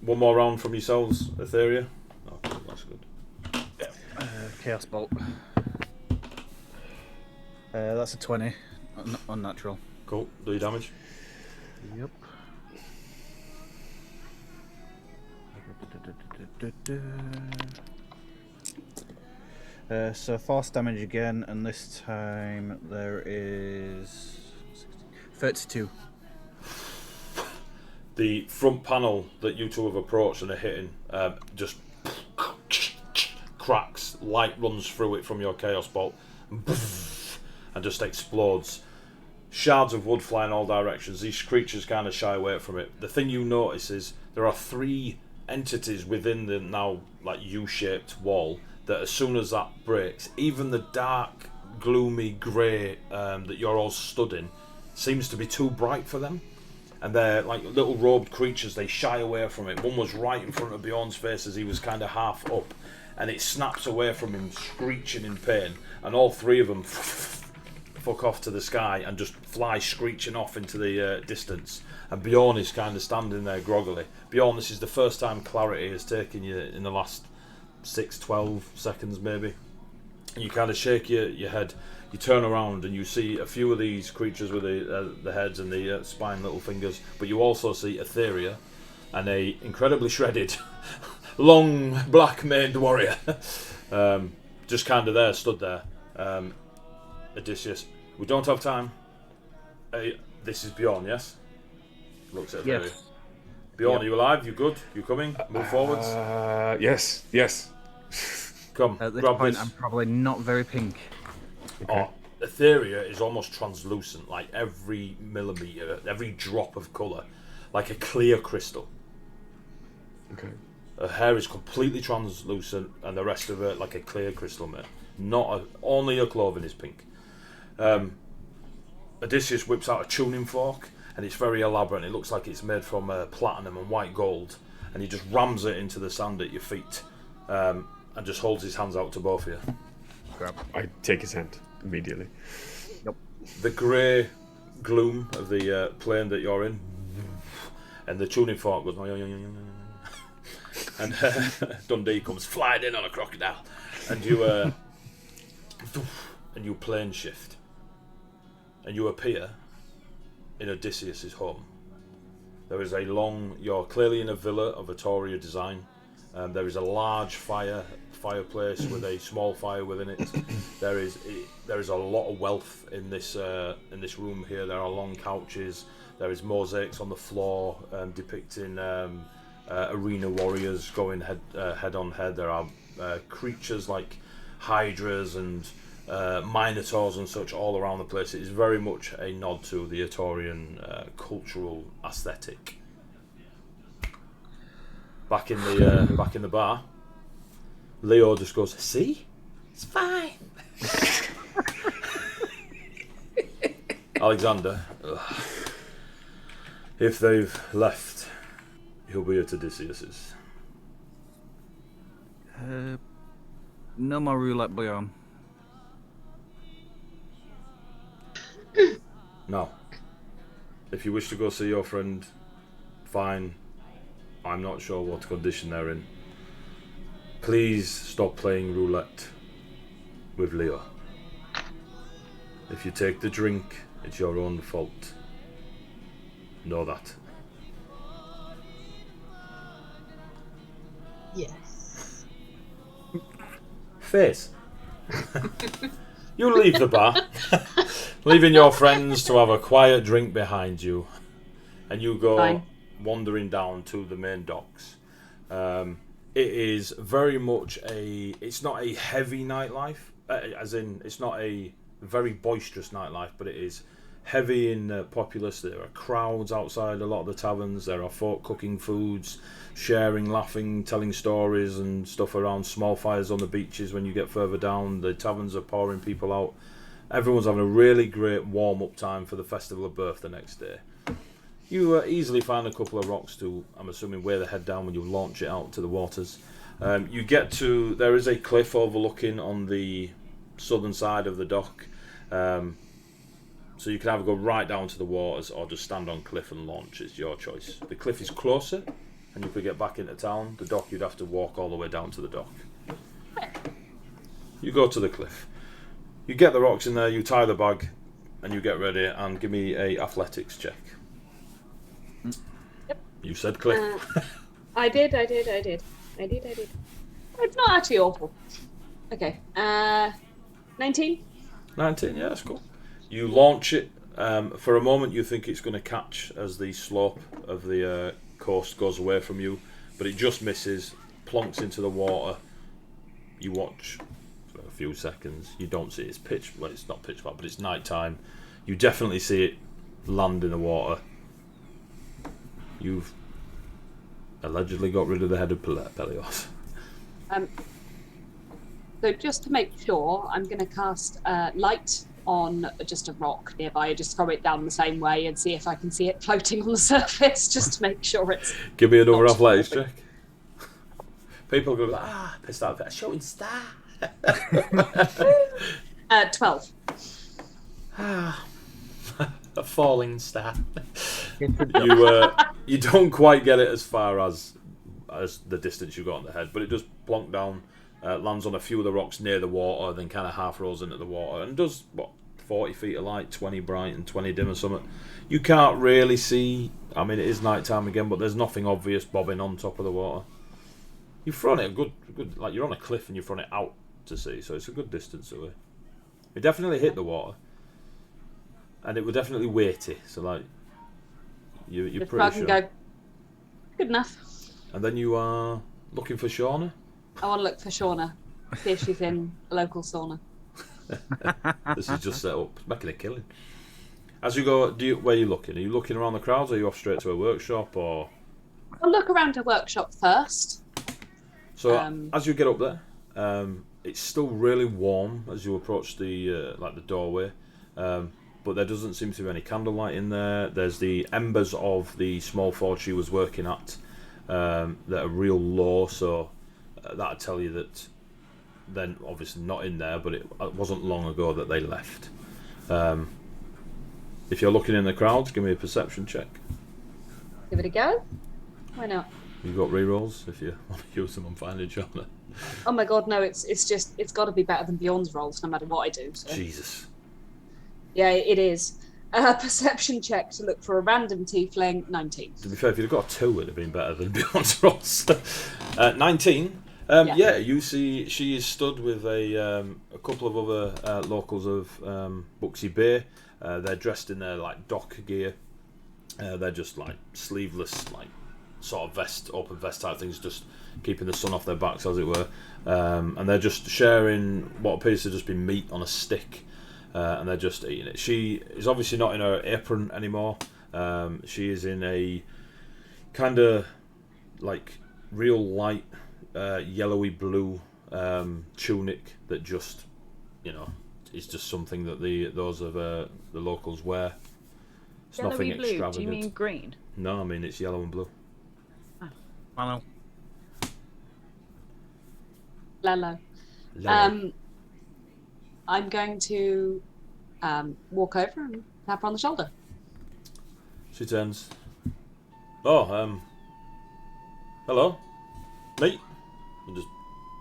One more round from yourselves, Etheria. Oh, cool. That's good. Chaos Bolt. That's a 20. Unnatural. Cool. Do your damage. Yep. So force damage again, and this time there is 32. The front panel that you two have approached and are hitting just cracks. Light runs through it from your Chaos Bolt and just explodes. Shards of wood fly in all directions. These creatures kind of shy away from it. The thing you notice is there are 3 entities within the now like U-shaped wall that as soon as that breaks, even the dark, gloomy grey that you're all stood in seems to be too bright for them. And they're like little robed creatures, they shy away from it. One was right in front of Bjorn's face as he was kind of half up, and it snaps away from him, screeching in pain, and all 3 of them fuck off to the sky and just fly screeching off into the distance. And Bjorn is kind of standing there groggily. Bjorn, this is the first time clarity has taken you in the last 6-12 seconds maybe. And you kind of shake your head. You turn around and you see a few of these creatures with the heads and the spine little fingers, but you also see Etheria and a incredibly shredded, long black-maned warrior, just kind of there, stood there. Odysseus, we don't have time. This is Bjorn, yes? Looks at Etheria. Yes. Bjorn, are you alive? You good? You coming? Move forwards. Yes. Come, At this grab point, this. I'm probably not very pink. Okay. Oh, Etheria is almost translucent, like every millimetre, every drop of colour, like a clear crystal. Okay. Her hair is completely translucent, and the rest of it like a clear crystal, mate. Only her clothing is pink. Odysseus whips out a tuning fork, and it's very elaborate, and it looks like it's made from platinum and white gold, and he just rams it into the sand at your feet, and just holds his hands out to both of you. I take his hand immediately. The grey gloom of the plane that you're in, and the tuning fork goes, and Dundee comes flying in on a crocodile, and you plane shift, and you appear in Odysseus's home. There is you're clearly in a villa of Atoria design. There is a large fireplace with a small fire within it. There is a lot of wealth in this room here. There are long couches. There is mosaics on the floor depicting arena warriors going head on head. There are creatures like hydras and minotaurs and such all around the place. It is very much a nod to the Atorian cultural aesthetic. Back in the bar, Leo just goes, "See, it's fine." Alexander, if they've left, he'll be at Odysseus's. No more roulette, Bjorn. No. If you wish to go see your friend, fine. I'm not sure what condition they're in. Please stop playing roulette with Leo. If you take the drink, it's your own fault. Know that. Yes. Face. You leave the bar, leaving your friends to have a quiet drink behind you, and you go Fine. wandering down to the main docks. It is very much it's not a heavy nightlife, as in it's not a very boisterous nightlife, but it is heavy in populace. There are crowds outside a lot of the taverns. There are folk cooking foods, sharing, laughing, telling stories and stuff around small fires on the beaches. When you get further down, the taverns are pouring people out. Everyone's having a really great warm-up time for the Festival of Birth the next day. You easily find a couple of rocks to, I'm assuming, weigh the head down when you launch it out to the waters. You get to, there is a cliff overlooking on the southern side of the dock. So you can either go right down to the waters or just stand on cliff and launch. It's your choice. The cliff is closer and you could get back into town. The dock, you'd have to walk all the way down to the dock. You go to the cliff. You get the rocks in there, you tie the bag, and you get ready, and give me a athletics check. Yep. You said cliff. I did. It's not actually awful. Okay. 19? 19, yeah, that's cool. You launch it. For a moment, you think it's going to catch as the slope of the coast goes away from you, but it just misses, plonks into the water. You watch for a few seconds. You don't see it. It's pitch. Well, it's not pitch black, but it's night time. You definitely see it land in the water. You've allegedly got rid of the head of Pelios. So just to make sure, I'm going to cast light on just a rock nearby. Just throw it down the same way and see if I can see it floating on the surface, just to make sure it's... Give me another not athletics moving. check. People go, pissed out of it. A shooting star. 12. A falling star. You don't quite get it as far as the distance you got on the head, but it does plonk down, lands on a few of the rocks near the water, then kind of half rolls into the water, and does 40 feet of light, 20 bright and 20 dim or something. You can't really see. I mean, it is night time again, but there's nothing obvious bobbing on top of the water. You've thrown it a good, like you're on a cliff and you've thrown it out to sea, so it's a good distance away. It definitely hit the water, and it was definitely weighty. So like, you're Just pretty I sure. can go, Good enough. And then you are looking for Shauna. I want to look for Shauna. See if she's in a local sauna. This is just set up, making a killing. As you go, where are you looking? Are you looking around the crowds, or are you off straight to a workshop, or? I'll look around her workshop first. So as you get up there, it's still really warm as you approach the the doorway, but there doesn't seem to be any candlelight in there. There's the embers of the small forge she was working at that are real low, so that'll tell you that they're obviously not in there, but it wasn't long ago that they left. If you're looking in the crowd, give me a perception check. Give it a go. Why not? You've got rerolls if you want to use them on finding Shauna. Oh my god, no! It's got to be better than Bjorn's rolls, no matter what I do. So. Jesus. Yeah, it is. Perception check to look for a random tiefling. 19. To be fair, if you'd have got a 2, it'd have been better than Beyond's rolls. 19. Yeah, you see she is stood with a couple of other locals of Buxy Bay. They're dressed in their dock gear. They're just sleeveless, sort of vest, open vest type things, just keeping the sun off their backs, as it were. And they're just sharing what appears to just be meat on a stick, and they're just eating it. She is obviously not in her apron anymore. She is in a kind of real light yellowy blue tunic that just, is just something that those of the locals wear. It's nothing Yellowy blue, extravagant. do you mean green? No, I mean it's yellow and blue. Hello. Lello. I'm going to walk over and tap her on the shoulder. She turns. Oh, hello, mate. And just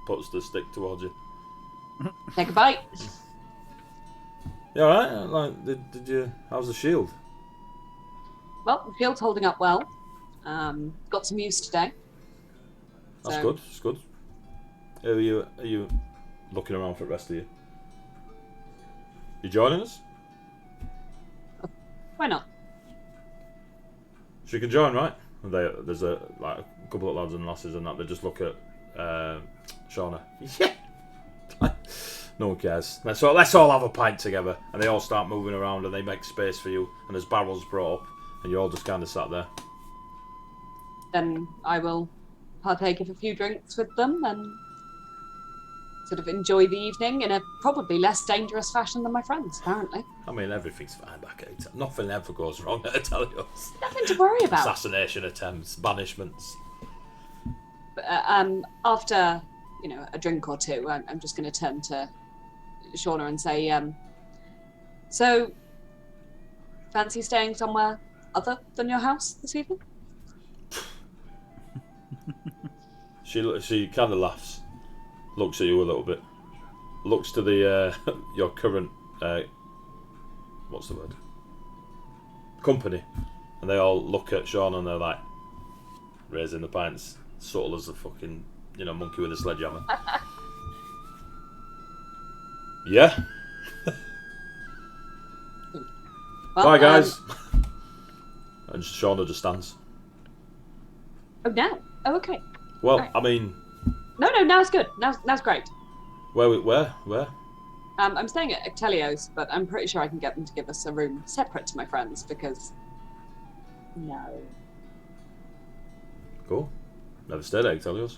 puts the stick towards you. Take a bite. You alright? Did you? How's the shield? Well, the field's holding up well. Got some use today. That's So- good. That's good. Are you looking around for the rest of you? You joining us? Why not? She can join, right? And there's a couple of lads and lasses and that. They just look at Shauna. Yeah. No one cares. Let's all have a pint together. And they all start moving around and they make space for you. And there's barrels brought up, and you're all just kind of sat there. Then I will partake of a few drinks with them and sort of enjoy the evening in a probably less dangerous fashion than my friends, apparently. I mean, everything's fine back at Italy. Nothing ever goes wrong at Atelios. Nothing to worry about. Assassination attempts, banishments. But, after, a drink or two, I'm just going to turn to Shauna and say, so, fancy staying somewhere other than your house this evening? She kind of laughs, looks at you a little bit, looks to the your current what's the word? Company, and they all look at Sean and they're like raising the pints, subtle as a fucking monkey with a sledgehammer. Yeah. Well, Bye, guys. And Shauna just stands. Oh, now? Oh, okay. Well, Right. I mean, No, now's good. Now's great. where? I'm staying at Ectelio's, but I'm pretty sure I can get them to give us a room separate to my friends because... No. Cool. Never stayed at Ectelios.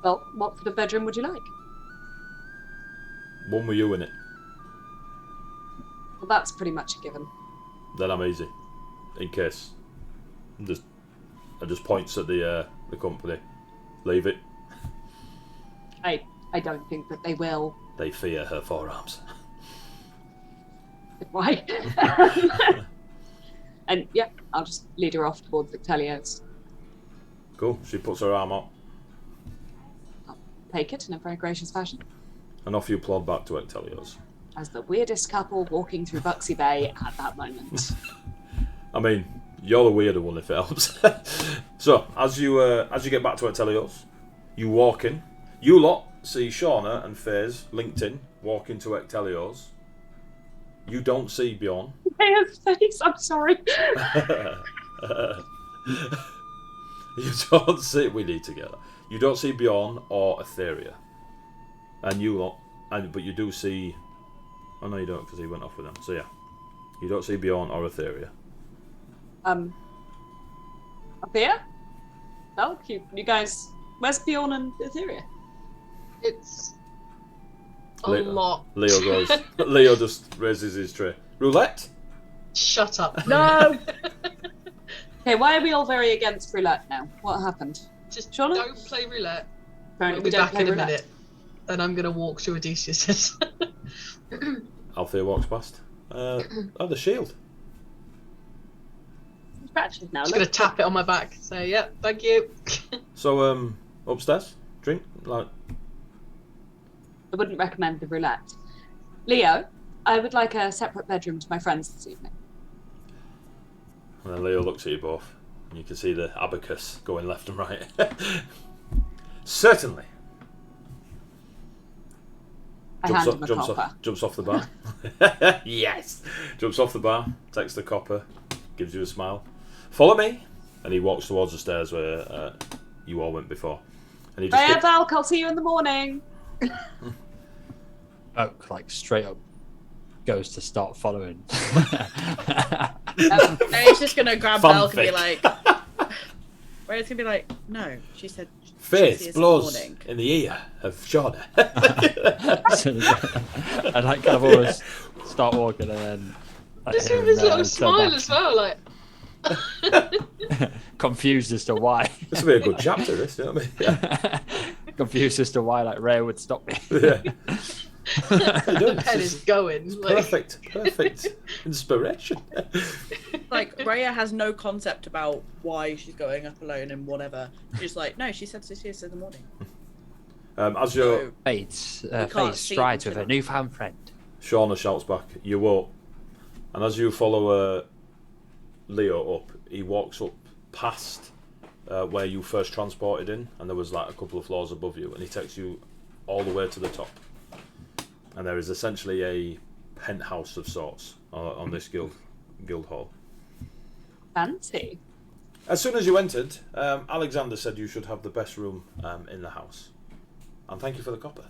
Well, what sort of bedroom would you like? One with you in it. Well, that's pretty much a given. Then I'm easy. In case. I just points at the company. Leave it. I don't think that they will. They fear her forearms. Why? And yeah, I'll just lead her off towards Ectelio's. Cool. She puts her arm out, I'll take it in a very gracious fashion. and off you plod back to Ectelios. As the weirdest couple walking through Buxy Bay at that moment. I mean, you're the weirder one if it helps. So, as you get back to Ectelios, you walk in. You lot see Shauna and Faze linked in, walk into Ectelios. You don't see Bjorn. His face, I'm sorry. You don't see. We need to get that. You don't see Bjorn or Etheria, and you lot. But you do see. Oh no, you don't, because he went off with them. So yeah, you don't see Bjorn or Etheria. Up here? Oh, you guys. Where's Bjorn and Etheria? It's a Leo. lot. Leo goes. Leo just raises his tray. Roulette. Shut up. No! Okay, why are we all very against roulette now? What happened? Just Shauna? don't play roulette. Apparently We'll we be don't back play in a roulette. minute. And I'm going to walk to Odysseus. Althea walks past. The shield. Scratches now. Just going to tap it on my back. Say, yeah, thank you. So upstairs, drink like. I wouldn't recommend the roulette. Leo, I would like a separate bedroom to my friends this evening. And then Leo looks at you both, and you can see the abacus going left and right. Certainly. I hand him a copper. Jumps off the bar. Yes. Jumps off the bar, takes the copper, gives you a smile. Follow me, and he walks towards the stairs where you all went before. And he just Right, Valk, I'll see you in the morning. Oak, like, straight up goes to start following. He's just gonna grab Belk and be Fanfic. like, where it's gonna be like, no, she said. Faith blows in the ear of Shauna. And like kind of always start walking and then like, Just hear with his him, little turn smile back, as well, like. confused as to why. This will be a good chapter, this, you know what I mean? Yeah. Confused as to why like Ray would stop me. Yeah. Head is going. Like... Perfect inspiration. Like, Rhea has no concept about why she's going up alone and whatever. She's like, no, she said she's here in the morning. As your Fate strides with a newfound friend. Shauna shouts back, "You up?" And as you follow Leo up, he walks up past where you first transported in, and there was like a couple of floors above you, and he takes you all the way to the top. And there is essentially a penthouse of sorts on this guild hall. Fancy. As soon as you entered, Alexander said you should have the best room in the house. And thank you for the copper.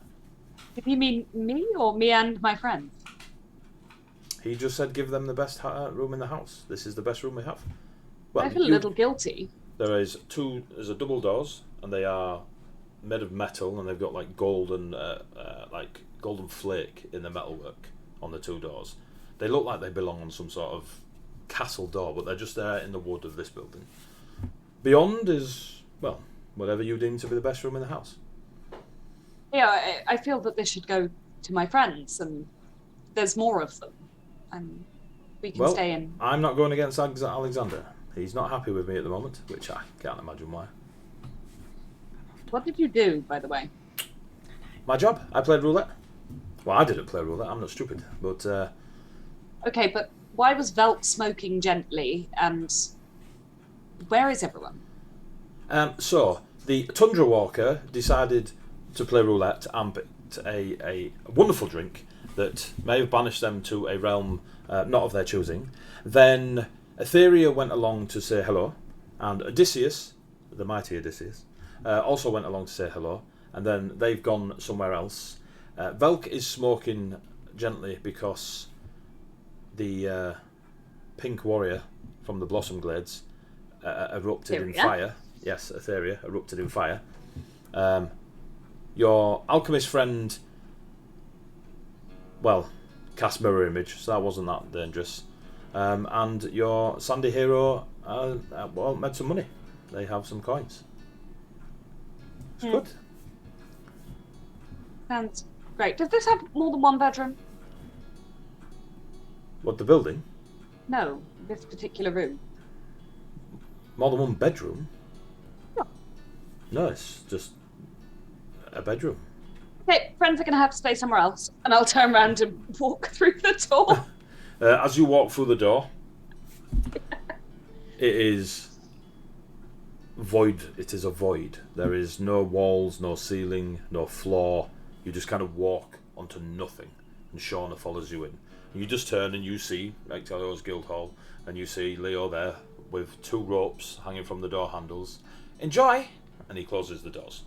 Did you mean me or me and my friends? He just said give them the best room in the house. This is the best room we have. Well, I feel a little guilty. There's a double doors, and they are made of metal, and they've got like golden flake in the metalwork on the two doors. They look like they belong on some sort of castle door, but they're just there in the wood of this building. Beyond is, well, whatever you deem to be the best room in the house. Yeah, I feel that this should go to my friends, and there's more of them, and we can stay in. I'm not going against Alexander. He's not happy with me at the moment, which I can't imagine why. What did you do, by the way? My job. I played roulette. Well, I didn't play roulette. I'm not stupid. But Okay, but why was Velk smoking gently, and where is everyone? So the Tundra Walker decided to play roulette and picked a wonderful drink that may have banished them to a realm not of their choosing. Then Etheria went along to say hello, and Odysseus, the mighty Odysseus, also went along to say hello, and then they've gone somewhere else. Velk is smoking gently because the pink warrior from the Blossom Glades erupted in fire. Yes, Etheria erupted in fire. Your alchemist friend, well, cast mirror image, so that wasn't that dangerous. And your sandy hero, made some money. They have some coins. It's good. Sounds great. Does this have more than one bedroom? What, the building? No, this particular room. More than one bedroom? No. No, it's just a bedroom. Okay, friends are going to have to stay somewhere else, and I'll turn around and walk through the door. As you walk through the door, it is void. It is a void. There is no walls, no ceiling, no floor. You just kind of walk onto nothing, and Shauna follows you in. You just turn and you see Ectelio's guild hall, and you see Leo there with 2 ropes hanging from the door handles. Enjoy! And he closes the doors.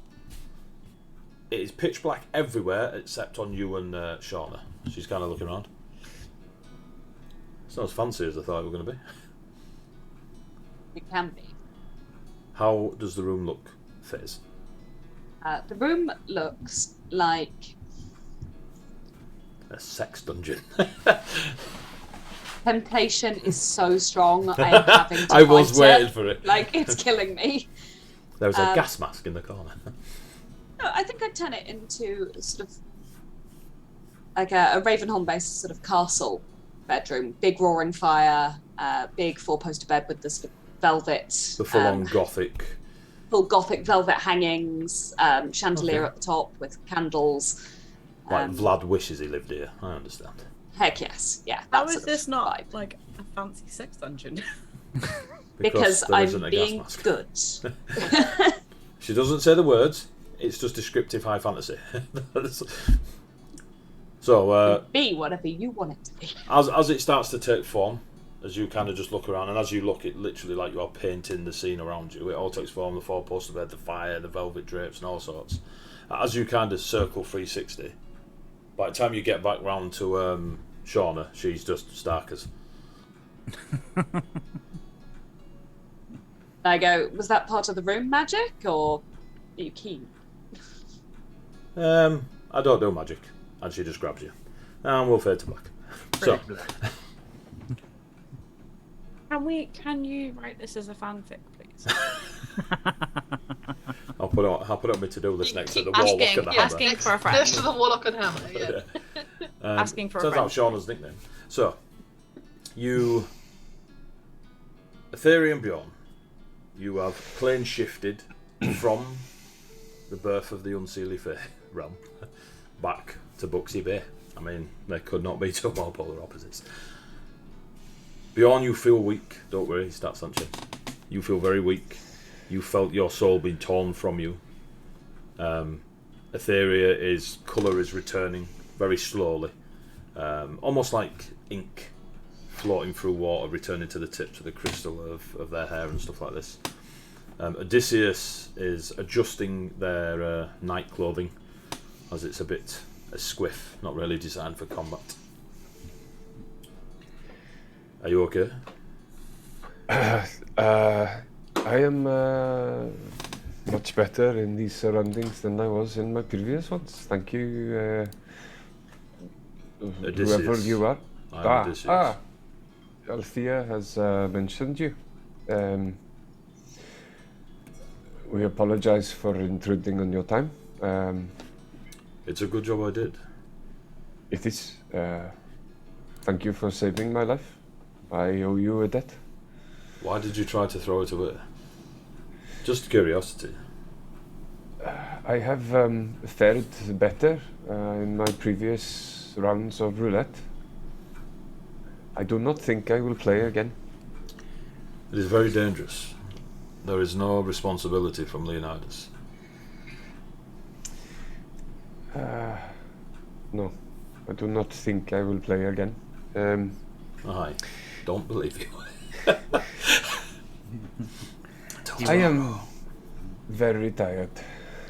It is pitch black everywhere except on you and Shauna. She's kind of looking around. It's not as fancy as I thought it was going to be. It can be. How does the room look, Fizz? The room looks like A sex dungeon. temptation is so strong. I am having to I was fight waiting it. for it. Like, it's killing me. There's a gas mask in the corner. No, I think I'd turn it into sort of like a Ravenholm-based sort of castle bedroom. Big roaring fire, big 4-poster bed with the sort of velvet. The full-on gothic. Full gothic velvet hangings, chandelier at the top with candles. Like Vlad wishes he lived here. I understand. Heck yes, yeah. How that is sort of this not vibe. like a fancy sex dungeon? Because there isn't I'm a gas being mask. good. She doesn't say the words. It's just descriptive high fantasy. So, Be whatever you want it to be. as it starts to take form, as you kind of just look around, and as you look, it literally like you are painting the scene around you. It all takes form: the 4-poster bed, the fire, the velvet drapes, and all sorts. As you kind of circle 360, by the time you get back round to Shauna, she's just starkers. I go, was that part of the room magic, or are you keen? I don't do magic, and she just grabs you, and we'll fade to black. So, Can you write this as a fanfic, please? I'll put it on my to-do list next to the Asking, warlock and the yeah, hammer. Asking for a friend. Next to the warlock and hammer, yeah. Asking for a turns out friend. Shauna's nickname. So, you, Ethereum Bjorn, you have plane shifted from the birth of the Unseelie Fae realm back to Buxy Bay. I mean, there could not be two more polar opposites. Bjorn, you feel weak. Don't worry, stats aren't changed. You feel very weak. You felt your soul being torn from you. Etheria colour is returning very slowly, almost like ink floating through water, returning to the tips of the crystal of their hair and stuff like this. Odysseus is adjusting their night clothing, as it's a bit a squiff, not really designed for combat. Are you okay? I am much better in these surroundings than I was in my previous ones. Thank you, whoever you are. I'm Odysseus. Althea has mentioned you. We apologize for intruding on your time. It's a good job I did. It is. Thank you for saving my life. I owe you a debt. Why did you try to throw it away? Just curiosity. I have fared better in my previous rounds of roulette. I do not think I will play again. It is very dangerous. There is no responsibility from Leonidas. No, I do not think I will play again. I don't believe you. I am very tired.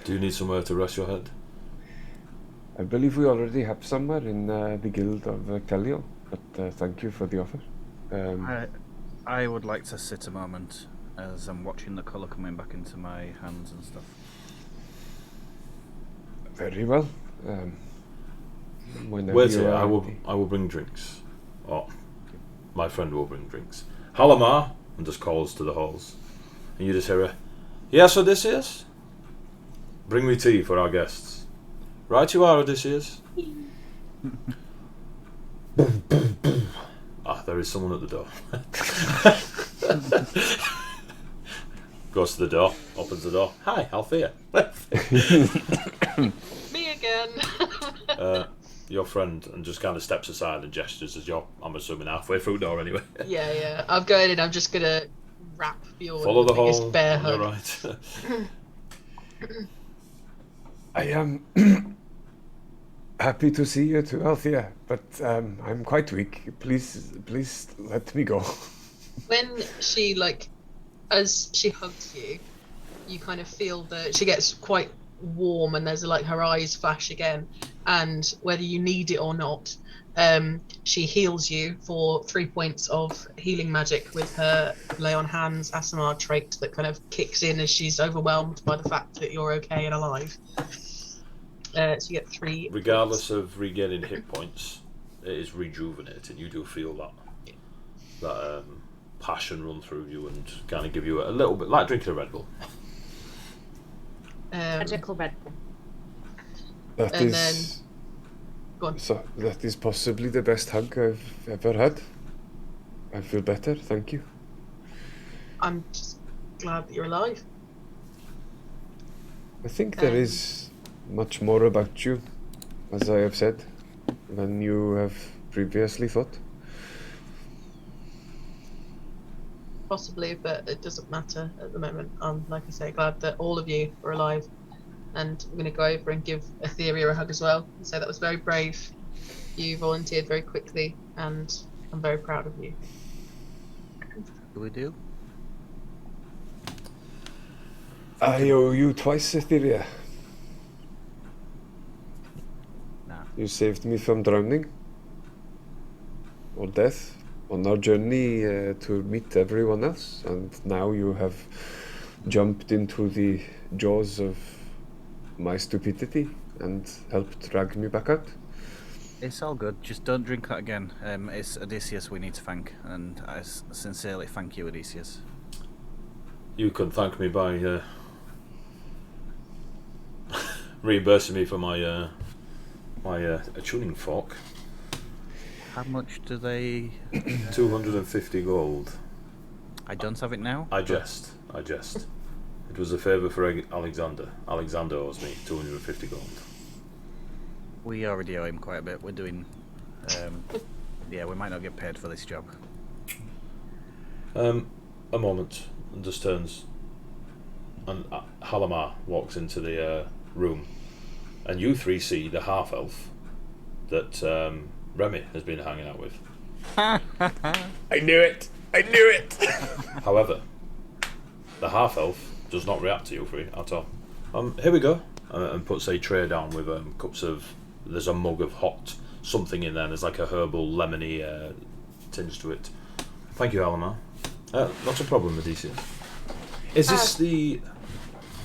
Do you need somewhere to rest your head? I believe we already have somewhere in the Guild of Callio, but thank you for the offer. I would like to sit a moment as I'm watching the colour coming back into my hands and stuff. Very well. Wait here, I will bring drinks. Oh, my friend will bring drinks. Halamar, and just calls to the halls. And you just hear her, yes, Odysseus? Bring me tea for our guests. Right you are, Odysseus. There is someone at the door. Goes to the door, opens the door. Hi, Althea. Me again. Your friend, and just kind of steps aside and gestures as you're, I'm assuming, halfway through the door anyway. Yeah. I'm going in. I'm just gonna wrap Bjorn Follow the biggest hole bear on your hug. right. I am happy to see you too, Althea, but I'm quite weak. Please let me go. When she as she hugs you, you kind of feel that she gets quite warm, and there's her eyes flash again, and whether you need it or not, she heals you for 3 points of healing magic with her lay on hands Asimar trait that kind of kicks in as she's overwhelmed by the fact that you're okay and alive. So you get 3 Regardless of regaining hit points, it is rejuvenating. You do feel that passion run through you and kind of give you a little bit like drinking a Red Bull. Magical Red Bull. That and is. then go on. So that is possibly the best hug I've ever had. I feel better, thank you. I'm just glad that you're alive. I think there is much more about you, as I have said, than you have previously thought. Possibly, but it doesn't matter at the moment. I'm, like I say, glad that all of you are alive. And I'm going to go over and give Etheria a hug as well and say that was very brave. You volunteered very quickly, and I'm very proud of you. Do we do? I owe you twice, Etheria. Nah. You saved me from drowning or death on our journey to meet everyone else, and now you have jumped into the jaws of my stupidity and helped drag me back out. It's all good. Just don't drink that again. It's Odysseus we need to thank, and I sincerely thank you, Odysseus. You can thank me by reimbursing me for my tuning fork. How much do they... 250 gold. I don't have it now. I jest. It was a favour for Alexander. Alexander owes me 250 gold. We already owe him quite a bit. We're doing... yeah, we might not get paid for this job. A moment, and just turns, and Halamar walks into the room, and you three see the half-elf that Remy has been hanging out with. I knew it! However, the half-elf does not react to you three at all. Here we go, and puts a tray down with cups of... There's a mug of hot something in there. There's like a herbal lemony tinge to it. Thank you, Halamar. Not a problem, Odysseus. Is this the...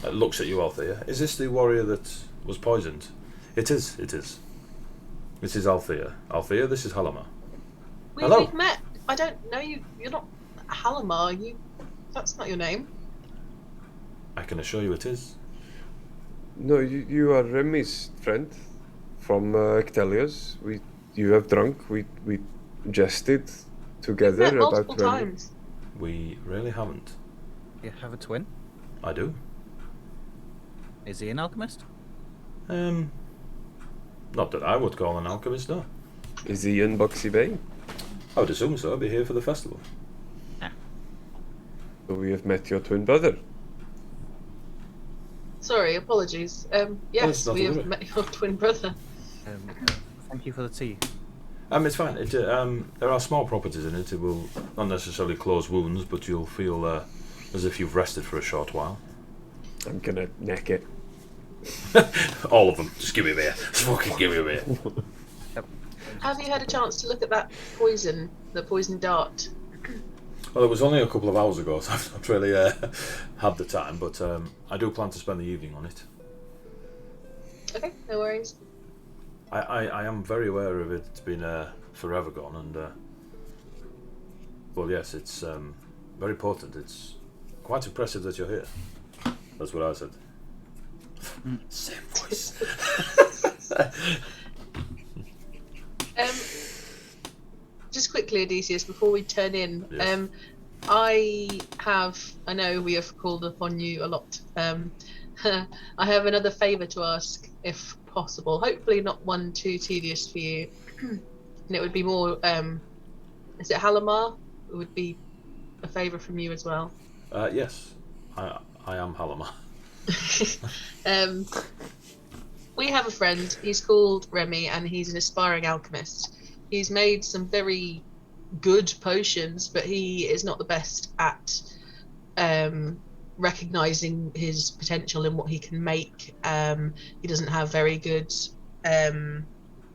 looks at you, Althea. Is this the warrior that was poisoned? It is. This is Althea. Althea, this is Halamar. Hello. We've met. I don't know you. You're not Halamar. That's not your name. I can assure you it is. No, you are Remy's friend from Ectelios. You have drunk. We jested together We've met about multiple Remy. times. We really haven't. You have a twin? I do. Is he an alchemist? Not that I would call an alchemist, no. Is he in Boxy Bay? I would assume so. I'd be here for the festival. So we have met your twin brother. Sorry, apologies. Yes, not we a have worry. met your twin brother. Thank you for the tea. It's fine. There are small properties in it. It will not necessarily close wounds, but you'll feel as if you've rested for a short while. I'm gonna neck it. All of them. Just give me a beer. Just fucking give me a beer. Have you had a chance to look at that poison, the poison dart? Well, it was only a couple of hours ago, so I've not really had the time, but I do plan to spend the evening on it. Okay, no worries. I am very aware of it. It's been forever gone, and well, yes, it's very potent. It's quite impressive that you're here. That's what I said. Same voice. Just quickly, Odysseus, before we turn in, Yes. I know we have called upon you a lot. I have another favour to ask, if possible. Hopefully not one too tedious for you. And it would be more, is it Halamar? It would be a favour from you as well. Yes, I am Halamar. We have a friend, he's called Remy, and he's an aspiring alchemist. He's made some very good potions, but he is not the best at recognizing his potential in what he can make. He doesn't have very good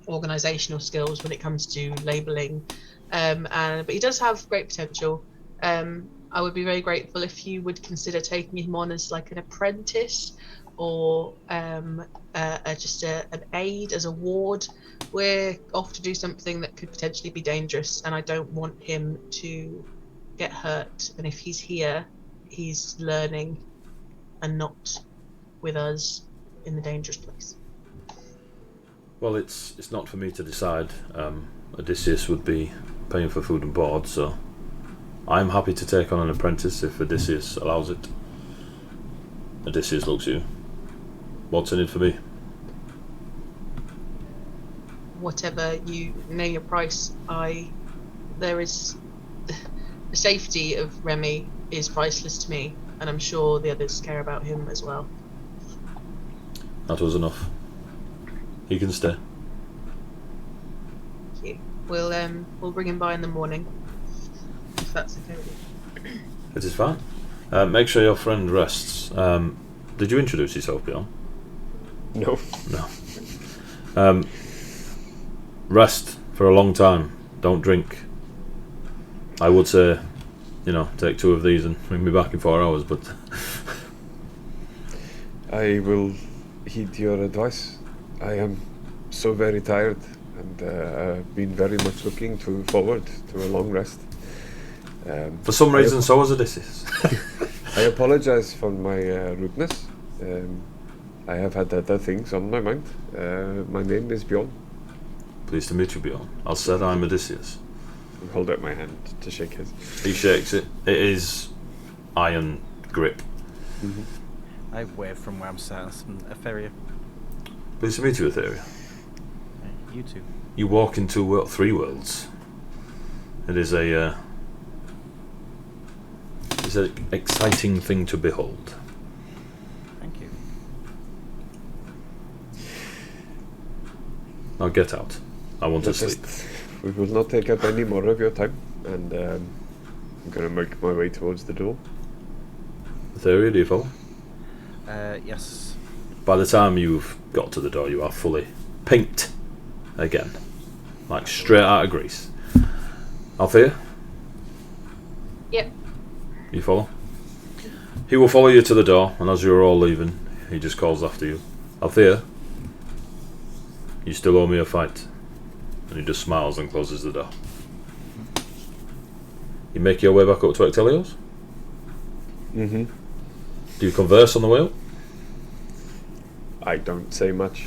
organizational skills when it comes to labeling, but he does have great potential. I would be very grateful if you would consider taking him on as like an apprentice, or just an aide as a ward. We're off to do something that could potentially be dangerous, and I don't want him to get hurt. And if he's here, he's learning and not with us in the dangerous place. Well, it's not for me to decide. Odysseus would be paying for food and board, so I'm happy to take on an apprentice if Odysseus allows it. Odysseus looks at you. What's in it for me? Whatever you name your price, there is the safety of Remy is priceless to me, and I'm sure the others care about him as well. That was enough. He can stay. Thank you. We'll bring him by in the morning, if that's okay with you. It is fine. Make sure your friend rests. Did you introduce yourself, Bjorn? No. No. Rest for a long time. Don't drink. I would say, take 2 of these and bring me back in 4 hours, but I will heed your advice. I am so very tired, and I've been very much looking forward to a long rest. For some reason, so was Odysseus. I apologize for my rudeness. I have had other things on my mind. My name is Bjorn. Pleased to meet you, Bjorn. As said, I'm Odysseus. I hold out my hand to shake his. He shakes it. It is iron grip. Mm-hmm. I wave from where I'm sat. Etheria. Pleased to meet you, Etheria. You too. You walk into 3 worlds. It is it's an exciting thing to behold. Thank you. Now get out. I want to sleep. We will not take up any more of your time, and I'm going to make my way towards the door. Etheria, do you follow? Yes. By the time you've got to the door, you are fully pinked again. Like straight out of grease. Althea? Yep. You follow? He will follow you to the door, and as you're all leaving, he just calls after you. Althea? You still owe me a fight. And he just smiles and closes the door. You make your way back up to Ectelios? Mm-hmm. Do you converse on the way up? I don't say much.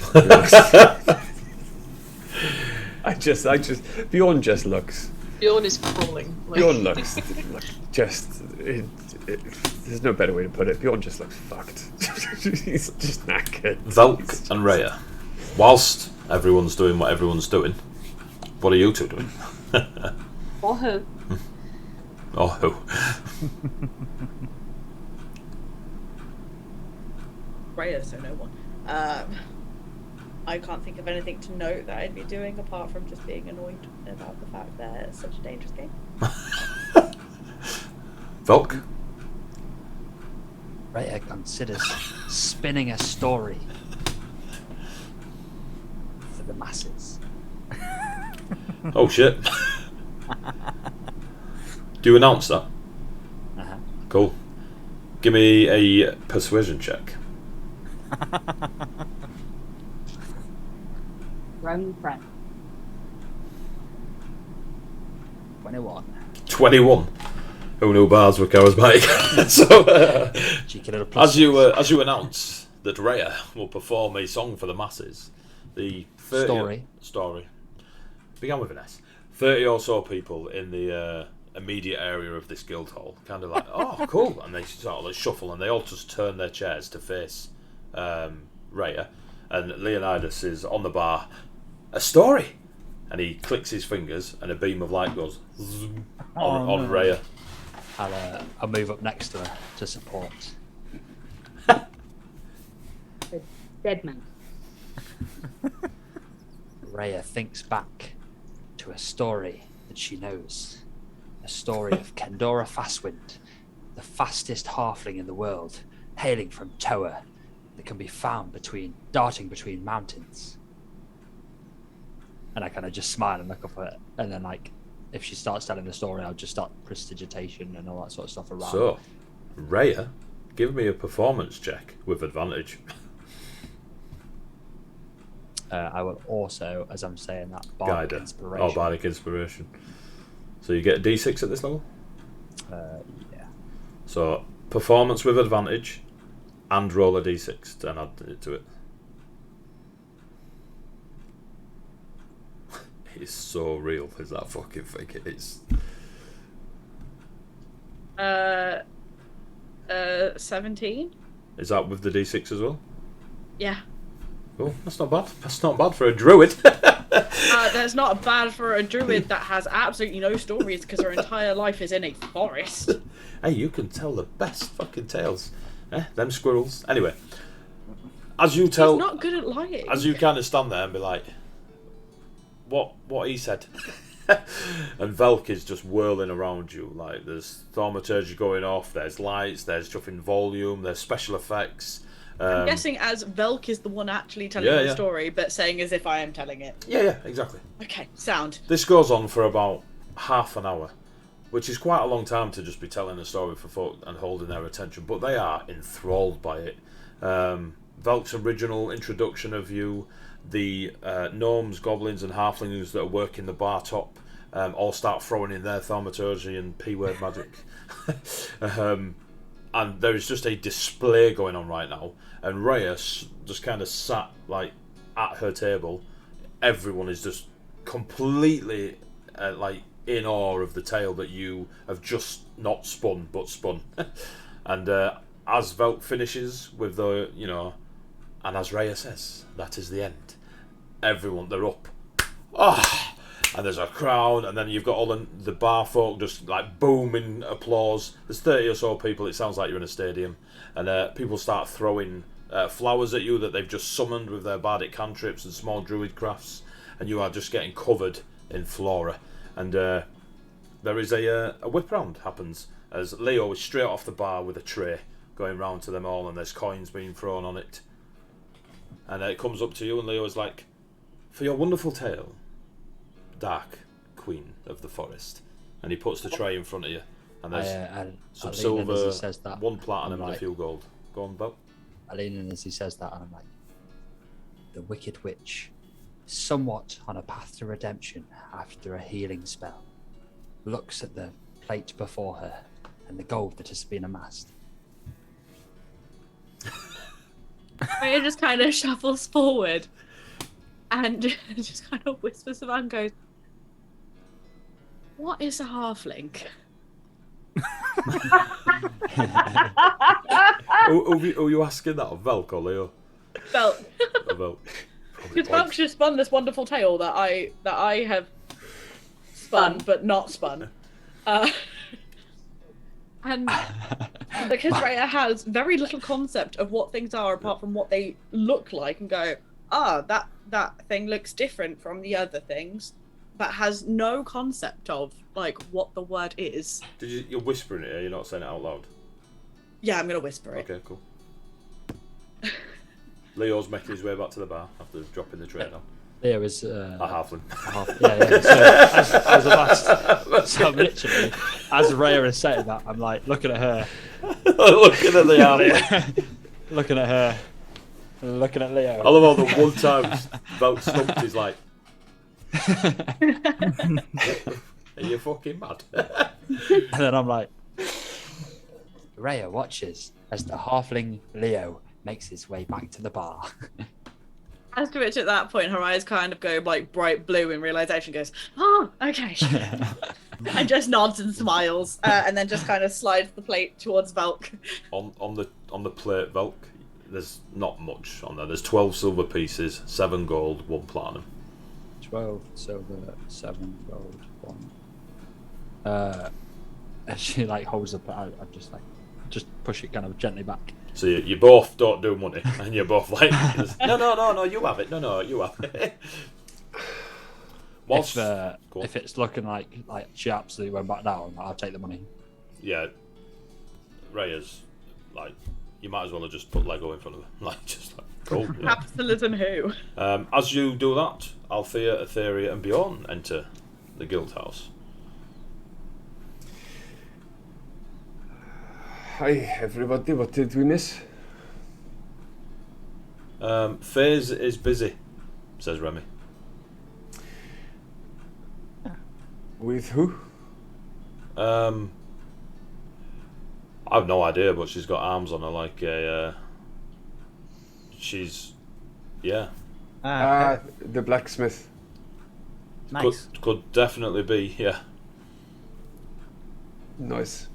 Bjorn just looks. Bjorn is crawling. Bjorn looks there's no better way to put it. Bjorn just looks fucked. He's just knackered. Velk and Rhea. Whilst everyone's doing what everyone's doing, what are you two doing? Or who? Or who? Rhea, so no one. I can't think of anything to note that I'd be doing apart from just being annoyed about the fact that it's such a dangerous game. Velk? Rhea considers spinning a story for the masses. Oh shit. Do you announce that? Uh-huh. Cool. Give me a persuasion check. Grown friend. 21. 21. Who knew bars were charismatic? So, Cheeky little plus. as you announce that Rhea will perform a song for the masses, the 30 story began with an S. 30 or so people in the immediate area of this guild hall kind of like, oh, cool, and they sort of like shuffle and they all just turn their chairs to face Rhea, and Leonidas is on the bar. A story, and he clicks his fingers, and a beam of light goes zoom on Rhea. I'll move up next to her to support. The dead man. Rhea thinks back to a story that she knows. A story of Kendora Fastwind, the fastest halfling in the world, hailing from Toa, that can be found darting between mountains. And I kind of just smile and look up at it, and then like, if she starts telling the story, I'll just start prestidigitation and all that sort of stuff around. So, Rhea, give me a performance check with advantage. I will also, as I'm saying that, Bardic Inspiration. Oh, Bardic Inspiration. So you get a D6 at this level? Yeah. So, performance with advantage, and roll a D6 and add it to it. It's so real, is that fucking thing? It's... 17? Is that with the D6 as well? Yeah. Oh, that's not bad. That's not bad for a druid. That's not bad for a druid that has absolutely no stories because her entire life is in a forest. Hey, you can tell the best fucking tales. Them squirrels. Anyway, as you tell... He's not good at lying. As you kind of stand there and be like, what he said. And Velk is just whirling around you. Like, there's thaumaturgy going off, there's lights, there's stuff in volume, there's special effects. I'm guessing as Velk is the one actually telling the story, but saying as if I am telling it. Yeah, exactly. Okay, sound. This goes on for about half an hour, which is quite a long time to just be telling a story for folk and holding their attention, but they are enthralled by it. Velk's original introduction of you, the gnomes, goblins and halflings that are working the bar top all start throwing in their thaumaturgy and P-word magic. And there is just a display going on right now, and Rhea just kind of sat like at her table. Everyone is just completely like in awe of the tale that you have just not spun but spun. And as Velk finishes with the, and as Rhea says, that is the end. Everyone, they're up. And there's a crowd, and then you've got all the bar folk just like booming applause. There's 30 or so people, it sounds like you're in a stadium, and people start throwing flowers at you that they've just summoned with their bardic cantrips and small druid crafts, and you are just getting covered in flora. And there is a whip round happens as Leo is straight off the bar with a tray going round to them all, and there's coins being thrown on it. And it comes up to you, and Leo is like, "For your wonderful tale, Dark Queen of the Forest," and he puts the tray in front of you, and there's some silver, one platinum, and a few gold. Go on, Bob. I lean in as he says that, and I'm like, the Wicked Witch, somewhat on a path to redemption after a healing spell, looks at the plate before her and the gold that has been amassed. Rhea just kind of shuffles forward and just kind of whispers to and goes, "What is a halfling?" Are you asking that of Velk or Leo? Velk. Velk. Because Velk just spun this wonderful tale that I have spun but not spun. And because Rhea has very little concept of what things are apart from what they look like, and go, that thing looks different from the other things, but has no concept of like what the word is. You're whispering it, you're not saying it out loud? Yeah, I'm gonna whisper it. Okay, cool. Leo's making his way back to the bar after dropping the tray now. Leo is a halfling. So I'm literally, as Rhea is saying that, I'm like looking at her, looking at the halfling, looking at her, looking at Leo. I love all the one time Velk stumped is like, "Are you fucking mad?" And then I'm like, Rhea watches as the halfling Leo makes his way back to the bar. As to which at that point her eyes kind of go like bright blue in realization, goes, "Oh, okay." And just nods and smiles, and then just kind of slides the plate towards Velk. On the plate, Velk, there's not much on there. There's 12 silver pieces, 7 gold, 1 platinum. 12 silver, 7 gold, 1. And she like holds up. I'm just like, just push it kind of gently back. So you both don't do money, and you're both like, no, you have it. No, you have it. Whilst, if it's looking like she absolutely went back down, I'll take the money. yeah, Rhea's like, you might as well have just put Lego in front of her. Like, just like, cool. Yeah. Capitalism who? As you do that, Althea, Etheria, and Bjorn enter the guild house. Hi, everybody. What did we miss? FaZe is busy, says Remy. With who? I have no idea, but she's got arms on her like a. She's, yeah. The blacksmith. Nice. Could definitely be, yeah. Nice.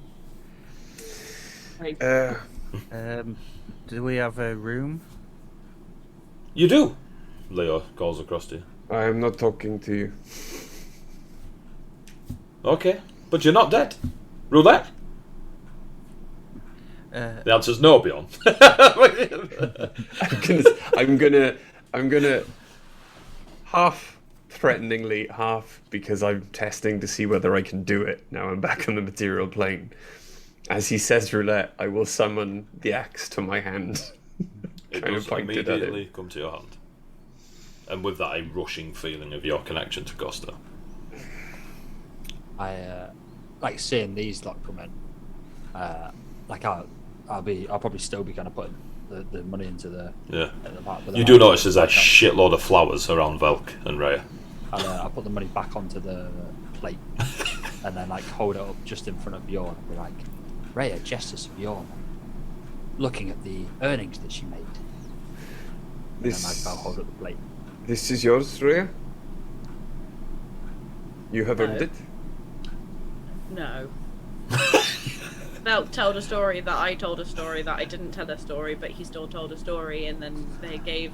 Right. Do we have a room? You do. Leo calls across to you. I am not talking to you. Okay, but you're not dead. Roulette. The answer's no, Bjorn. I'm gonna half threateningly, half because I'm testing to see whether I can do it. Now I'm back on the material plane. As he says roulette, I will summon the axe to my hand. It kind does of pointed at immediately him. come to your hand. And with that, a rushing feeling of your connection to Costa. I like seeing these lot come in. Like I'll probably still be kind of putting the money into the at the back. You do notice there's a shitload of flowers around Velk and Rhea. And I'll put the money back onto the plate and then like hold it up just in front of Bjorn and be like, Rhea gestures to Bjorn, looking at the earnings that she made. And then I'll hold up the plate. This is yours, Rhea? You have earned it? No. Velk told a story that I told a story that I didn't tell a story, but he still told a story, and then they gave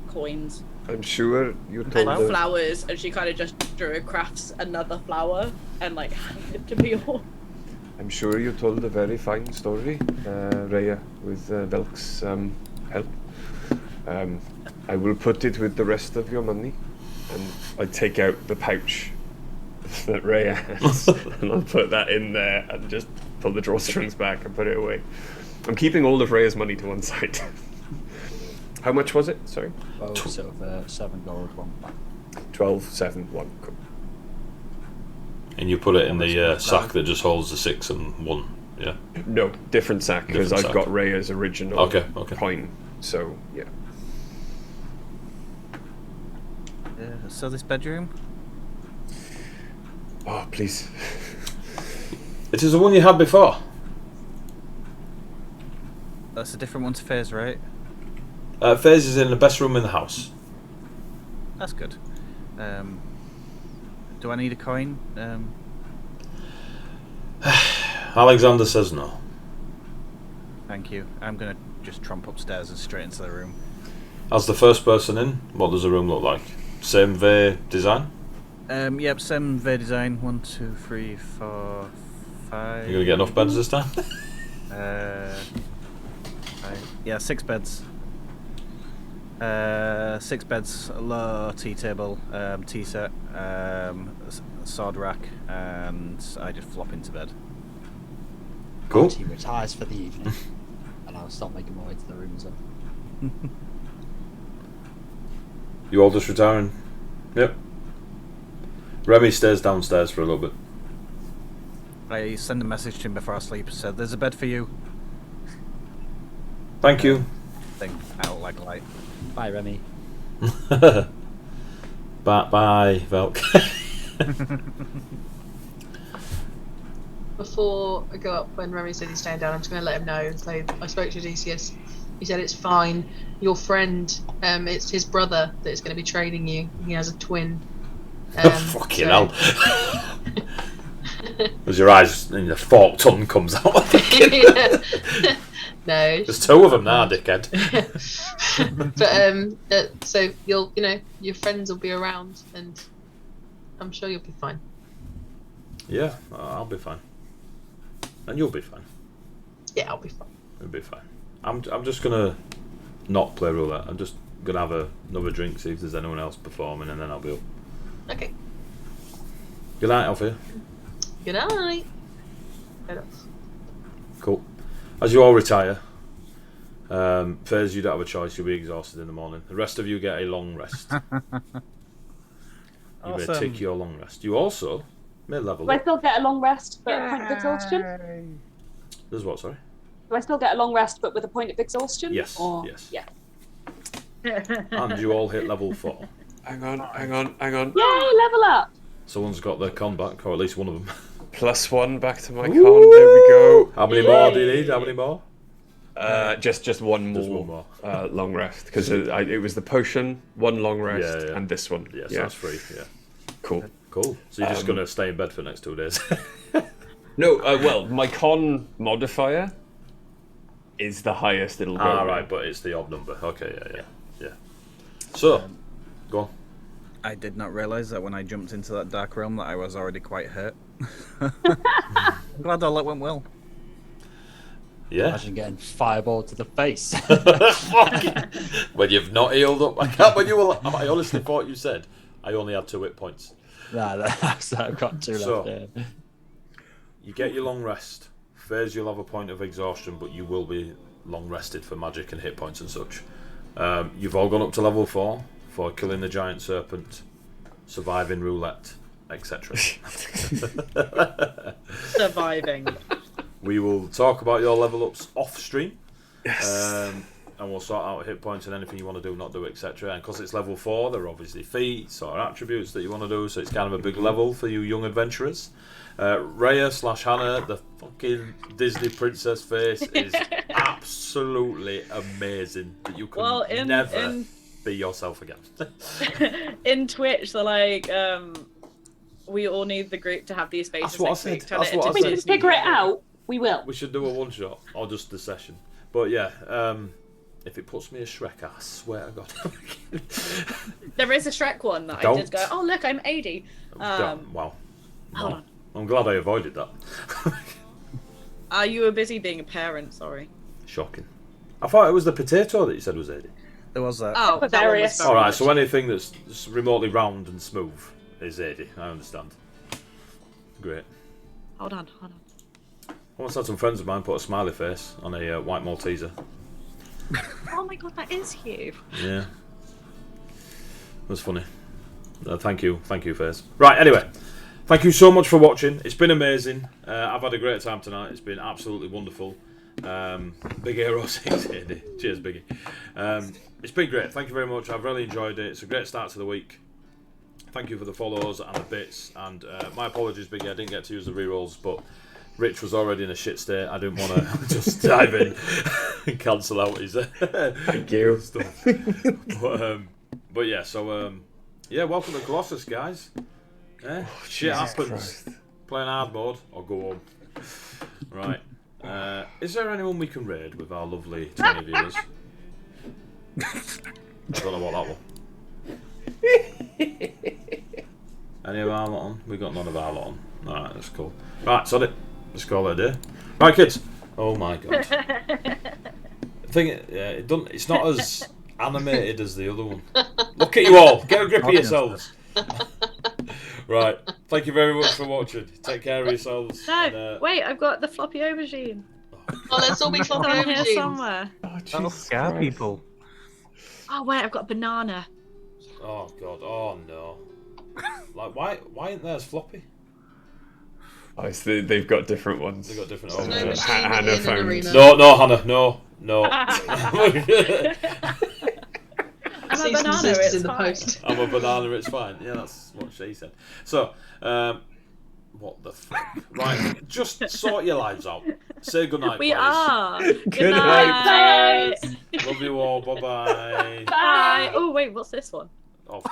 coins I'm sure you told and her. flowers, and she kind of just drew crafts another flower and like handed it to Bjorn. I'm sure you told a very fine story, Rhea, with Velk's help. I will put it with the rest of your money, and I take out the pouch that Rhea has, and I'll put that in there and just pull the drawstrings back and put it away. I'm keeping all of Rhea's money to one side. How much was it? Sorry? 12 silver, 7 gold, 1 black. 12, 7, 1. Cool. And you put it in the sack that just holds the 6 and 1, yeah? No, different sack, because Different I've sack. got Rhea's original Okay. coin. So, yeah. So this bedroom? Oh, please. It is the one you had before. That's a different one to FaZe, right? FaZe is in the best room in the house. That's good. Do I need a coin? Alexander says no. Thank you. I'm gonna just tromp upstairs and straight into the room. As the first person in, what does the room look like? Same V design? Yep, same V design. 1, 2, 3, 4, 5. You gonna get enough beds this time? Yeah, 6 beds. 6 beds, a low tea table, tea set, sword rack, and I just flop into bed. Cool. He retires for the evening, and I'll start making my way to the room as well. You all just retiring? Yep. Remy stays downstairs for a little bit. I send a message to him before I sleep. Said, "There's a bed for you." Thank you. Thing out like a light. Bye, Remy. Bye, Velk. Before I go up, when Remy said he's staying down, I'm just going to let him know. So I spoke to DCS. He said it's fine. Your friend, it's his brother that is going to be training you. He has a twin. Fucking hell. As your eyes and the forked tongue comes out. Yeah. No. There's 2 of them now, dickhead. But so you'll, your friends will be around, and I'm sure you'll be fine. Yeah, I'll be fine. And you'll be fine. Yeah, I'll be fine. You'll be fine. I'm just gonna not play roulette. I'm just gonna have another drink, see if there's anyone else performing, and then I'll be up. Okay. Good night, Alfie. Good night. Cool. As you all retire, Fairs, you don't have a choice. You'll be exhausted in the morning. The rest of you get a long rest. You may take your long rest. You also may level Do I up. still get a long rest but a point of exhaustion? There's what, sorry? Do I still get a long rest but with a point of exhaustion? Yes, Or... yes. Yeah. And you all hit level 4. Hang on. Yay, level up! Someone's got their con back, or at least one of them. +1 back to my con. There we go. How many more do you need? How many more? Just one more. Just one more. Long rest, because it was the potion, one long rest, and this one. Yes, that's free. Yeah. Cool. So you're just gonna stay in bed for the next 2 days? No. Well, my con modifier is the highest it'll go. Right, but it's the odd number. Okay, yeah. So, go on. I did not realise that when I jumped into that dark realm that I was already quite hurt. I'm glad all that went well. Yeah. Imagine getting fireball to the face. When you've not healed up. I honestly thought you said I only had 2 hit points. Nah, that's I've got 2 left there. You get your long rest. Phase, you'll have a point of exhaustion, but you will be long rested for magic and hit points and such. You've all gone up to level 4 for killing the giant serpent, surviving roulette, etc. Surviving. We will talk about your level ups off stream. Yes. And we'll sort out hit points and anything you want to do, not do, etc. And because it's level 4, there are obviously feats or attributes that you want to do, so it's kind of a big level for you young adventurers. Raya/Hannah, the fucking Disney princess face is absolutely amazing. That you can never be yourself again. In Twitch, they're like, we all need the group to have these faces. That's what I said. That's what I If we said. can figure it out, we will. We should do a one shot or just the session. But yeah, if it puts me as Shrek, I swear to God. There is a Shrek one that I did go, oh look, I'm 80. Wow. Hold on. I'm glad I avoided that. You were busy being a parent, sorry. Shocking. I thought it was the potato that you said was 80. There was that. Oh, that one was very Alright, much. so anything that's remotely round and smooth is 80. I understand. Great. Hold on. I once had some friends of mine put a smiley face on a white Malteser. Oh my God, that is you. Yeah. That's funny. Thank you, Face. Right, anyway. Thank you so much for watching. It's been amazing. I've had a great time tonight. It's been absolutely wonderful. Big Hero 6 AD. Cheers, Biggie. It's been great. Thank you very much. I've really enjoyed it. It's a great start to the week. Thank you for the follows and the bits. And my apologies, Biggie. I didn't get to use the rerolls, but Rich was already in a shit state. I didn't want to just dive in and cancel out his Thank you. stuff. But yeah, so yeah, welcome to Colossus, guys. Shit happens. Christ. Play in hard mode or go home. Right. Is there anyone we can raid with our lovely 20 viewers? I don't know what that one. Any of our lot on? We got none of our lot on. Alright, that's cool. Right, so let's call it a day. Right, kids. Oh my God. It's not as animated as the other one. Look at you all. Get a grip of yourselves. Right. Thank you very much for watching. Take care of yourselves. No, and, wait, I've got the floppy aubergine. Oh, let's all be It's floppy on here aubergines. somewhere. That'll scare people. Oh wait, I've got a banana. Oh God. Oh no. Like why ain't theirs floppy? Oh, they've got different ones. They've got different. There's no orders. machine Hannah in an found- arena. No, Hannah. No. I'm a Cease and banana, desist it's in the fine. post. I'm a banana, it's fine. Yeah, that's what she said. So, what the fuck? Right, just sort your lives out. Say goodnight, We please. are. Good night. Love you all. Bye-bye. Bye. Oh wait, what's this one? Oh,